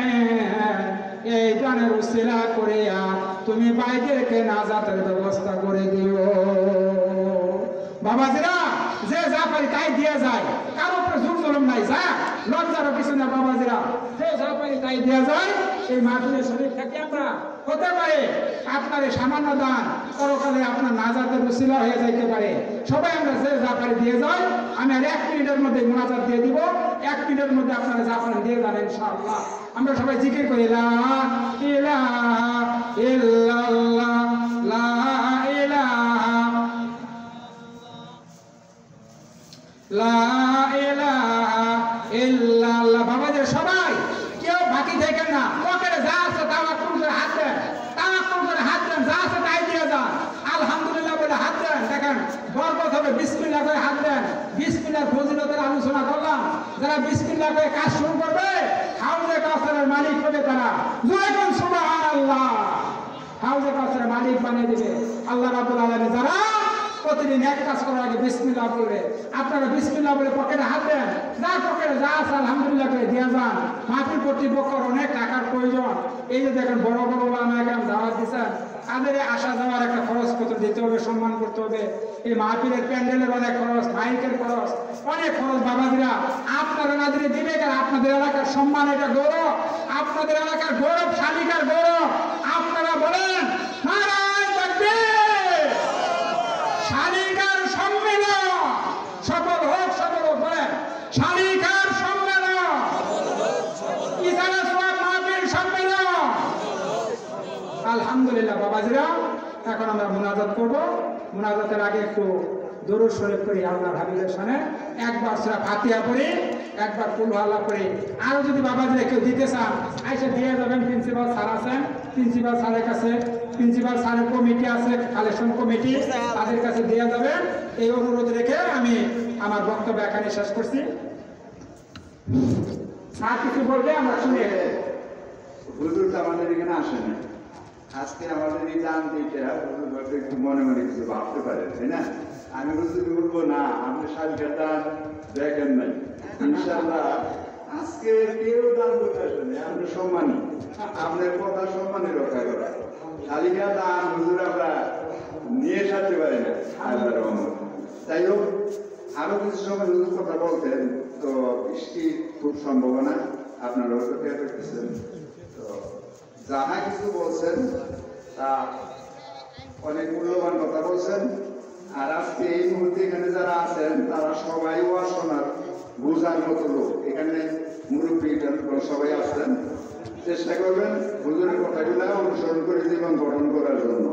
এই দানের উসিলা করিয়া তুমি বাইদেরকে নাজাতের ব্যবস্থা করে দিও। বাবাজিরা, যে যা পারি তাই দিয়ে যায়, কারো উপরে জোর জুলুম নাই, যা লজ্জারও কিছু না। বাবাজিরা, যে যা পারি তাই দিয়ে যায়। এই মাহফিলের শরীর থেকে আমরা হতে পারে আপনার এই সামান্য দান পরকালে আপনার নাজাতের উসিলা হয়ে যাইতে পারে। সবাই আমরা যে যা পারি দিয়ে যাই। আমি আর 1 মিনিটের মধ্যে মোনাজাত দিয়ে দিব, 1 মিনিটের মধ্যে আপনারা যা পারেন দিয়ে যান ইনশাআল্লাহ। আমরা সবাই জিকির করি, লা ইলাহা ইল্লাল্লাহ, লা ইলাহা, লা ইলাহা ইল্লাল্লাহ। বাবাজি সবাই কেউ বাকি থাকেন না, পকেটে যা আছে তাওয়াক্কুল করে হাত দেন, তাওয়াক্কুল করে হাত দেন, যা আছে তাই দিয়ে যান। আলহামদুলিল্লাহ বলে হাত দেন, দেখেন বরকত হবে। বিসমিল্লাহ করে হাত দেন। বিসমিল্লাহর ফজিলতের আলোচনা করলাম। যারা বিসমিল্লাহ করে কাজ শুরু করবে, হাউজে কাউসারের মালিক হবে তারা। জয় কোন সুবহানাল্লাহ। হাউজে কাউসারের মালিক বানিয়ে দিবে আল্লাহ রাব্বুল আলামিন। যারা প্রতিদিন এক কাজ করার আগে বিসমিল্লাহ বলবে, আপনারা বিসমিল্লাহ বলে পকেটে হাত দেন, যা পকেটে যা আছে আলহামদুলিল্লাহ করে দিয়ে যান। মাহফিল কর্তৃপক্ষের অনেক টাকার প্রয়োজন। এই যে দেখেন বড় বড় ওলামাকে দাওয়াত দিচ্ছেন, তাদের আসা যাওয়ার একটা খরচ পত্র দিতে হবে, সম্মান করতে হবে। এই মাহফিলের প্যান্ডেলের অনেক খরচ, মাইকের খরচ, অনেক খরচ। বাবাজিরা আপনারা না দিলে দিবে কেন? আপনাদের এলাকার সম্মান, এটা গৌরব, আপনাদের এলাকার গৌরব, শালিকার গৌরব। আপনারা বলেন নারায়ে তাকবীর, শালিকার সম্মেলন সফল হোক, সফল হোক। বলেন শালিকার সম্মেলন, ইসারা সোয়াব মাহফিল সম্মেলন। আলহামদুলিল্লাহ বাবাজিরা, এখন আমরা মুনাজাত করব। মুনাজাতের আগে একটু দরুদ শরীফ করি আল্লাহর হাবিবের শানে, একবার সূরা ফাতিহা পড়ি, একবার কুল আল্লাহ পড়ি। আরো যদি বাবাজিরা কেউ দিতে চান আইসা দিয়ে যাবেন। প্রিন্সিপাল স্যার আছেন, প্রিন্সিপাল স্যারের কাছে, প্রিন্সিপাল স্যারের কমিটি আছে, কালেকশন কমিটি, তাদের কাছে দিয়ে যাবেন। এই অনুরোধ রেখে আমি আমার বক্তব্য এখানে শেষ করছি। স্যার কিছু বলবে, আমরা শুনে হুজুর তো আমাদের এখানে আসে না। আজকে আমাদের এই দান দিতে একটু মনে মনে কিছু ভাবতে পারে, তাই না? আমি হুজুর বলবো না, আপনি শালিকার দান দেখেন নাই। ইনশাআল্লাহ আজকে কেউ দান করতে আসেন, আপনি সম্মানী, আপনার কথা সম্মানে রক্ষা করা। শালিকার দান হুজুর আমরা নিয়ে সারতে পারি না আল্লাহর রহমত। যাই হোক, আরো কিছু সময় হুজুর কথা বলতেন, তো বৃষ্টির খুব সম্ভাবনা, আপনারা অপেক্ষা করতেছেন। তো যাহা কিছু বলছেন তা অনেক মূল্যবান কথা বলছেন। আর আজকে এই মুহূর্তে এখানে যারা আছেন তারা সবাই ওয়াজ শোনার বুঝার মতো লোক। এখানে মুরব্বী সবাই আসছেন, চেষ্টা করবেন হুজুরের কথাগুলো অনুসরণ করে জীবন গঠন করার জন্য।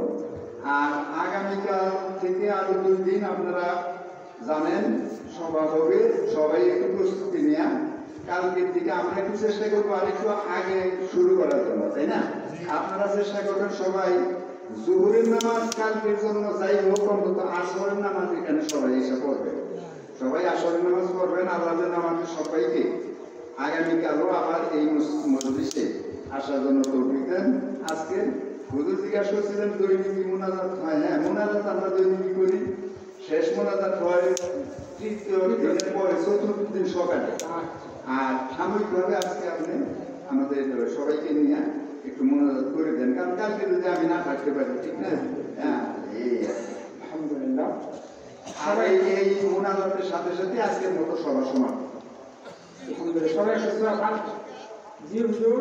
আর আগামীকাল থেকে আরো 2 দিন আপনারা জানেন সভা হবে, সবাই একটু প্রস্তুতি নেয়া। কালকের দিকে আমরা একটু চেষ্টা করবো আর একটু আগে শুরু করার জন্য, তাই না? আপনারা চেষ্টা করবেন সবাই জোহরের নামাজ কালকের জন্য যাই হোক অন্তত আসরের নামাজ এখানে সবাই এসে পড়বে। সবাই আসরের নামাজ পড়বেন। আল্লাহ যেন আমাদের সবাইকে আগামীকালও আবার এই মজলিসে আসার জন্য তৌফিক দেন। আজকে হুজুর জিজ্ঞাসা করছিলেন দৈনিক মুনাজাত হয়। হ্যাঁ, মুনাজাত আমরা দৈনিক করি। শেষ মোনাজাত হয় তৃতীয় দিনের পরে, চতুর্থ দিন সকালে। আর সাময়িকভাবে আজকে আপনি আমাদের সবাইকে নিয়ে একটু মোনাজাত করে দেন, কারণ কালকে যদি আমি না থাকতে পারি, ঠিক না? হ্যাঁ, আলহামদুলিল্লাহ। আর এই মোনাজাতের সাথে সাথে আজকের মতো সভা সমাপ্ত। সবাই জি হুজুর।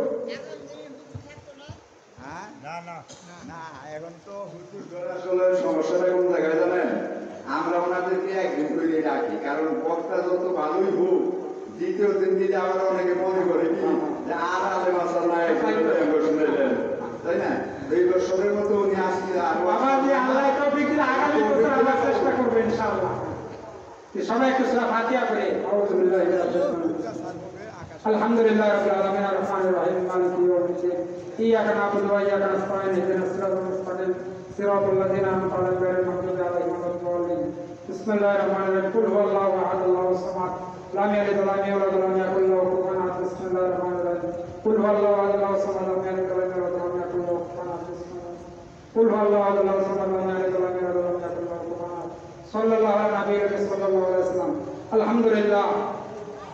না, এখন তো হুজুর আসলে সমস্যাটা কোন জায়গায় জানেন? আমরা ওনাদেরকে একদিন করে রাখি, কারণ বক্তা যত ভালোই হোক, দ্বিতীয় দিন দিলে আমরা অনেকে মনে করে কি যে আর আলেম আসার নাই, তাই না? 2 বছরের মতো উনি আসলে চেষ্টা করবো ইনশাআল্লাহ। সবাই একটু সূরা ফাতিহা করে আলহামদুলিল্লাহ রাব্বিল আলামিন আর রহমানির রহিম মালিকি ইয়াউমিদ্দিন ইয়্যাকা না'বুদু ওয়া ইয়্যাকা নাস্তাঈন ইহদিনাস সিরাতাল মুস্তাকিম সিরাতাল লাযিনা আন'আমতা আলাইহিম গায়রিল মাগদুবি আলাইহিম ওয়ালাদ-দাল্লিন বিসমিল্লাহির রহমানির রহিম কুল হুয়াল্লাহু আহাদ আল্লাহুস সামাদ লাম ইয়ালিদ ওয়া লাম ইউলাদ ওয়া লাম ইয়াকুল লাহু কুফুওয়ান আহাদ বিসমিল্লাহির রহমানির রহিম কুল হুয়াল্লাহু আহাদ আল্লাহুস সামাদ লাম ইয়ালিদ ওয়া লাম ইউলাদ ওয়া লাম ইয়াকুল লাহু কুফুওয়ান আহাদ কুল হুয়াল্লাহু আহাদ আল্লাহুস সামাদ লাম ইয়ালিদ ওয়া লাম ইউলাদ ওয়া লাম ইয়াকুল লাহু কুফুওয়ান আহাদ সাল্লাল্লাহু আলা নাবিয়্যিনা সাল্লাল্লাহু আলাইহি ওয়াসাল্লাম। আলহামদুলিল্লাহ।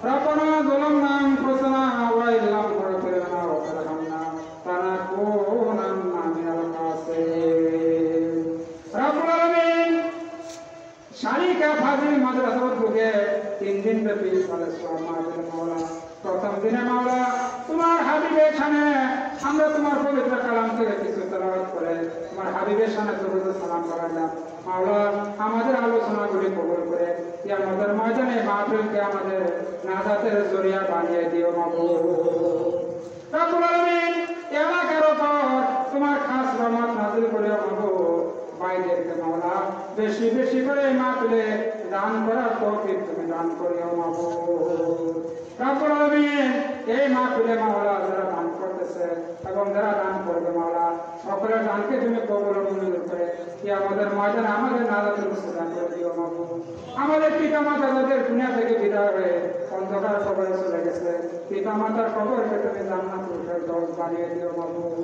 রব্বানা যালামনা আনফুসানা ওয়া ইল্লাম তাগফির লানা ওয়া তারহামনা লানাকুনান্না মিনাল খাসিরিন। রব্বুল আলামিন শালিকা ফাজিল মাদ্রাসার উদ্যোগে 3 দিন ব্যাপী সালাত মাহফিল মাওলা, প্রথম দিনে মাওলা তোমার হাবিবের শানে আমরা তোমার পবিত্র কালাম থেকে কিছু তেলাওয়াত করে তোমার হাবিবের শানে দরুদ ও সালাম পড়ালাম। মাওলা আমাদের আলোচনাগুলি কবুল করে কিয়ামতের ময়দানে মাহফিলকে আমাদের নাজাতের জরিয়া বানিয়ে দিও মাবুদ। রব্বুল আলামিন এলাকার উপর তোমার খাস রহমত নাযিল করিও মাবুদ। ভাইদেরকে মাওলা বেশি বেশি করে মাহফিলে দান করার তৌফিক তুমি দান করিও মাবুদ। রব্বুল আলামিন এই মাহফিলে মাওলা যারা দান করতেছে এবং যারা দান করবে মাওলা সকলের দানকে তুমি কবুল ও মঞ্জুর করে কিয়ামতের ময়দানে আমাদের নাজাতের ব্যবস্থা দান করে দিও মাবুদ। আমাদের পিতা মাতা যাদের দুনিয়া থেকে বিদায় হয়ে অন্ধকার কবরে চলে গেছে, পিতা মাতার কবরকে তুমি জান্নাতুল ফেরদাউস বানিয়ে দিও মাবুদ।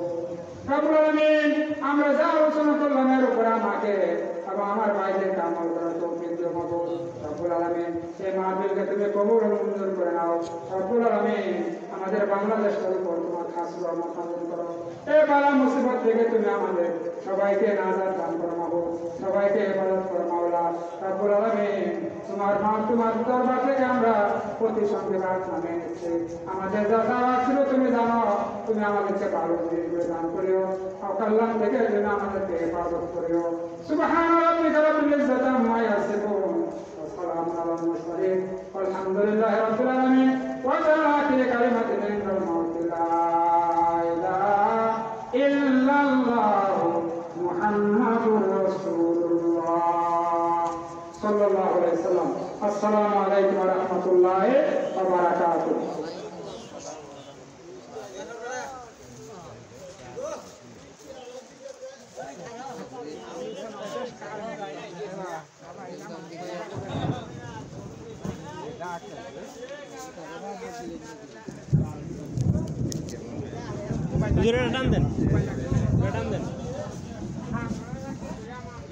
রব্বুল আলামিন আমরা যা আলোচনা করলাম এর উপরে আমাকে এবং আমার ভাইদেরকে আমল করার তৌফিক দিও মাবুদ। রব্বুল আলামিন এই মাহফিলকে তুমি কবুল ও মঞ্জুর করে নাও। রব্বুল আলামিন আমাদের বাংলাদেশের উপর তোমার খাস রহমত নাযিল করো। এই বালা মুসিবত থেকে তুমি আমাদের সবাইকে নাজাত দান করো মাবুদ, সবাইকে হেফাজত করো মাওলা রব্বুল আলামিন। তোমার দরবার থেকে আমরা প্রতি সঙ্গে প্রার্থনা নিচ্ছি, আমাদের যা চাওয়া ছিল তুমি জানো, তুমি আমাদেরকে ভালো করে দান করিও, অকল্যাণ থেকে যেন আমাদেরকে হেফাজত করিও। সুবহান রাব্বিকা রাব্বিল ইজ্জাতি আম্মা ইয়াসিফুন ওয়া সালামুন আলাল মুরসালিন ওয়ালহামদুলিল্লাহি রাব্বিল আলামিন। ওয়া জাআলাতি কালিমাতিন ইনদাল মাউতি লা ইলাহা ইল্লাল্লাহু মুহাম্মাদুর রাসূলুল্লাহ সাল্লাল্লাহু আলাইহি ওয়াসাল্লাম। আসসালামু আলাইকুম ওয়া রাহমাতুল্লাহি ওয়া বারাকাতুহু। হুজুরের টান দেন।